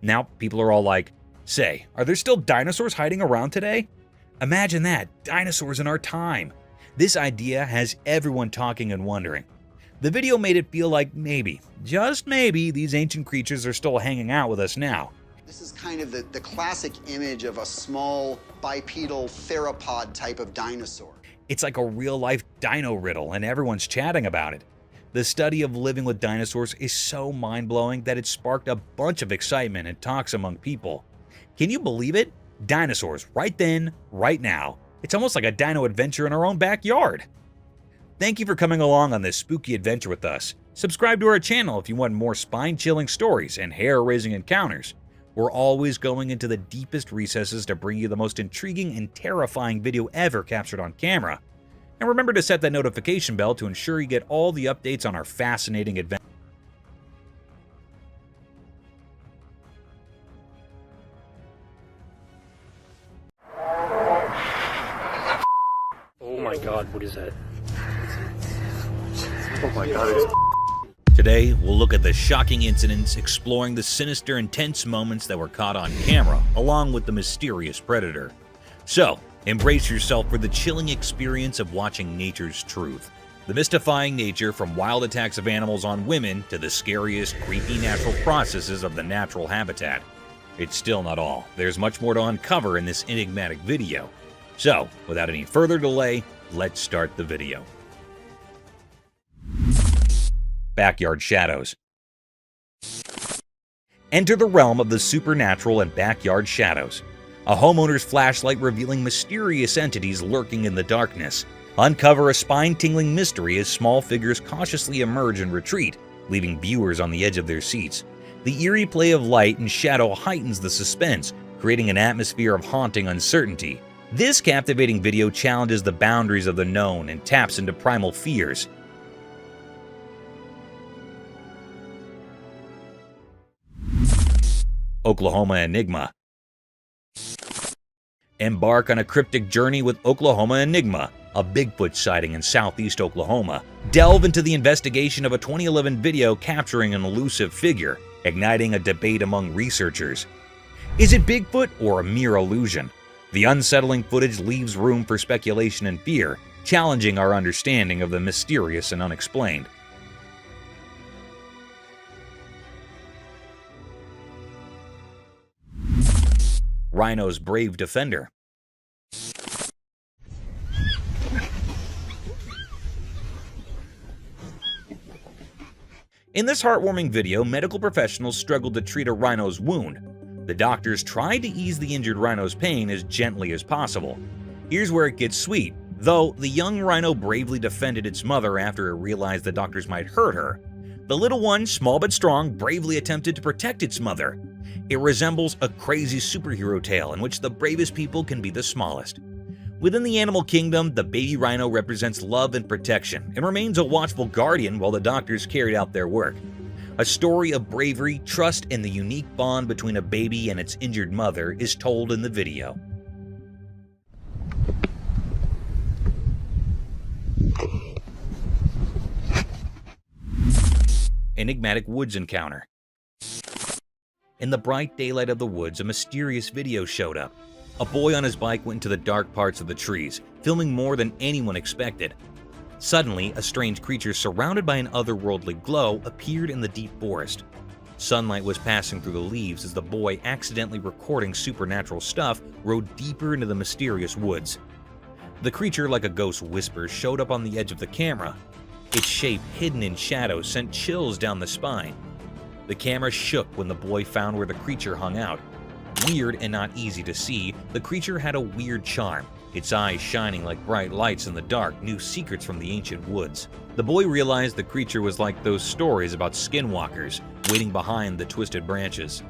Now people are all like, say, are there still dinosaurs hiding around today? Imagine that, dinosaurs in our time. This idea has everyone talking and wondering. The video made it feel like maybe, just maybe, these ancient creatures are still hanging out with us now. This is kind of the classic image of a small bipedal theropod type of dinosaur. It's like a real-life dino riddle, and everyone's chatting about it. The study of living with dinosaurs is so mind-blowing that it sparked a bunch of excitement and talks among people. Can you believe it? Dinosaurs, right then, right now. It's almost like a dino adventure in our own backyard. Thank you for coming along on this spooky adventure with us. Subscribe to our channel if you want more spine-chilling stories and hair-raising encounters. We're always going into the deepest recesses to bring you the most intriguing and terrifying video ever captured on camera. And remember to set that notification bell to ensure you get all the updates on our fascinating adventure. Oh my god, what is that? Oh my god, Today, we'll look at the shocking incidents, exploring the sinister and tense moments that were caught on camera, along with the mysterious predator. So, embrace yourself for the chilling experience of watching nature's truth. The mystifying nature from wild attacks of animals on women to the scariest, creepy natural processes of the natural habitat. It's still not all. There's much more to uncover in this enigmatic video. So, without any further delay, let's start the video. Backyard shadows. Enter the realm of the supernatural and backyard shadows. A homeowner's flashlight revealing mysterious entities lurking in the darkness. Uncover a spine-tingling mystery as small figures cautiously emerge and retreat, leaving viewers on the edge of their seats. The eerie play of light and shadow heightens the suspense, creating an atmosphere of haunting uncertainty. This captivating video challenges the boundaries of the known and taps into primal fears. Oklahoma Enigma. Embark on a cryptic journey with Oklahoma Enigma, a Bigfoot sighting in southeast Oklahoma. Delve into the investigation of a 2011 video capturing an elusive figure, igniting a debate among researchers. Is it Bigfoot or a mere illusion? The unsettling footage leaves room for speculation and fear, challenging our understanding of the mysterious and unexplained. Rhino's brave defender. In this heartwarming video, medical professionals struggled to treat a rhino's wound. The doctors tried to ease the injured rhino's pain as gently as possible. Here's where it gets sweet. Though the young rhino bravely defended its mother after it realized the doctors might hurt her, the little one, small but strong, bravely attempted to protect its mother. It resembles a crazy superhero tale in which the bravest people can be the smallest. Within the animal kingdom, the baby rhino represents love and protection and remains a watchful guardian while the doctors carried out their work. A story of bravery, trust, and the unique bond between a baby and its injured mother is told in the video. Enigmatic woods encounter. In the bright daylight of the woods, a mysterious video showed up. A boy on his bike went into the dark parts of the trees, filming more than anyone expected. Suddenly, a strange creature surrounded by an otherworldly glow appeared in the deep forest. Sunlight was passing through the leaves as the boy, accidentally recording supernatural stuff, rode deeper into the mysterious woods. The creature, like a ghost whisper, showed up on the edge of the camera. Its shape, hidden in shadows, sent chills down the spine. The camera shook when the boy found where the creature hung out. Weird and not easy to see, the creature had a weird charm. Its eyes shining like bright lights in the dark knew secrets from the ancient woods. The boy realized the creature was like those stories about skinwalkers, waiting behind the twisted branches.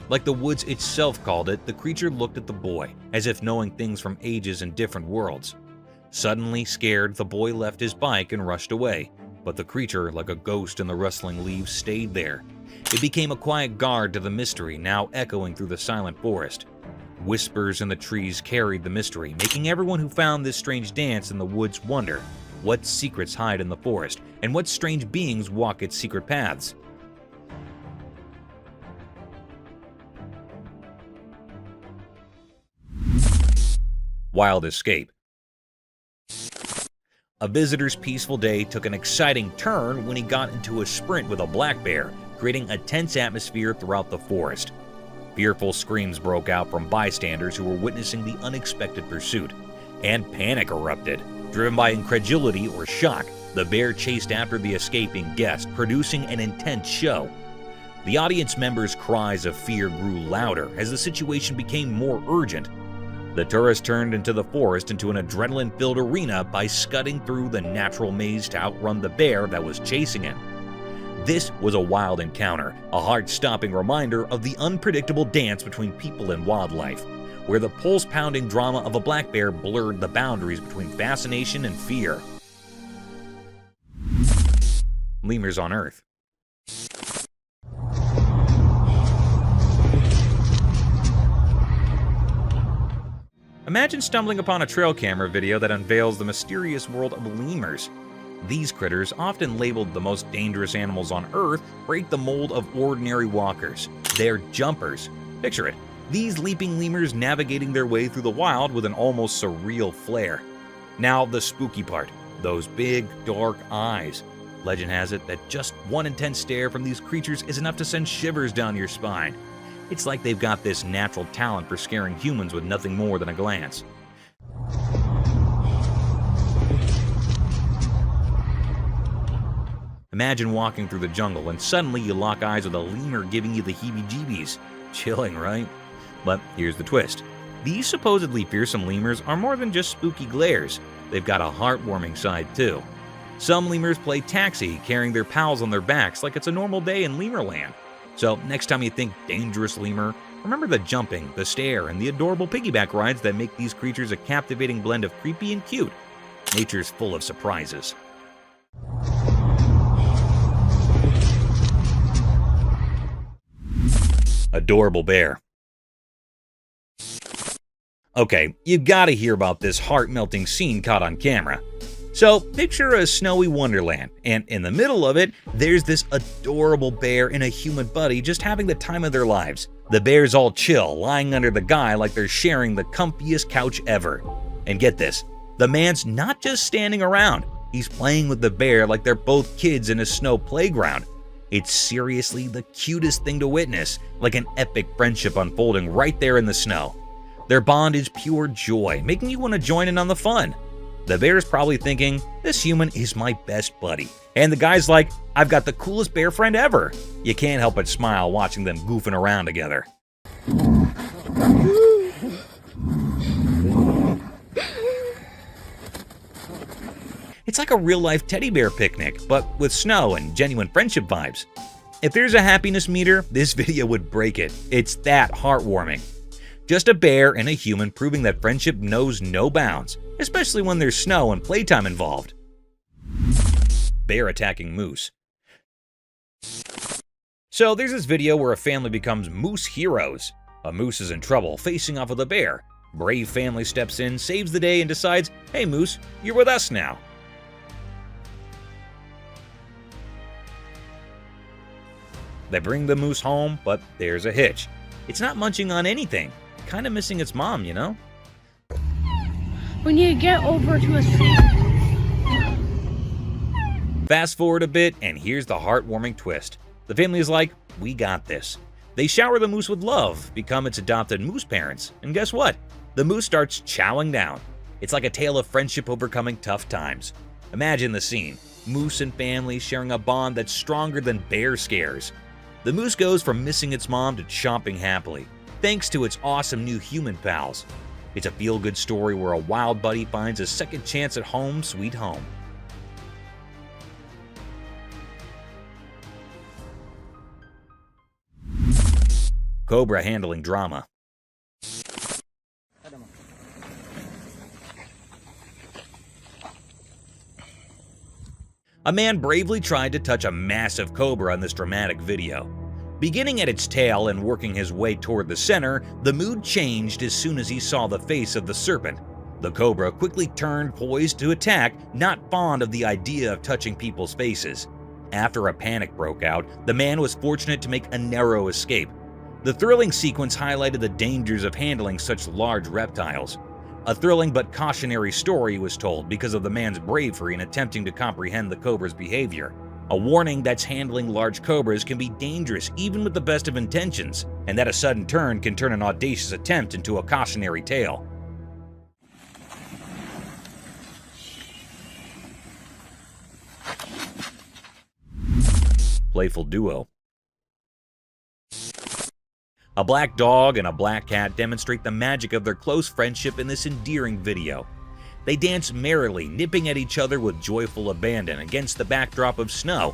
Like the woods itself called it, the creature looked at the boy, as if knowing things from ages and different worlds. Suddenly scared, the boy left his bike and rushed away, but the creature, like a ghost in the rustling leaves, stayed there. It became a quiet guard to the mystery, now echoing through the silent forest. Whispers in the trees carried the mystery, making everyone who found this strange dance in the woods wonder what secrets hide in the forest and what strange beings walk its secret paths. Wild escape. A visitor's peaceful day took an exciting turn when he got into a sprint with a black bear, creating a tense atmosphere throughout the forest. Fearful screams broke out from bystanders who were witnessing the unexpected pursuit, and panic erupted. Driven by incredulity or shock, the bear chased after the escaping guest, producing an intense show. The audience members' cries of fear grew louder as the situation became more urgent. The tourist turned into the forest into an adrenaline-filled arena by scudding through the natural maze to outrun the bear that was chasing him. This was a wild encounter, a heart-stopping reminder of the unpredictable dance between people and wildlife, where the pulse-pounding drama of a black bear blurred the boundaries between fascination and fear. Lemurs on Earth. Imagine stumbling upon a trail camera video that unveils the mysterious world of lemurs. These critters, often labeled the most dangerous animals on Earth, break the mold of ordinary walkers. They're jumpers. Picture it. These leaping lemurs navigating their way through the wild with an almost surreal flair. Now the spooky part, those big, dark eyes. Legend has it that just one intense stare from these creatures is enough to send shivers down your spine. It's like they've got this natural talent for scaring humans with nothing more than a glance. Imagine walking through the jungle and suddenly you lock eyes with a lemur giving you the heebie-jeebies. Chilling, right? But here's the twist. These supposedly fearsome lemurs are more than just spooky glares. They've got a heartwarming side too. Some lemurs play taxi, carrying their pals on their backs like it's a normal day in Lemurland. So next time you think dangerous lemur, remember the jumping, the stare, and the adorable piggyback rides that make these creatures a captivating blend of creepy and cute. Nature's full of surprises. Adorable bear. Okay, you gotta hear about this heart-melting scene caught on camera. So, picture a snowy wonderland, and in the middle of it, there's this adorable bear and a human buddy just having the time of their lives. The bear's all chill, lying under the guy like they're sharing the comfiest couch ever. And get this, the man's not just standing around, he's playing with the bear like they're both kids in a snow playground. It's seriously the cutest thing to witness, like an epic friendship unfolding right there in the snow. Their bond is pure joy, making you want to join in on the fun. The bear's probably thinking, this human is my best buddy. And the guy's like, I've got the coolest bear friend ever. You can't help but smile watching them goofing around together. It's like a real-life teddy bear picnic, but with snow and genuine friendship vibes. If there's a happiness meter, this video would break it. It's that heartwarming. Just a bear and a human proving that friendship knows no bounds, especially when there's snow and playtime involved. Bear attacking moose. So there's this video where a family becomes moose heroes. A moose is in trouble, facing off with a bear. Brave family steps in, saves the day, and decides, hey moose, you're with us now. They bring the moose home, but there's a hitch. It's not munching on anything. Kind of missing its mom, you know? We need to get over to a street. Fast forward a bit, and here's the heartwarming twist. The family is like, we got this. They shower the moose with love, become its adopted moose parents, and guess what? The moose starts chowing down. It's like a tale of friendship overcoming tough times. Imagine the scene. Moose and family sharing a bond that's stronger than bear scares. The moose goes from missing its mom to chomping happily, thanks to its awesome new human pals. It's a feel-good story where a wild buddy finds a second chance at home sweet home. Cobra handling drama. A man bravely tried to touch a massive cobra in this dramatic video. Beginning at its tail and working his way toward the center, the mood changed as soon as he saw the face of the serpent. The cobra quickly turned poised to attack, not fond of the idea of touching people's faces. After a panic broke out, the man was fortunate to make a narrow escape. The thrilling sequence highlighted the dangers of handling such large reptiles. A thrilling but cautionary story was told because of the man's bravery in attempting to comprehend the cobra's behavior. A warning that handling large cobras can be dangerous even with the best of intentions, and that a sudden turn can turn an audacious attempt into a cautionary tale. Playful duo. A black dog and a black cat demonstrate the magic of their close friendship in this endearing video. They dance merrily, nipping at each other with joyful abandon against the backdrop of snow.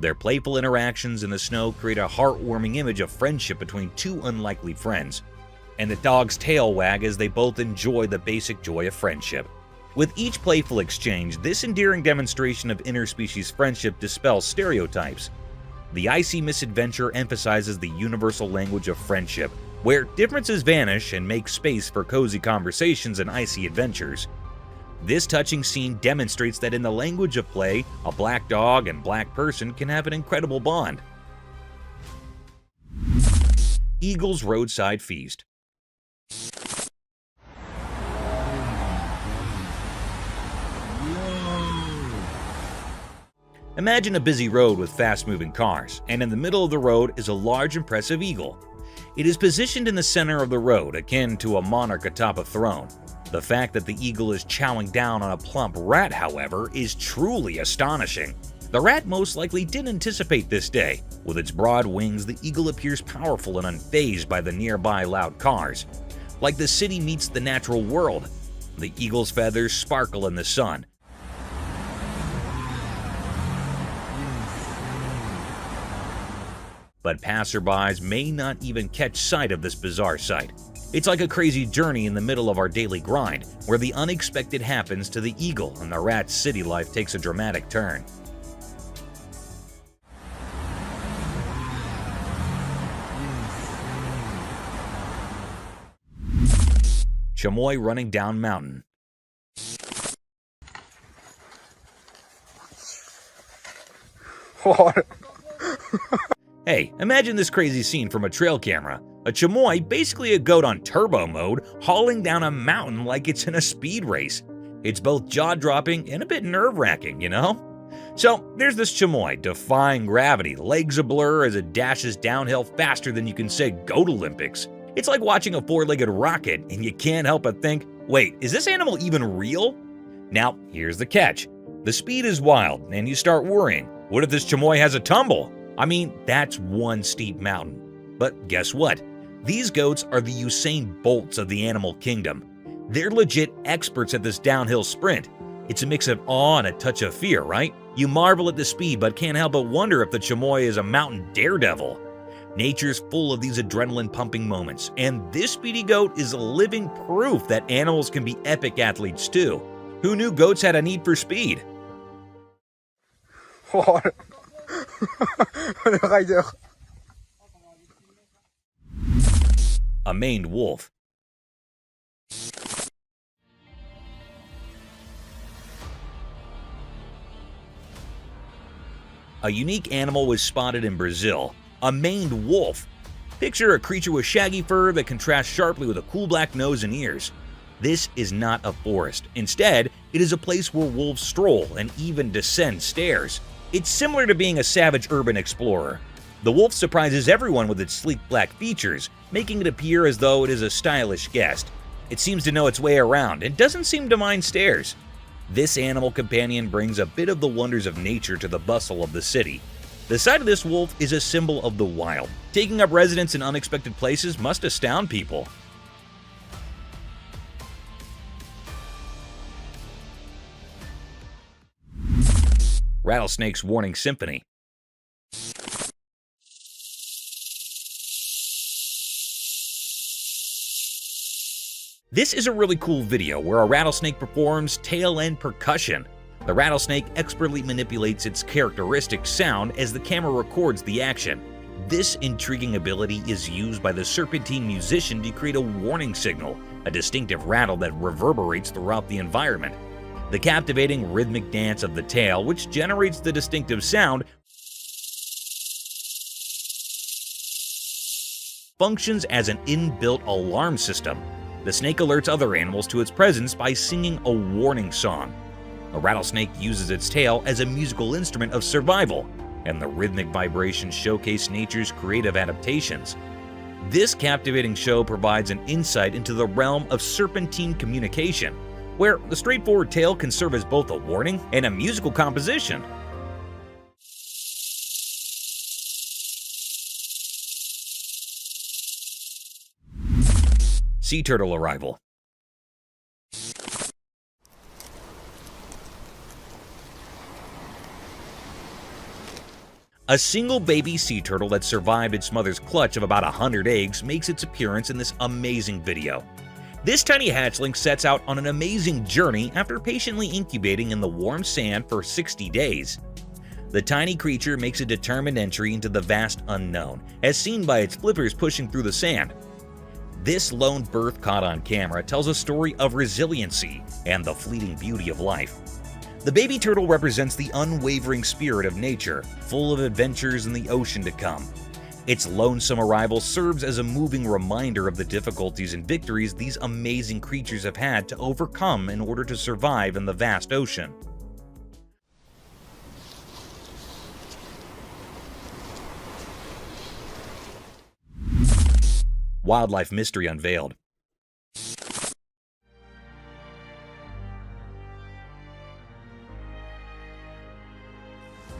Their playful interactions in the snow create a heartwarming image of friendship between two unlikely friends. And the dog's tail wag as they both enjoy the basic joy of friendship. With each playful exchange, this endearing demonstration of interspecies friendship dispels stereotypes. The icy misadventure emphasizes the universal language of friendship, where differences vanish and make space for cozy conversations and icy adventures. This touching scene demonstrates that in the language of play, a black dog and black person can have an incredible bond. Eagle's Roadside Feast. Imagine a busy road with fast-moving cars, and in the middle of the road is a large, impressive eagle. It is positioned in the center of the road, akin to a monarch atop a throne. The fact that the eagle is chowing down on a plump rat, however, is truly astonishing. The rat most likely didn't anticipate this day. With its broad wings, the eagle appears powerful and unfazed by the nearby loud cars. Like the city meets the natural world. The eagle's feathers sparkle in the sun. but passerbys may not even catch sight of this bizarre sight. It's like a crazy journey in the middle of our daily grind, where the unexpected happens to the eagle and the rat's city life takes a dramatic turn. Chamois running down mountain. Hey, imagine this crazy scene from a trail camera. A chamois, basically a goat on turbo mode, hauling down a mountain like it's in a speed race. It's both jaw-dropping and a bit nerve-wracking, you know? So there's this chamois, defying gravity, legs a blur as it dashes downhill faster than you can say Goat Olympics. It's like watching a four-legged rocket, and you can't help but think, wait, is this animal even real? Now, here's the catch. The speed is wild, and you start worrying. What if this chamois has a tumble? I mean, that's one steep mountain. But guess what? These goats are the Usain Bolts of the animal kingdom. They're legit experts at this downhill sprint. It's a mix of awe and a touch of fear, right? You marvel at the speed, but can't help but wonder if the chamois is a mountain daredevil. Nature's full of these adrenaline-pumping moments, and this speedy goat is a living proof that animals can be epic athletes too. Who knew goats had a need for speed? A maned wolf. A unique animal was spotted in Brazil, a maned wolf. Picture a creature with shaggy fur that contrasts sharply with a cool black nose and ears. This is not a forest. Instead, it is a place where wolves stroll and even descend stairs. It's similar to being a savage urban explorer. The wolf surprises everyone with its sleek black features, making it appear as though it is a stylish guest. It seems to know its way around and doesn't seem to mind stairs. This animal companion brings a bit of the wonders of nature to the bustle of the city. The sight of this wolf is a symbol of the wild. Taking up residence in unexpected places must astound people. Rattlesnake's Warning Symphony. This is a really cool video where a rattlesnake performs tail-end percussion. The rattlesnake expertly manipulates its characteristic sound as the camera records the action. This intriguing ability is used by the serpentine musician to create a warning signal, a distinctive rattle that reverberates throughout the environment. The captivating rhythmic dance of the tail, which generates the distinctive sound, functions as an inbuilt alarm system. The snake alerts other animals to its presence by singing a warning song. A rattlesnake uses its tail as a musical instrument of survival, and the rhythmic vibrations showcase nature's creative adaptations. This captivating show provides an insight into the realm of serpentine communication, where the straightforward tail can serve as both a warning and a musical composition. Sea turtle arrival. A single baby sea turtle that survived its mother's clutch of about 100 eggs makes its appearance in this amazing video. This tiny hatchling sets out on an amazing journey after patiently incubating in the warm sand for 60 days. The tiny creature makes a determined entry into the vast unknown, as seen by its flippers pushing through the sand. This lone birth caught on camera tells a story of resiliency and the fleeting beauty of life. The baby turtle represents the unwavering spirit of nature, full of adventures in the ocean to come. Its lonesome arrival serves as a moving reminder of the difficulties and victories these amazing creatures have had to overcome in order to survive in the vast ocean. Wildlife mystery unveiled.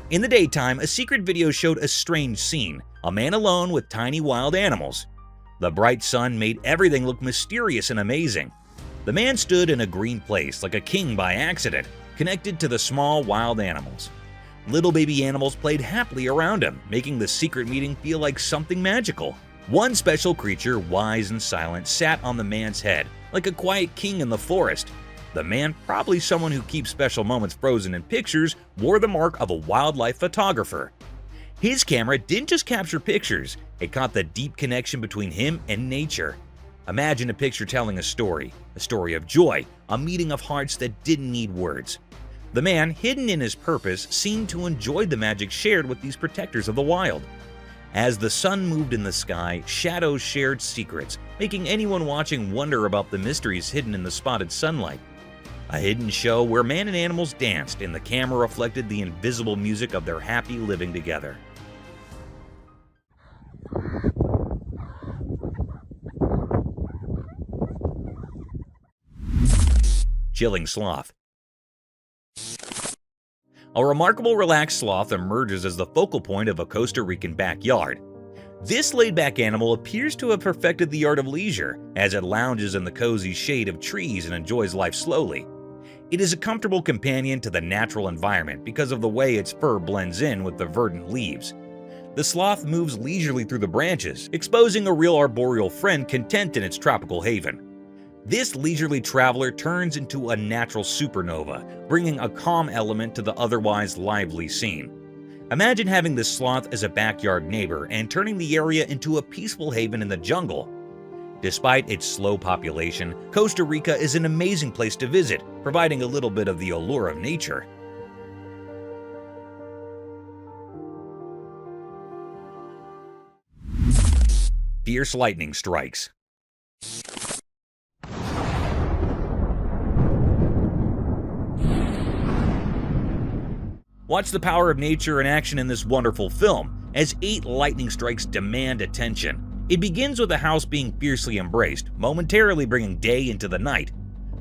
In the daytime, a secret video showed a strange scene, a man alone with tiny wild animals. The bright sun made everything look mysterious and amazing. The man stood in a green place like a king by accident, connected to the small wild animals. Little baby animals played happily around him, making the secret meeting feel like something magical. One special creature, wise and silent, sat on the man's head, like a quiet king in the forest. The man, probably someone who keeps special moments frozen in pictures, wore the mark of a wildlife photographer. His camera didn't just capture pictures, it caught the deep connection between him and nature. Imagine a picture telling a story of joy, a meeting of hearts that didn't need words. The man, hidden in his purpose, seemed to enjoy the magic shared with these protectors of the wild. As the sun moved in the sky, shadows shared secrets, making anyone watching wonder about the mysteries hidden in the spotted sunlight. A hidden show where man and animals danced, and the camera reflected the invisible music of their happy living together. Chilling sloth. A remarkable relaxed sloth emerges as the focal point of a Costa Rican backyard. This laid-back animal appears to have perfected the art of leisure, as it lounges in the cozy shade of trees and enjoys life slowly. It is a comfortable companion to the natural environment because of the way its fur blends in with the verdant leaves. The sloth moves leisurely through the branches, exposing a real arboreal friend content in its tropical haven. This leisurely traveler turns into a natural supernova, bringing a calm element to the otherwise lively scene. Imagine having this sloth as a backyard neighbor and turning the area into a peaceful haven in the jungle. Despite its slow population, Costa Rica is an amazing place to visit, providing a little bit of the allure of nature. Fierce lightning strikes. Watch the power of nature in action in this wonderful film, as 8 lightning strikes demand attention. It begins with a house being fiercely embraced, momentarily bringing day into the night.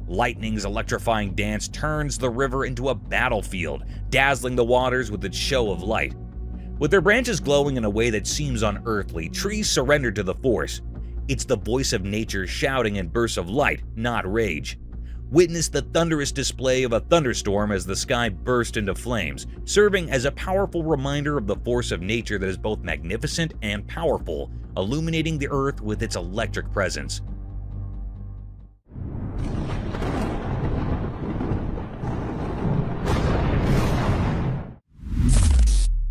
Lightning's electrifying dance turns the river into a battlefield, dazzling the waters with its show of light. With their branches glowing in a way that seems unearthly, trees surrender to the force. It's the voice of nature shouting in bursts of light, not rage. Witness the thunderous display of a thunderstorm as the sky burst into flames, serving as a powerful reminder of the force of nature that is both magnificent and powerful, illuminating the earth with its electric presence.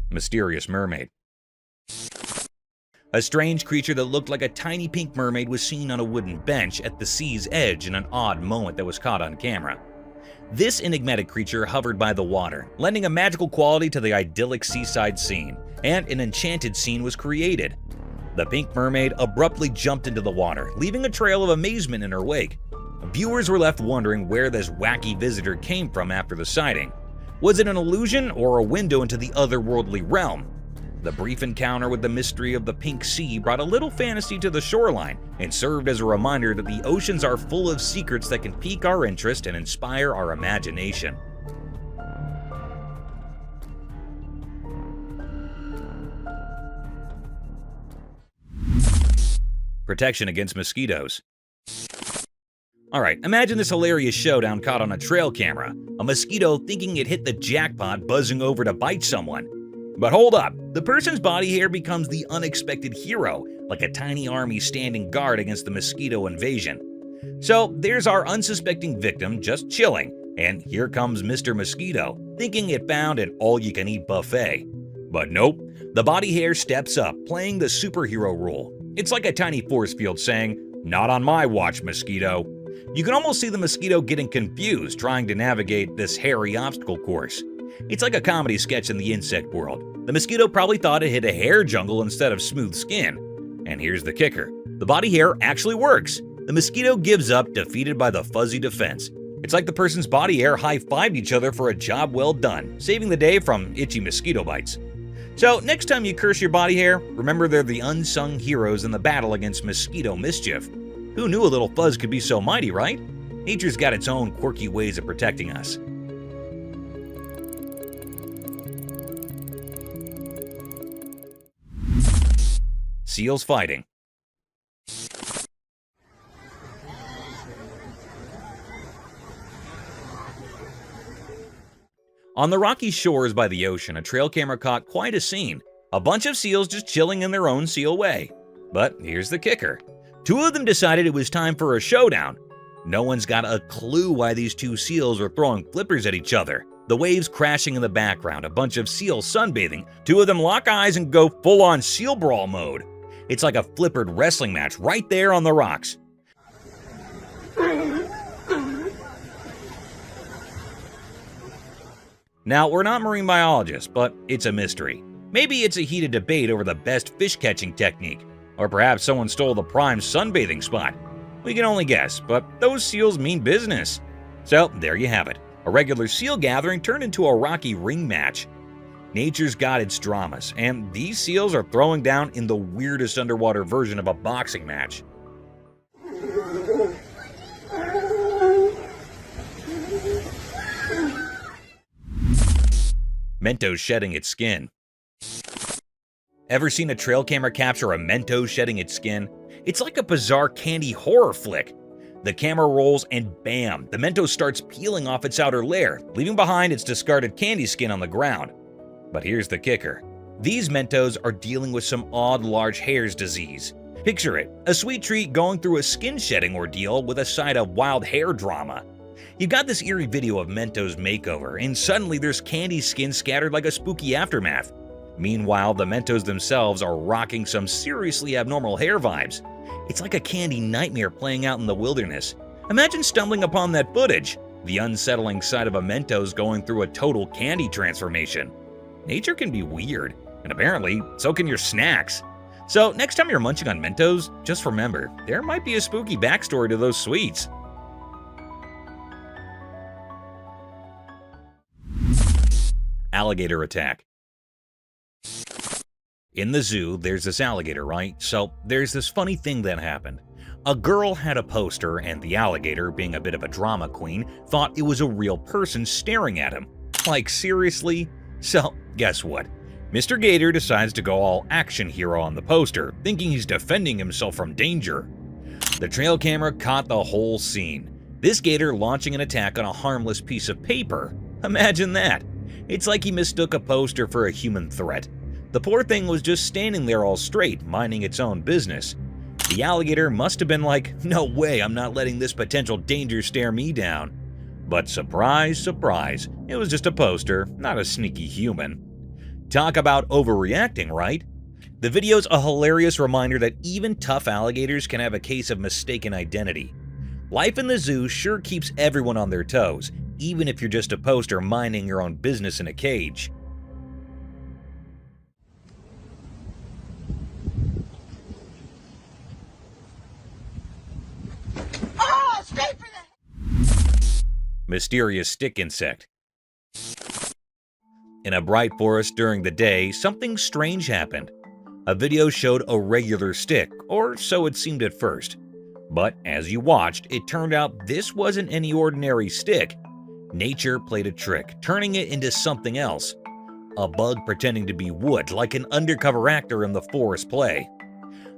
Mysterious mermaid. A strange creature that looked like a tiny pink mermaid was seen on a wooden bench at the sea's edge in an odd moment that was caught on camera. This enigmatic creature hovered by the water, lending a magical quality to the idyllic seaside scene, and an enchanted scene was created. The pink mermaid abruptly jumped into the water, leaving a trail of amazement in her wake. Viewers were left wondering where this wacky visitor came from after the sighting. Was it an illusion or a window into the otherworldly realm? The brief encounter with the mystery of the pink sea brought a little fantasy to the shoreline and served as a reminder that the oceans are full of secrets that can pique our interest and inspire our imagination. Protection against mosquitoes. Alright, imagine this hilarious showdown caught on a trail camera. A mosquito thinking it hit the jackpot buzzing over to bite someone. But hold up, the person's body hair becomes the unexpected hero, like a tiny army standing guard against the mosquito invasion. So there's our unsuspecting victim just chilling, and here comes Mr. Mosquito, thinking it found an all-you-can-eat buffet. But nope, the body hair steps up, playing the superhero role. It's like a tiny force field saying, "Not on my watch, mosquito." You can almost see the mosquito getting confused trying to navigate this hairy obstacle course. It's like a comedy sketch in the insect world. The mosquito probably thought it hit a hair jungle instead of smooth skin. And here's the kicker. The body hair actually works. The mosquito gives up, defeated by the fuzzy defense. It's like the person's body hair high-fived each other for a job well done, saving the day from itchy mosquito bites. So next time you curse your body hair, remember they're the unsung heroes in the battle against mosquito mischief. Who knew a little fuzz could be so mighty, right? Nature's got its own quirky ways of protecting us. Seals fighting. On the rocky shores by the ocean, a trail camera caught quite a scene. A bunch of seals just chilling in their own seal way. But here's the kicker. 2 of them decided it was time for a showdown. No one's got a clue why these 2 seals were throwing flippers at each other. The waves crashing in the background, a bunch of seals sunbathing. 2 of them lock eyes and go full-on seal brawl mode. It's like a flippered wrestling match right there on the rocks. Now, we're not marine biologists, but it's a mystery. Maybe it's a heated debate over the best fish-catching technique, or perhaps someone stole the prime sunbathing spot. We can only guess, but those seals mean business. So, there you have it. A regular seal gathering turned into a rocky ring match. Nature's got its dramas, and these seals are throwing down in the weirdest underwater version of a boxing match. Mentos shedding its skin. Ever seen a trail camera capture a Mentos shedding its skin? It's like a bizarre candy horror flick. The camera rolls and bam, the Mentos starts peeling off its outer layer, leaving behind its discarded candy skin on the ground. But here's the kicker. These Mentos are dealing with some odd large hairs disease. Picture it, a sweet treat going through a skin shedding ordeal with a side of wild hair drama. You've got this eerie video of Mentos makeover, and suddenly there's candy skin scattered like a spooky aftermath. Meanwhile, the Mentos themselves are rocking some seriously abnormal hair vibes. It's like a candy nightmare playing out in the wilderness. Imagine stumbling upon that footage, the unsettling sight of a Mentos going through a total candy transformation. Nature can be weird, and apparently, so can your snacks. So next time you're munching on Mentos, just remember, there might be a spooky backstory to those sweets. Alligator Attack. In the zoo, there's this alligator, right? So there's this funny thing that happened. A girl had a poster, and the alligator, being a bit of a drama queen, thought it was a real person staring at him. Like, seriously? So, guess what? Mr. Gator decides to go all action hero on the poster, thinking he's defending himself from danger. The trail camera caught the whole scene. This gator launching an attack on a harmless piece of paper. Imagine that. It's like he mistook a poster for a human threat. The poor thing was just standing there all straight, minding its own business. The alligator must have been like, no way, I'm not letting this potential danger stare me down. But surprise, surprise, it was just a poster, not a sneaky human. Talk about overreacting, right? The video's a hilarious reminder that even tough alligators can have a case of mistaken identity. Life in the zoo sure keeps everyone on their toes, even if you're just a poster minding your own business in a cage. Oh, straight for the... Mysterious stick insect. In a bright forest during the day, something strange happened. A video showed a regular stick, or so it seemed at first. But as you watched, it turned out this wasn't any ordinary stick. Nature played a trick, turning it into something else. A bug pretending to be wood, like an undercover actor in the forest play.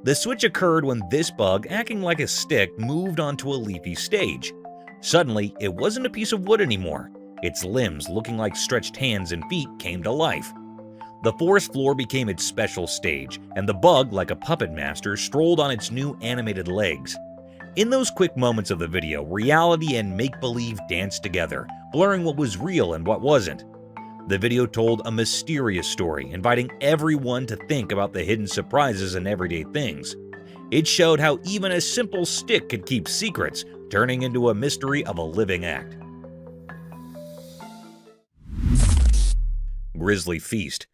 The switch occurred when this bug, acting like a stick, moved onto a leafy stage. Suddenly, it wasn't a piece of wood anymore. Its limbs, looking like stretched hands and feet, came to life. The forest floor became its special stage, and the bug, like a puppet master, strolled on its new animated legs. In those quick moments of the video, reality and make-believe danced together, blurring what was real and what wasn't. The video told a mysterious story, inviting everyone to think about the hidden surprises in everyday things. It showed how even a simple stick could keep secrets, turning into a mystery of a living act. Grizzly feast.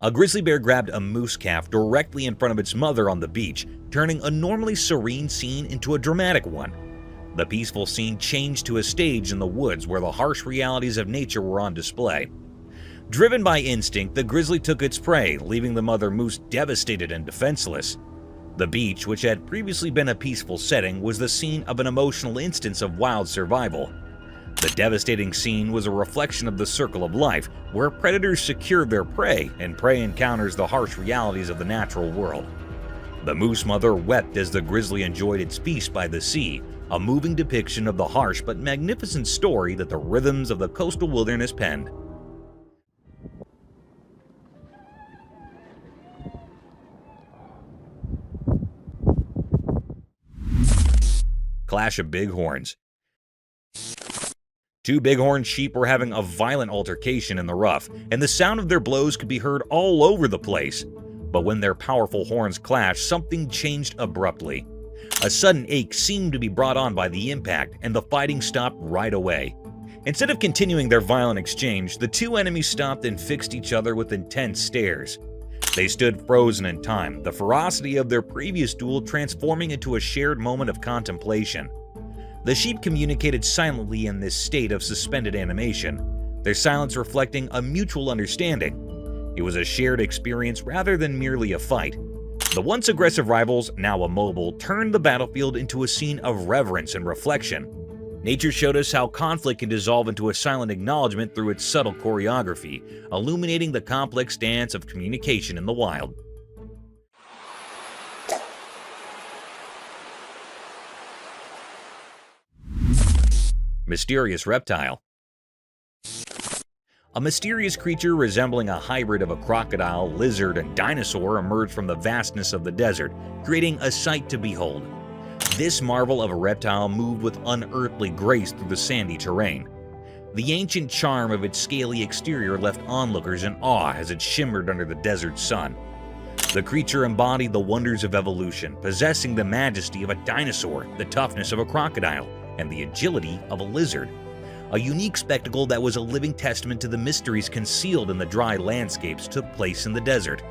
A grizzly bear grabbed a moose calf directly in front of its mother on the beach, turning a normally serene scene into a dramatic one. The peaceful scene changed to a stage in the woods where the harsh realities of nature were on display. Driven by instinct, the grizzly took its prey, leaving the mother moose devastated and defenseless. The beach, which had previously been a peaceful setting, was the scene of an emotional instance of wild survival. The devastating scene was a reflection of the circle of life, where predators secure their prey and prey encounters the harsh realities of the natural world. The moose mother wept as the grizzly enjoyed its feast by the sea, a moving depiction of the harsh but magnificent story that the rhythms of the coastal wilderness penned. Clash of bighorns. Two bighorn sheep were having a violent altercation in the rough, and the sound of their blows could be heard all over the place. But when their powerful horns clashed, something changed abruptly. A sudden ache seemed to be brought on by the impact, and the fighting stopped right away. Instead of continuing their violent exchange, the two enemies stopped and fixed each other with intense stares. They stood frozen in time, the ferocity of their previous duel transforming into a shared moment of contemplation. The sheep communicated silently in this state of suspended animation, their silence reflecting a mutual understanding. It was a shared experience rather than merely a fight. The once aggressive rivals, now immobile, turned the battlefield into a scene of reverence and reflection. Nature showed us how conflict can dissolve into a silent acknowledgement through its subtle choreography, illuminating the complex dance of communication in the wild. Mysterious reptile. A mysterious creature resembling a hybrid of a crocodile, lizard, and dinosaur emerged from the vastness of the desert, creating a sight to behold. This marvel of a reptile moved with unearthly grace through the sandy terrain. The ancient charm of its scaly exterior left onlookers in awe as it shimmered under the desert sun. The creature embodied the wonders of evolution, possessing the majesty of a dinosaur, the toughness of a crocodile, and the agility of a lizard. A unique spectacle that was a living testament to the mysteries concealed in the dry landscapes took place in the desert.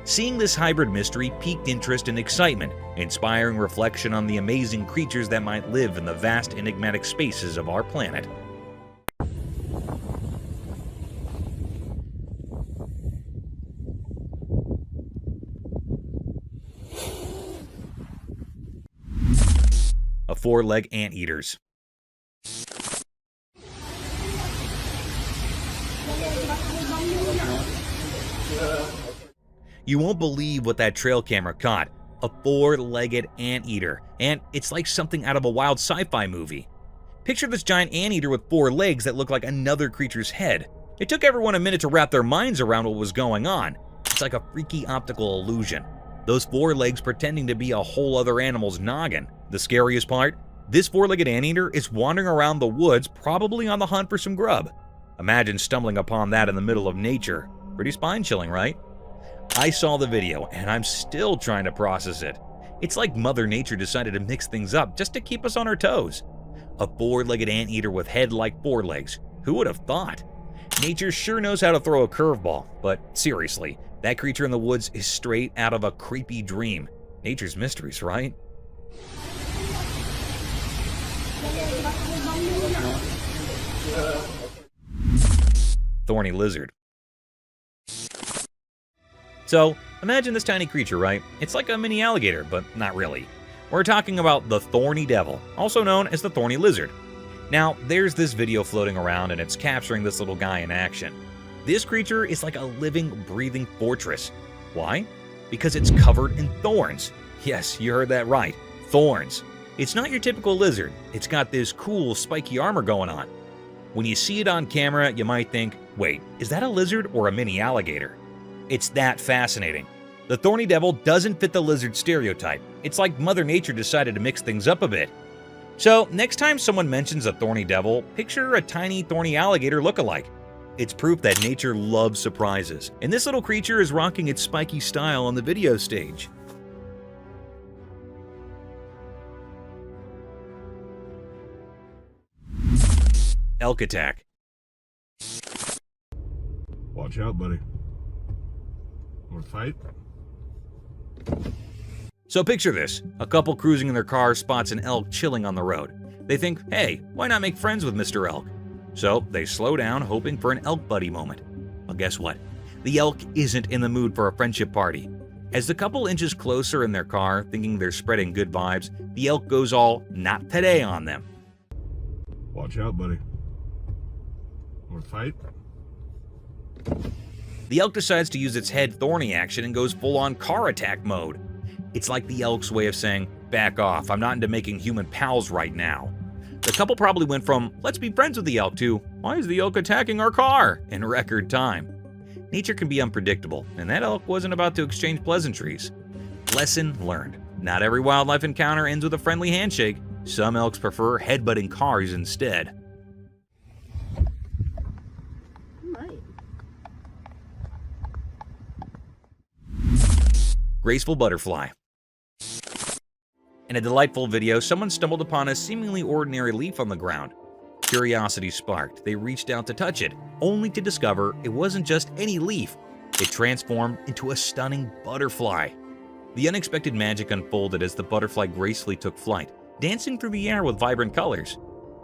Seeing this hybrid mystery piqued interest and excitement, inspiring reflection on the amazing creatures that might live in the vast enigmatic spaces of our planet. A four-leg anteaters. You won't believe what that trail camera caught. A four-legged anteater, and it's like something out of a wild sci-fi movie. Picture this giant anteater with four legs that look like another creature's head. It took everyone a minute to wrap their minds around what was going on. It's like a freaky optical illusion. Those four legs pretending to be a whole other animal's noggin. The scariest part? This four-legged anteater is wandering around the woods, probably on the hunt for some grub. Imagine stumbling upon that in the middle of nature. Pretty spine-chilling, right? I saw the video, and I'm still trying to process it. It's like Mother Nature decided to mix things up just to keep us on our toes. A four-legged anteater with head like four legs. Who would have thought? Nature sure knows how to throw a curveball, but seriously, that creature in the woods is straight out of a creepy dream. Nature's mysteries, right? Thorny lizard. So, imagine this tiny creature, right? It's like a mini alligator, but not really. We're talking about the thorny devil, also known as the thorny lizard. Now, there's this video floating around and it's capturing this little guy in action. This creature is like a living, breathing fortress. Why? Because it's covered in thorns. Yes, you heard that right. Thorns. It's not your typical lizard. It's got this cool, spiky armor going on. When you see it on camera, you might think, wait, is that a lizard or a mini alligator? It's that fascinating. The thorny devil doesn't fit the lizard stereotype. It's like Mother Nature decided to mix things up a bit. So, next time someone mentions a thorny devil, picture a tiny thorny alligator look-alike. It's proof that nature loves surprises, and this little creature is rocking its spiky style on the video stage. Elk attack. Watch out, buddy. Want to fight? So picture this. A couple cruising in their car spots an elk chilling on the road. They think, hey, why not make friends with Mr. Elk? So they slow down, hoping for an elk buddy moment. Well, guess what? The elk isn't in the mood for a friendship party. As the couple inches closer in their car, thinking they're spreading good vibes, the elk goes all, not today on them. Watch out, buddy. Want to fight? The elk decides to use its head thorny action and goes full-on car attack mode. It's like the elk's way of saying, back off, I'm not into making human pals right now. The couple probably went from, let's be friends with the elk to, why is the elk attacking our car, in record time. Nature can be unpredictable, and that elk wasn't about to exchange pleasantries. Lesson learned. Not every wildlife encounter ends with a friendly handshake. Some elks prefer headbutting cars instead. Graceful butterfly. In a delightful video, someone stumbled upon a seemingly ordinary leaf on the ground. Curiosity sparked. They reached out to touch it, only to discover it wasn't just any leaf. It transformed into a stunning butterfly. The unexpected magic unfolded as the butterfly gracefully took flight, dancing through the air with vibrant colors.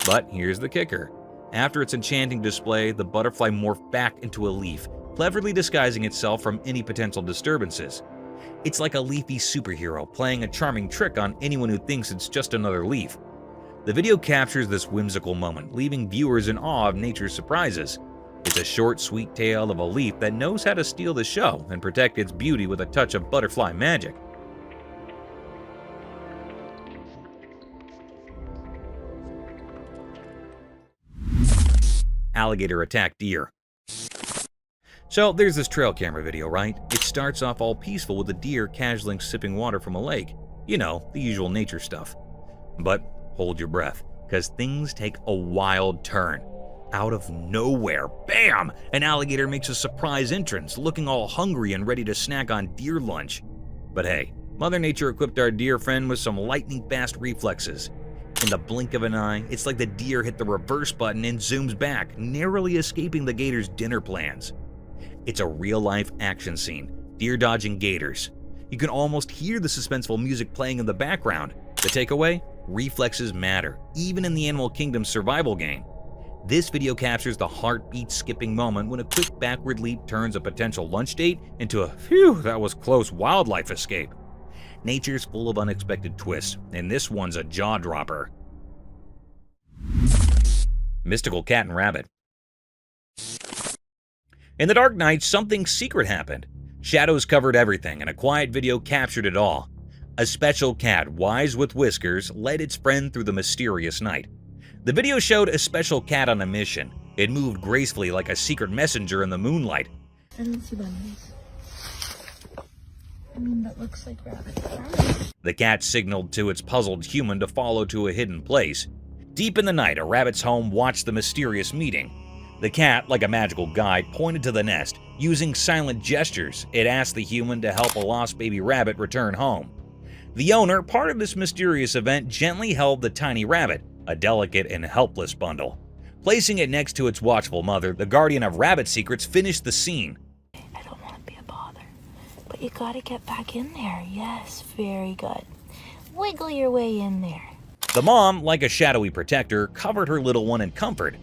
But here's the kicker. After its enchanting display, the butterfly morphed back into a leaf, cleverly disguising itself from any potential disturbances. It's like a leafy superhero playing a charming trick on anyone who thinks it's just another leaf. The video captures this whimsical moment, leaving viewers in awe of nature's surprises. It's a short, sweet tale of a leaf that knows how to steal the show and protect its beauty with a touch of butterfly magic. Alligator Attack deer. So there's this trail camera video, right? It starts off all peaceful with a deer casually sipping water from a lake. You know, the usual nature stuff. But hold your breath, because things take a wild turn. Out of nowhere, bam! An alligator makes a surprise entrance, looking all hungry and ready to snack on deer lunch. But hey, Mother Nature equipped our deer friend with some lightning-fast reflexes. In the blink of an eye, it's like the deer hit the reverse button and zooms back, narrowly escaping the gator's dinner plans. It's a real-life action scene, deer dodging gators. You can almost hear the suspenseful music playing in the background. The takeaway? Reflexes matter, even in the animal kingdom's survival game. This video captures the heartbeat-skipping moment when a quick backward leap turns a potential lunch date into a phew, that was close wildlife escape. Nature's full of unexpected twists, and this one's a jaw-dropper. Mystical cat and rabbit. In the dark night, something secret happened. Shadows covered everything, and a quiet video captured it all. A special cat, wise with whiskers, led its friend through the mysterious night. The video showed a special cat on a mission. It moved gracefully like a secret messenger in the moonlight. I don't see bunnies. I mean, that looks like rabbits. The cat signaled to its puzzled human to follow to a hidden place. Deep in the night, a rabbit's home watched the mysterious meeting. The cat, like a magical guide, pointed to the nest. Using silent gestures, it asked the human to help a lost baby rabbit return home. The owner, part of this mysterious event, gently held the tiny rabbit, a delicate and helpless bundle. Placing it next to its watchful mother, the guardian of rabbit secrets finished the scene. I don't want to be a bother, but you gotta get back in there. Yes, very good. Wiggle your way in there. The mom, like a shadowy protector, covered her little one in comfort.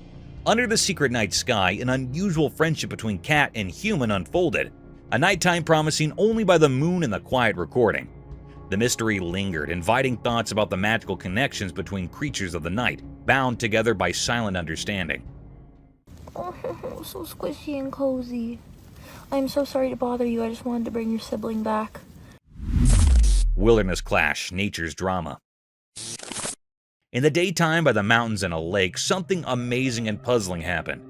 Under the secret night sky, an unusual friendship between cat and human unfolded, a nighttime promising only by the moon and the quiet recording. The mystery lingered, inviting thoughts about the magical connections between creatures of the night, bound together by silent understanding. Oh, so squishy and cozy. I'm so sorry to bother you, I just wanted to bring your sibling back. Wilderness clash, nature's drama. In the daytime by the mountains and a lake, something amazing and puzzling happened.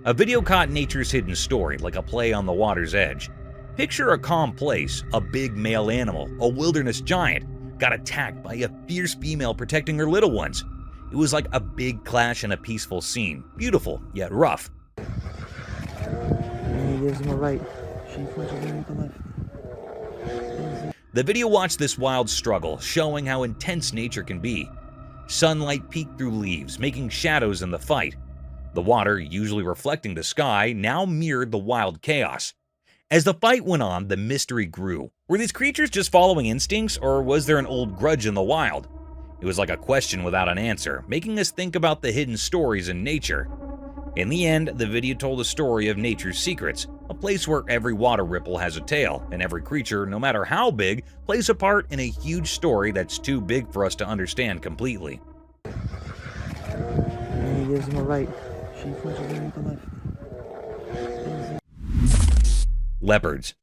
A video caught nature's hidden story, like a play on the water's edge. Picture a calm place, a big male animal, a wilderness giant, got attacked by a fierce female protecting her little ones. It was like a big clash in a peaceful scene, beautiful yet rough. And he gives him a right. She flinches right to the left. The video watched this wild struggle, showing how intense nature can be. Sunlight peeked through leaves, making shadows in the fight. The water, usually reflecting the sky, now mirrored the wild chaos. As the fight went on, the mystery grew. Were these creatures just following instincts, or was there an old grudge in the wild? It was like a question without an answer, making us think about the hidden stories in nature. In the end, the video told a story of nature's secrets, a place where every water ripple has a tale, and every creature, no matter how big, plays a part in a huge story that's too big for us to understand completely. And he gives him a right. She flinches right to the left. Leopards.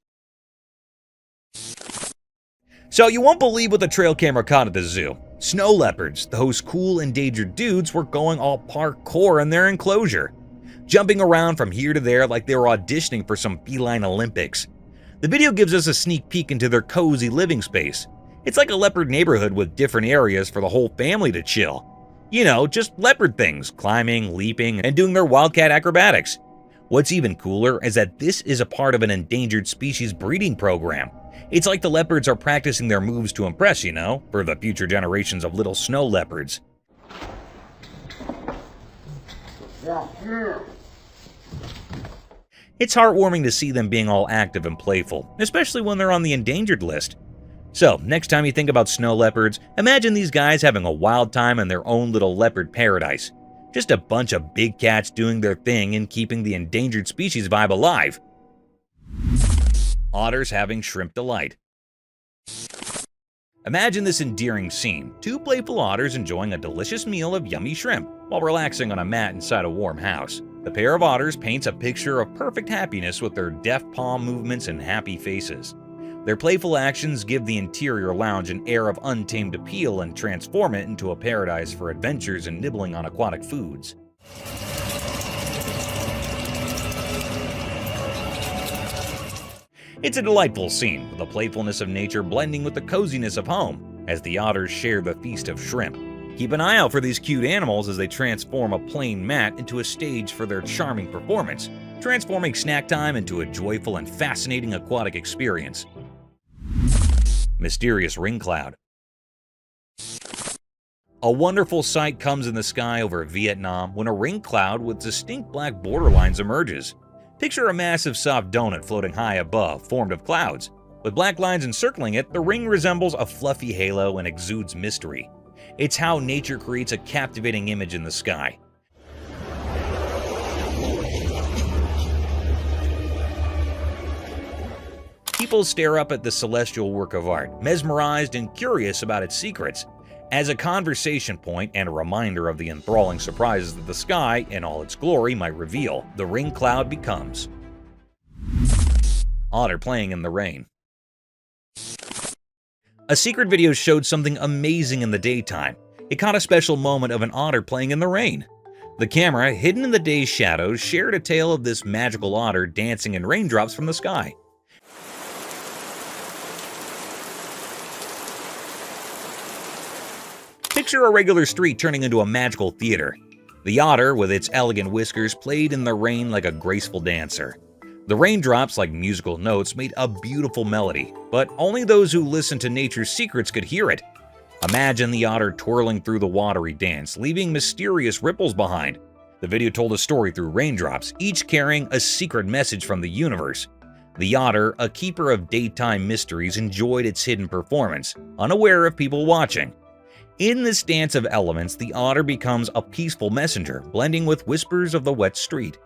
So you won't believe what the trail camera caught at the zoo. Snow leopards, those cool endangered dudes, were going all parkour in their enclosure, jumping around from here to there like they were auditioning for some feline Olympics. The video gives us a sneak peek into their cozy living space. It's like a leopard neighborhood with different areas for the whole family to chill. You know, just leopard things, climbing, leaping, and doing their wildcat acrobatics. What's even cooler is that this is a part of an endangered species breeding program. It's like the leopards are practicing their moves to impress, you know, for the future generations of little snow leopards. It's heartwarming to see them being all active and playful, especially when they're on the endangered list. So, next time you think about snow leopards, imagine these guys having a wild time in their own little leopard paradise. Just a bunch of big cats doing their thing and keeping the endangered species vibe alive. Otters having shrimp delight. Imagine this endearing scene. Two playful otters enjoying a delicious meal of yummy shrimp while relaxing on a mat inside a warm house. The pair of otters paints a picture of perfect happiness with their deft palm movements and happy faces. Their playful actions give the interior lounge an air of untamed appeal and transform it into a paradise for adventures and nibbling on aquatic foods. It's a delightful scene, with the playfulness of nature blending with the coziness of home, as the otters share the feast of shrimp. Keep an eye out for these cute animals as they transform a plain mat into a stage for their charming performance, transforming snack time into a joyful and fascinating aquatic experience. Mysterious ring cloud. A wonderful sight comes in the sky over Vietnam when a ring cloud with distinct black borderlines emerges. Picture a massive soft donut floating high above, formed of clouds. With black lines encircling it, the ring resembles a fluffy halo and exudes mystery. It's how nature creates a captivating image in the sky. People stare up at the celestial work of art, mesmerized and curious about its secrets. As a conversation point and a reminder of the enthralling surprises that the sky, in all its glory, might reveal, the ring cloud becomes. Otter playing in the rain. A secret video showed something amazing in the daytime. It caught a special moment of an otter playing in the rain. The camera, hidden in the day's shadows, shared a tale of this magical otter dancing in raindrops from the sky. Picture a regular street turning into a magical theater. The otter, with its elegant whiskers, played in the rain like a graceful dancer. The raindrops, like musical notes, made a beautiful melody, but only those who listened to nature's secrets could hear it. Imagine the otter twirling through the watery dance, leaving mysterious ripples behind. The video told a story through raindrops, each carrying a secret message from the universe. The otter, a keeper of daytime mysteries, enjoyed its hidden performance, unaware of people watching. In this dance of elements, the otter becomes a peaceful messenger, blending with whispers of the wet street.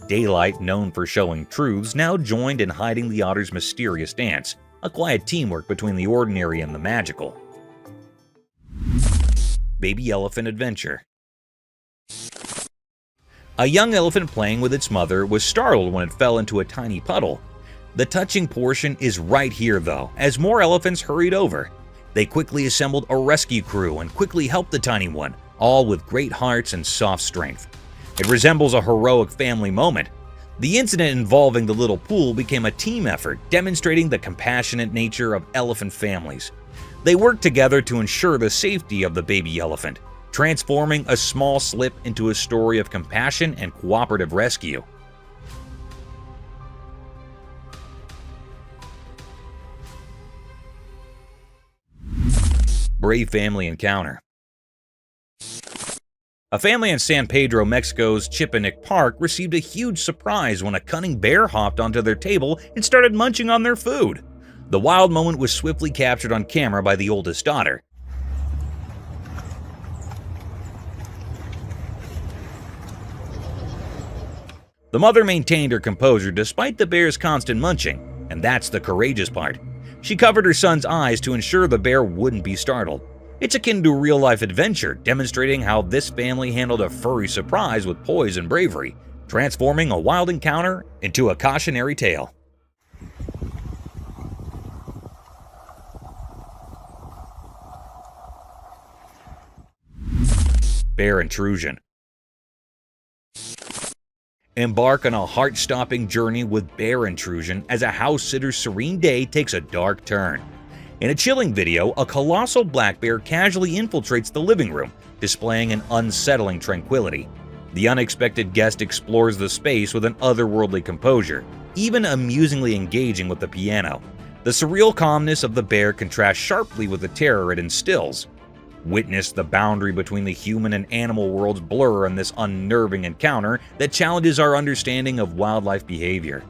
Daylight, known for showing truths, now joined in hiding the otter's mysterious dance, a quiet teamwork between the ordinary and the magical. Baby elephant adventure. A young elephant playing with its mother was startled when it fell into a tiny puddle. The touching portion is right here, though, as more elephants hurried over. They quickly assembled a rescue crew and quickly helped the tiny one, all with great hearts and soft strength. It resembles a heroic family moment. The incident involving the little pool became a team effort, demonstrating the compassionate nature of elephant families. They worked together to ensure the safety of the baby elephant, transforming a small slip into a story of compassion and cooperative rescue. Brave family encounter. A family in San Pedro, Mexico's Chipinic Park received a huge surprise when a cunning bear hopped onto their table and started munching on their food. The wild moment was swiftly captured on camera by the oldest daughter. The mother maintained her composure despite the bear's constant munching, and that's the courageous part. She covered her son's eyes to ensure the bear wouldn't be startled. It's akin to a real-life adventure, demonstrating how this family handled a furry surprise with poise and bravery, transforming a wild encounter into a cautionary tale. bear intrusion. Embark on a heart-stopping journey with bear intrusion as a house sitter's serene day takes a dark turn. In a chilling video, a colossal black bear casually infiltrates the living room, displaying an unsettling tranquility. The unexpected guest explores the space with an otherworldly composure, even amusingly engaging with the piano. The surreal calmness of the bear contrasts sharply with the terror it instills. Witness the boundary between the human and animal worlds blur in this unnerving encounter that challenges our understanding of wildlife behavior.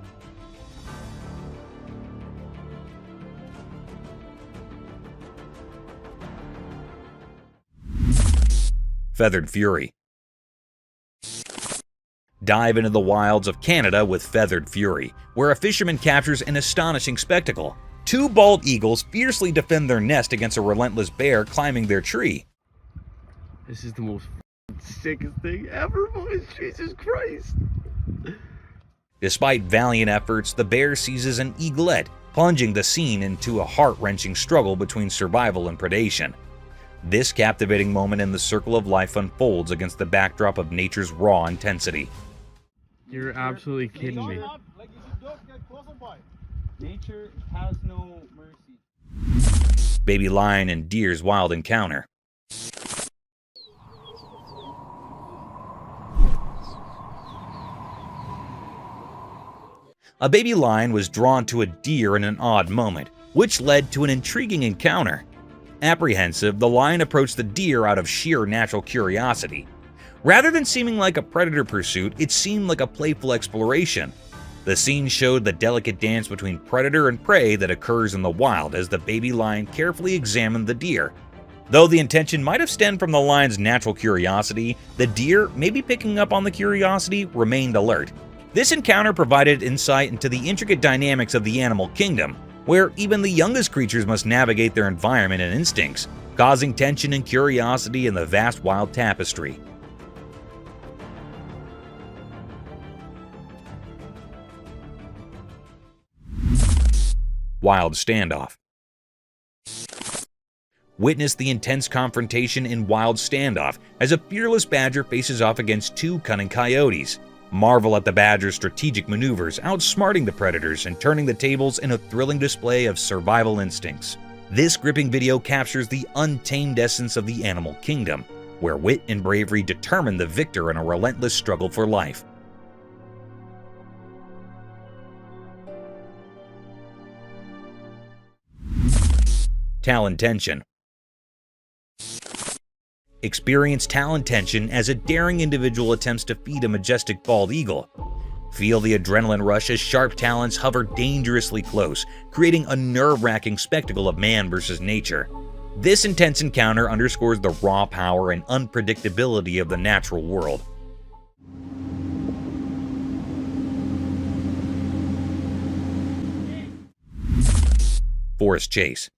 Feathered Fury. Dive into the wilds of Canada with Feathered Fury, where a fisherman captures an astonishing spectacle. Two bald eagles fiercely defend their nest against a relentless bear climbing their tree. This is the most sickest thing ever, boys. Jesus Christ. Despite valiant efforts, the bear seizes an eaglet, plunging the scene into a heart-wrenching struggle between survival and predation. This captivating moment in the circle of life unfolds against the backdrop of nature's raw intensity. You're absolutely kidding me. Nature has no mercy. Baby lion and deer's wild encounter. A baby lion was drawn to a deer in an odd moment, which led to an intriguing encounter. Apprehensive, the lion approached the deer out of sheer natural curiosity. Rather than seeming like a predator pursuit, it seemed like a playful exploration. The scene showed the delicate dance between predator and prey that occurs in the wild as the baby lion carefully examined the deer. Though the intention might have stemmed from the lion's natural curiosity, the deer, maybe picking up on the curiosity, remained alert. This encounter provided insight into the intricate dynamics of the animal kingdom, where even the youngest creatures must navigate their environment and instincts, causing tension and curiosity in the vast wild tapestry. Wild Standoff. Witness the intense confrontation in Wild Standoff as a fearless badger faces off against two cunning coyotes. Marvel at the badger's strategic maneuvers, outsmarting the predators and turning the tables in a thrilling display of survival instincts. This gripping video captures the untamed essence of the animal kingdom, where wit and bravery determine the victor in a relentless struggle for life. Talon Tension. Experience Talon Tension as a daring individual attempts to feed a majestic bald eagle. Feel the adrenaline rush as sharp talons hover dangerously close, creating a nerve-wracking spectacle of man versus nature. This intense encounter underscores the raw power and unpredictability of the natural world. Forest Chase.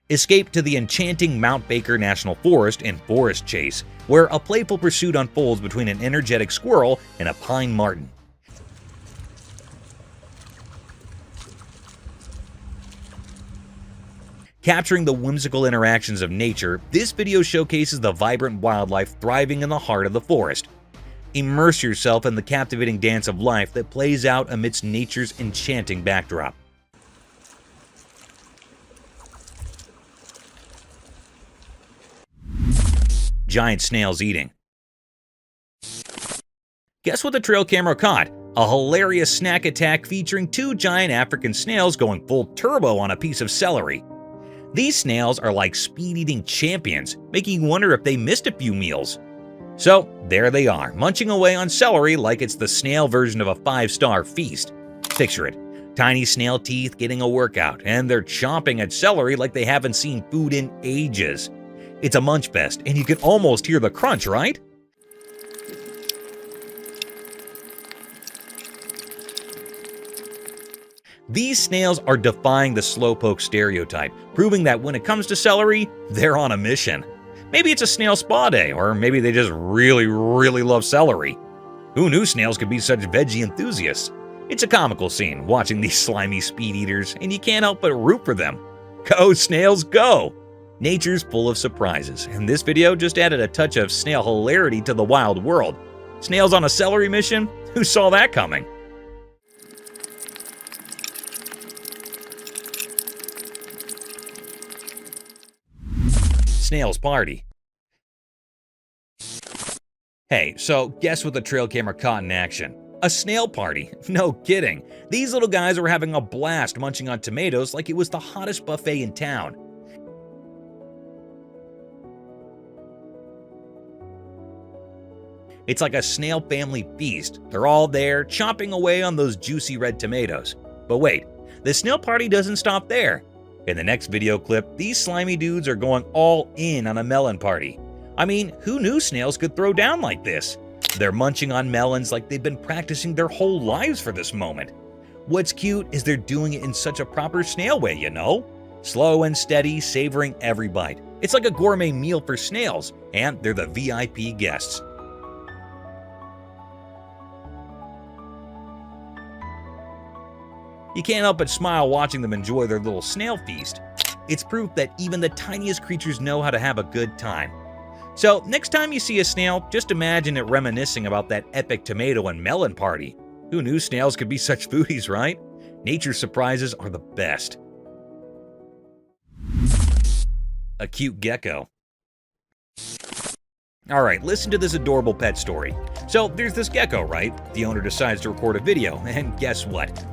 Escape to the enchanting Mount Baker National Forest in Forest Chase, where a playful pursuit unfolds between an energetic squirrel and a pine marten. Capturing the whimsical interactions of nature, this video showcases the vibrant wildlife thriving in the heart of the forest. Immerse yourself in the captivating dance of life that plays out amidst nature's enchanting backdrop. Giant snails eating. Guess what the trail camera caught? A hilarious snack attack featuring two giant African snails going full turbo on a piece of celery. These snails are like speed-eating champions, making you wonder if they missed a few meals. So there they are, munching away on celery like it's the snail version of a 5-star feast. Picture it, tiny snail teeth getting a workout, and they're chomping at celery like they haven't seen food in ages. It's a munch fest, and you can almost hear the crunch, right? These snails are defying the slowpoke stereotype, proving that when it comes to celery, they're on a mission. Maybe it's a snail spa day, or maybe they just really love celery. Who knew snails could be such veggie enthusiasts? It's a comical scene watching these slimy speed eaters, and you can't help but root for them. Go snails, go! Nature's full of surprises, and this video just added a touch of snail hilarity to the wild world. Snails on a celery mission? Who saw that coming? Snail's Party. Hey, so guess what the trail camera caught in action? A snail party. No kidding. These little guys were having a blast munching on tomatoes like it was the hottest buffet in town. It's like a snail family feast. They're all there, chomping away on those juicy red tomatoes. But wait, the snail party doesn't stop there. In the next video clip, these slimy dudes are going all in on a melon party. I mean, who knew snails could throw down like this? They're munching on melons like they've been practicing their whole lives for this moment. What's cute is they're doing it in such a proper snail way, you know? Slow and steady, savoring every bite. It's like a gourmet meal for snails, and they're the VIP guests. You can't help but smile watching them enjoy their little snail feast. It's proof that even the tiniest creatures know how to have a good time. So next time you see a snail, just imagine it reminiscing about that epic tomato and melon party. Who knew snails could be such foodies, right? Nature's surprises are the best. A cute gecko. Alright, listen to this adorable pet story. So there's this gecko, right? The owner decides to record a video, and guess what?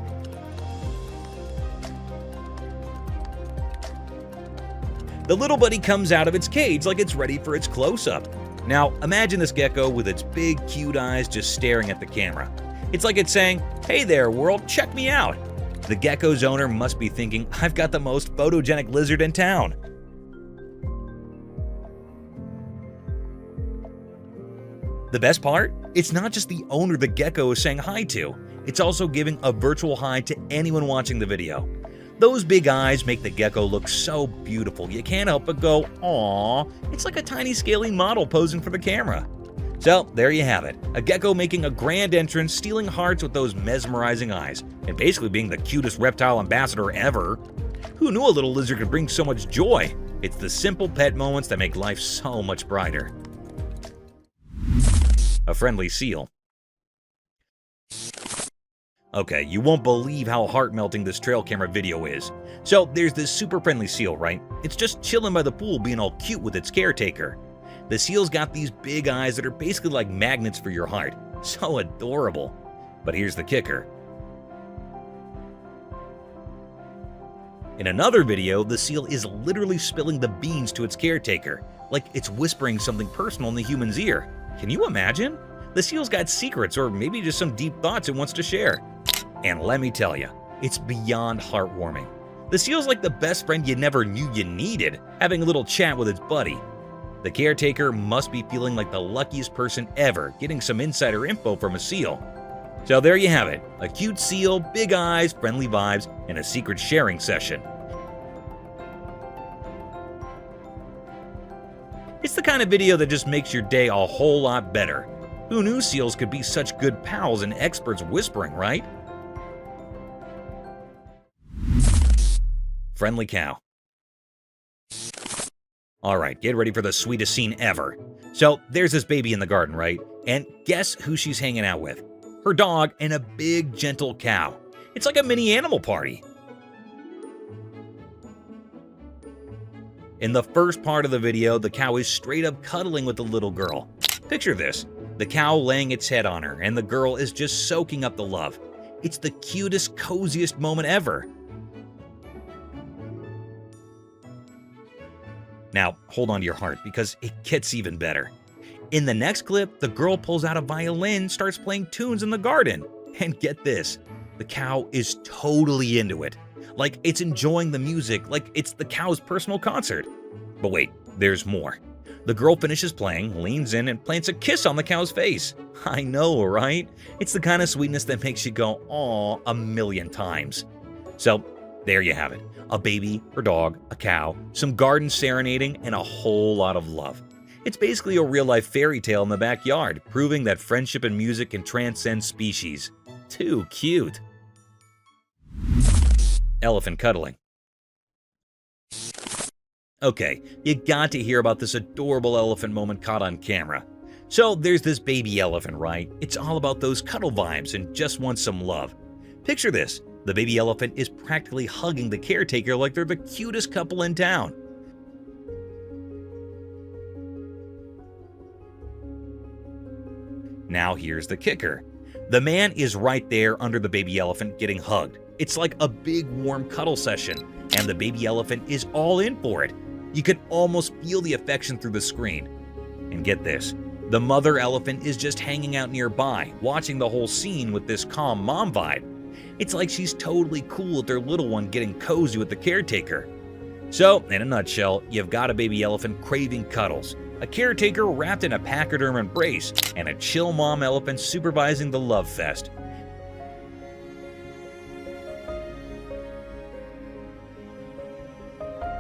The little buddy comes out of its cage like it's ready for its close-up. Now, imagine this gecko with its big, cute eyes just staring at the camera. It's like it's saying, "Hey there, world, check me out." The gecko's owner must be thinking, "I've got the most photogenic lizard in town." The best part? It's not just the owner the gecko is saying hi to. It's also giving a virtual hi to anyone watching the video. Those big eyes make the gecko look so beautiful, you can't help but go, "Aww." It's like a tiny scaly model posing for the camera. So there you have it, a gecko making a grand entrance, stealing hearts with those mesmerizing eyes, and basically being the cutest reptile ambassador ever. Who knew a little lizard could bring so much joy? It's the simple pet moments that make life so much brighter. A friendly seal. Okay, you won't believe how heart-melting this trail camera video is. So there's this super friendly seal, right? It's just chilling by the pool being all cute with its caretaker. The seal's got these big eyes that are basically like magnets for your heart. So adorable. But here's the kicker. In another video, the seal is literally spilling the beans to its caretaker, like it's whispering something personal in the human's ear. Can you imagine? The seal's got secrets, or maybe just some deep thoughts it wants to share. And let me tell you, it's beyond heartwarming. The seal's like the best friend you never knew you needed, having a little chat with its buddy. The caretaker must be feeling like the luckiest person ever, getting some insider info from a seal. So there you have it, a cute seal, big eyes, friendly vibes, and a secret sharing session. It's the kind of video that just makes your day a whole lot better. Who knew seals could be such good pals and experts whispering, right? Friendly cow. Alright, get ready for the sweetest scene ever. So there's this baby in the garden, right? And guess who she's hanging out with? Her dog and a big, gentle cow. It's like a mini animal party. In the first part of the video, the cow is straight up cuddling with the little girl. Picture this, the cow laying its head on her, and the girl is just soaking up the love. It's the cutest, coziest moment ever. Now, hold on to your heart, because it gets even better. In the next clip, the girl pulls out a violin, starts playing tunes in the garden. And get this, the cow is totally into it. Like it's enjoying the music, like it's the cow's personal concert. But wait, there's more. The girl finishes playing, leans in, and plants a kiss on the cow's face. I know, right? It's the kind of sweetness that makes you go, "Aw," a million times. So, there you have it. A baby, her dog, a cow, some garden serenading, and a whole lot of love. It's basically a real-life fairy tale in the backyard, proving that friendship and music can transcend species. Too cute. Elephant cuddling. Okay, you got to hear about this adorable elephant moment caught on camera. So there's this baby elephant, right? It's all about those cuddle vibes and just wants some love. Picture this, the baby elephant is practically hugging the caretaker like they're the cutest couple in town. Now here's the kicker. The man is right there under the baby elephant getting hugged. It's like a big warm cuddle session, and the baby elephant is all in for it. You can almost feel the affection through the screen. And get this, the mother elephant is just hanging out nearby, watching the whole scene with this calm mom vibe. It's like she's totally cool with their little one getting cozy with the caretaker. So, in a nutshell, you've got a baby elephant craving cuddles, a caretaker wrapped in a pachyderm embrace, and a chill mom elephant supervising the love fest.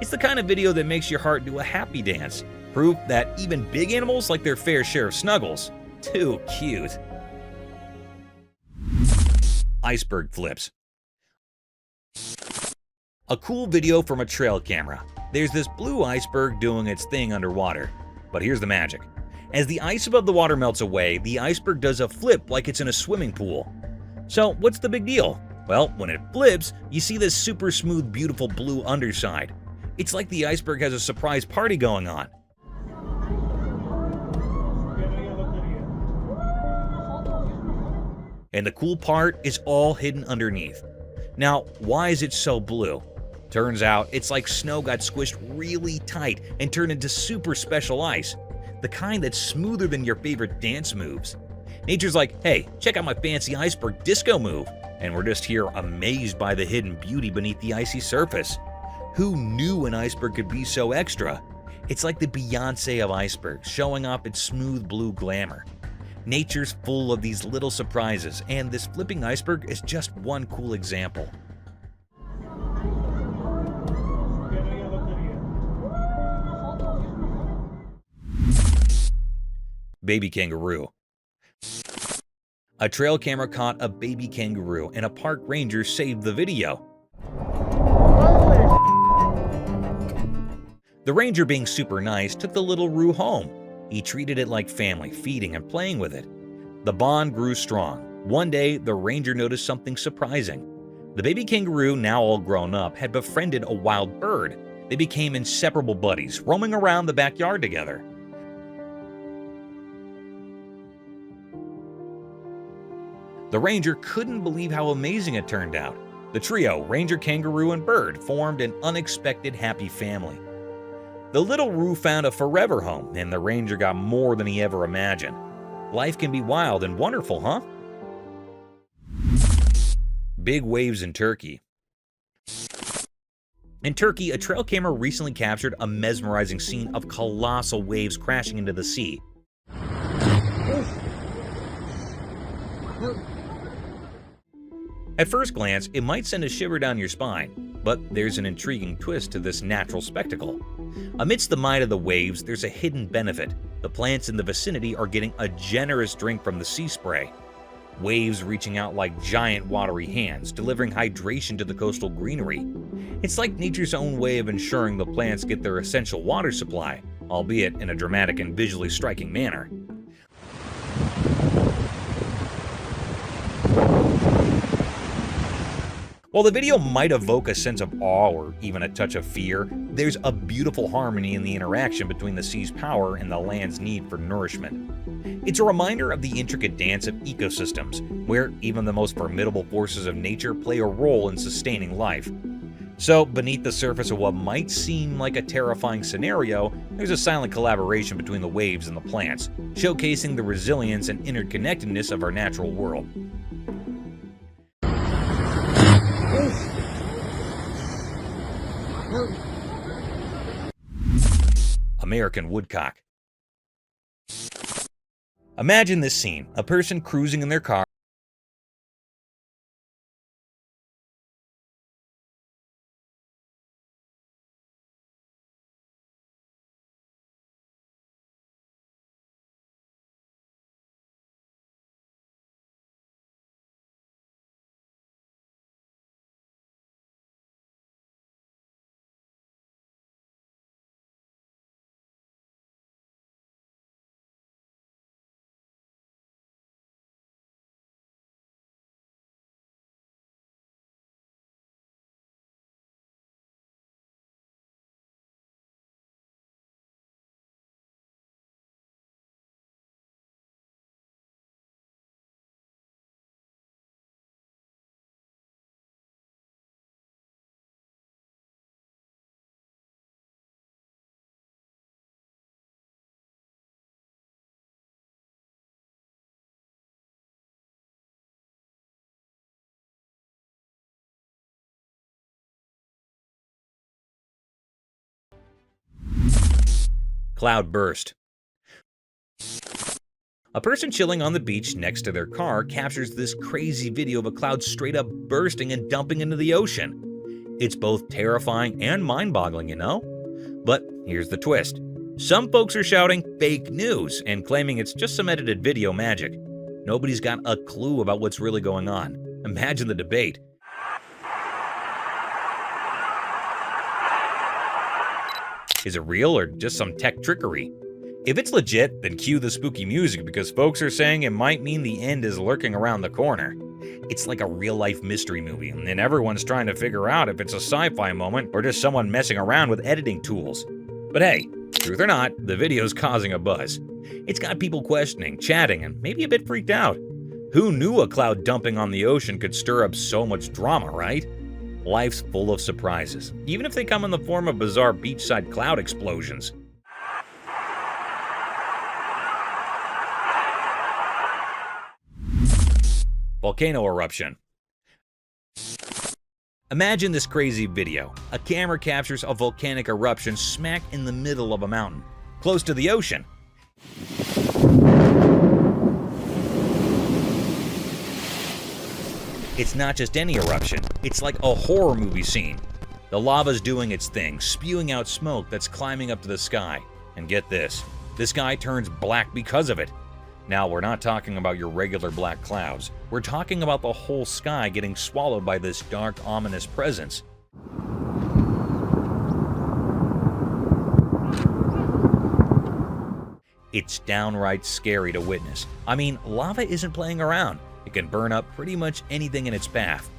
It's the kind of video that makes your heart do a happy dance. Proof that even big animals like their fair share of snuggles. Too cute. Iceberg flips. A cool video from a trail camera. There's this blue iceberg doing its thing underwater. But here's the magic. As the ice above the water melts away, the iceberg does a flip like it's in a swimming pool. So what's the big deal? Well, when it flips, you see this super smooth, beautiful blue underside. It's like the iceberg has a surprise party going on. And the cool part is all hidden underneath. Now, why is it so blue? Turns out it's like snow got squished really tight and turned into super special ice, the kind that's smoother than your favorite dance moves. Nature's like, hey, check out my fancy iceberg disco move, and we're just here amazed by the hidden beauty beneath the icy surface. Who knew an iceberg could be so extra? It's like the Beyonce of icebergs, showing off its smooth blue glamour. Nature's full of these little surprises, and this flipping iceberg is just one cool example. Baby kangaroo. A trail camera caught a baby kangaroo, and a park ranger saved the video. The ranger, being super nice, took the little roo home. He treated it like family, feeding and playing with it. The bond grew strong. One day, the ranger noticed something surprising. The baby kangaroo, now all grown up, had befriended a wild bird. They became inseparable buddies, roaming around the backyard together. The ranger couldn't believe how amazing it turned out. The trio, ranger, kangaroo, and bird, formed an unexpected happy family. The little roo found a forever home, and the ranger got more than he ever imagined. Life can be wild and wonderful, huh? Big waves in Turkey. In Turkey, a trail camera recently captured a mesmerizing scene of colossal waves crashing into the sea. At first glance, it might send a shiver down your spine, but there's an intriguing twist to this natural spectacle. Amidst the might of the waves, there's a hidden benefit. The plants in the vicinity are getting a generous drink from the sea spray. Waves reaching out like giant watery hands, delivering hydration to the coastal greenery. It's like nature's own way of ensuring the plants get their essential water supply, albeit in a dramatic and visually striking manner. While the video might evoke a sense of awe or even a touch of fear, there's a beautiful harmony in the interaction between the sea's power and the land's need for nourishment. It's a reminder of the intricate dance of ecosystems, where even the most formidable forces of nature play a role in sustaining life. So, beneath the surface of what might seem like a terrifying scenario, there's a silent collaboration between the waves and the plants, showcasing the resilience and interconnectedness of our natural world. American woodcock. Imagine this scene, a person cruising in their car Cloud burst. A person chilling on the beach next to their car captures this crazy video of a cloud straight up bursting and dumping into the ocean. It's both terrifying and mind-boggling, you know? But here's the twist. Some folks are shouting fake news and claiming it's just some edited video magic. Nobody's got a clue about what's really going on. Imagine the debate. Is it real or just some tech trickery? If it's legit, then cue the spooky music because folks are saying it might mean the end is lurking around the corner. It's like a real-life mystery movie, and everyone's trying to figure out if it's a sci-fi moment or just someone messing around with editing tools. But hey, truth or not, the video's causing a buzz. It's got people questioning, chatting, and maybe a bit freaked out. Who knew a cloud dumping on the ocean could stir up so much drama, right? Life's full of surprises, even if they come in the form of bizarre beachside cloud explosions. Volcano eruption. Imagine this crazy video. A camera captures a volcanic eruption smack in the middle of a mountain, close to the ocean. It's not just any eruption, it's like a horror movie scene. The lava's doing its thing, spewing out smoke that's climbing up to the sky. And get this, the sky turns black because of it. Now, we're not talking about your regular black clouds. We're talking about the whole sky getting swallowed by this dark, ominous presence. It's downright scary to witness. I mean, lava isn't playing around. It can burn up pretty much anything in its path.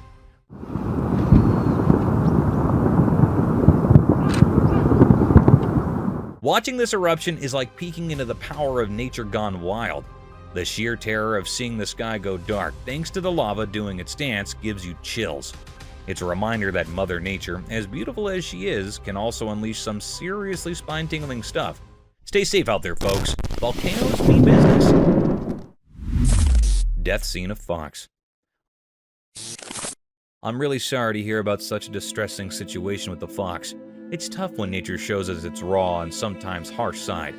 Watching this eruption is like peeking into the power of nature gone wild. The sheer terror of seeing the sky go dark thanks to the lava doing its dance gives you chills. It's a reminder that Mother Nature, as beautiful as she is, can also unleash some seriously spine-tingling stuff. Stay safe out there, folks. Volcanoes mean business. Death scene of fox. I'm really sorry to hear about such a distressing situation with the fox. It's tough when nature shows us its raw and sometimes harsh side.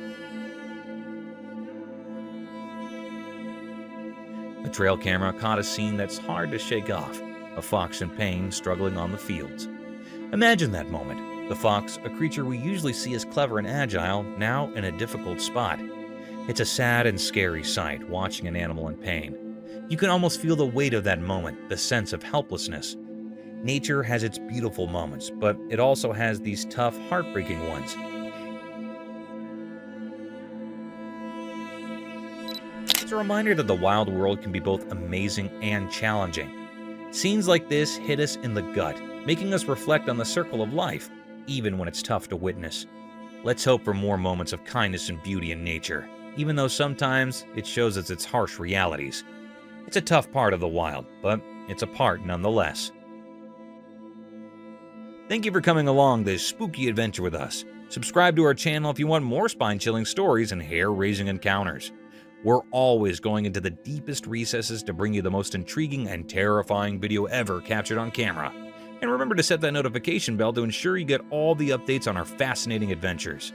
A trail camera caught a scene that's hard to shake off. A fox in pain struggling on the fields. Imagine that moment. The fox, a creature we usually see as clever and agile, now in a difficult spot. It's a sad and scary sight, watching an animal in pain. You can almost feel the weight of that moment, the sense of helplessness. Nature has its beautiful moments, but it also has these tough, heartbreaking ones. It's a reminder that the wild world can be both amazing and challenging. Scenes like this hit us in the gut, making us reflect on the circle of life, even when it's tough to witness. Let's hope for more moments of kindness and beauty in nature, even though sometimes it shows us its harsh realities. It's a tough part of the wild, but it's a part nonetheless. Thank you for coming along this spooky adventure with us. Subscribe to our channel if you want more spine-chilling stories and hair-raising encounters. We're always going into the deepest recesses to bring you the most intriguing and terrifying video ever captured on camera. And remember to set that notification bell to ensure you get all the updates on our fascinating adventures.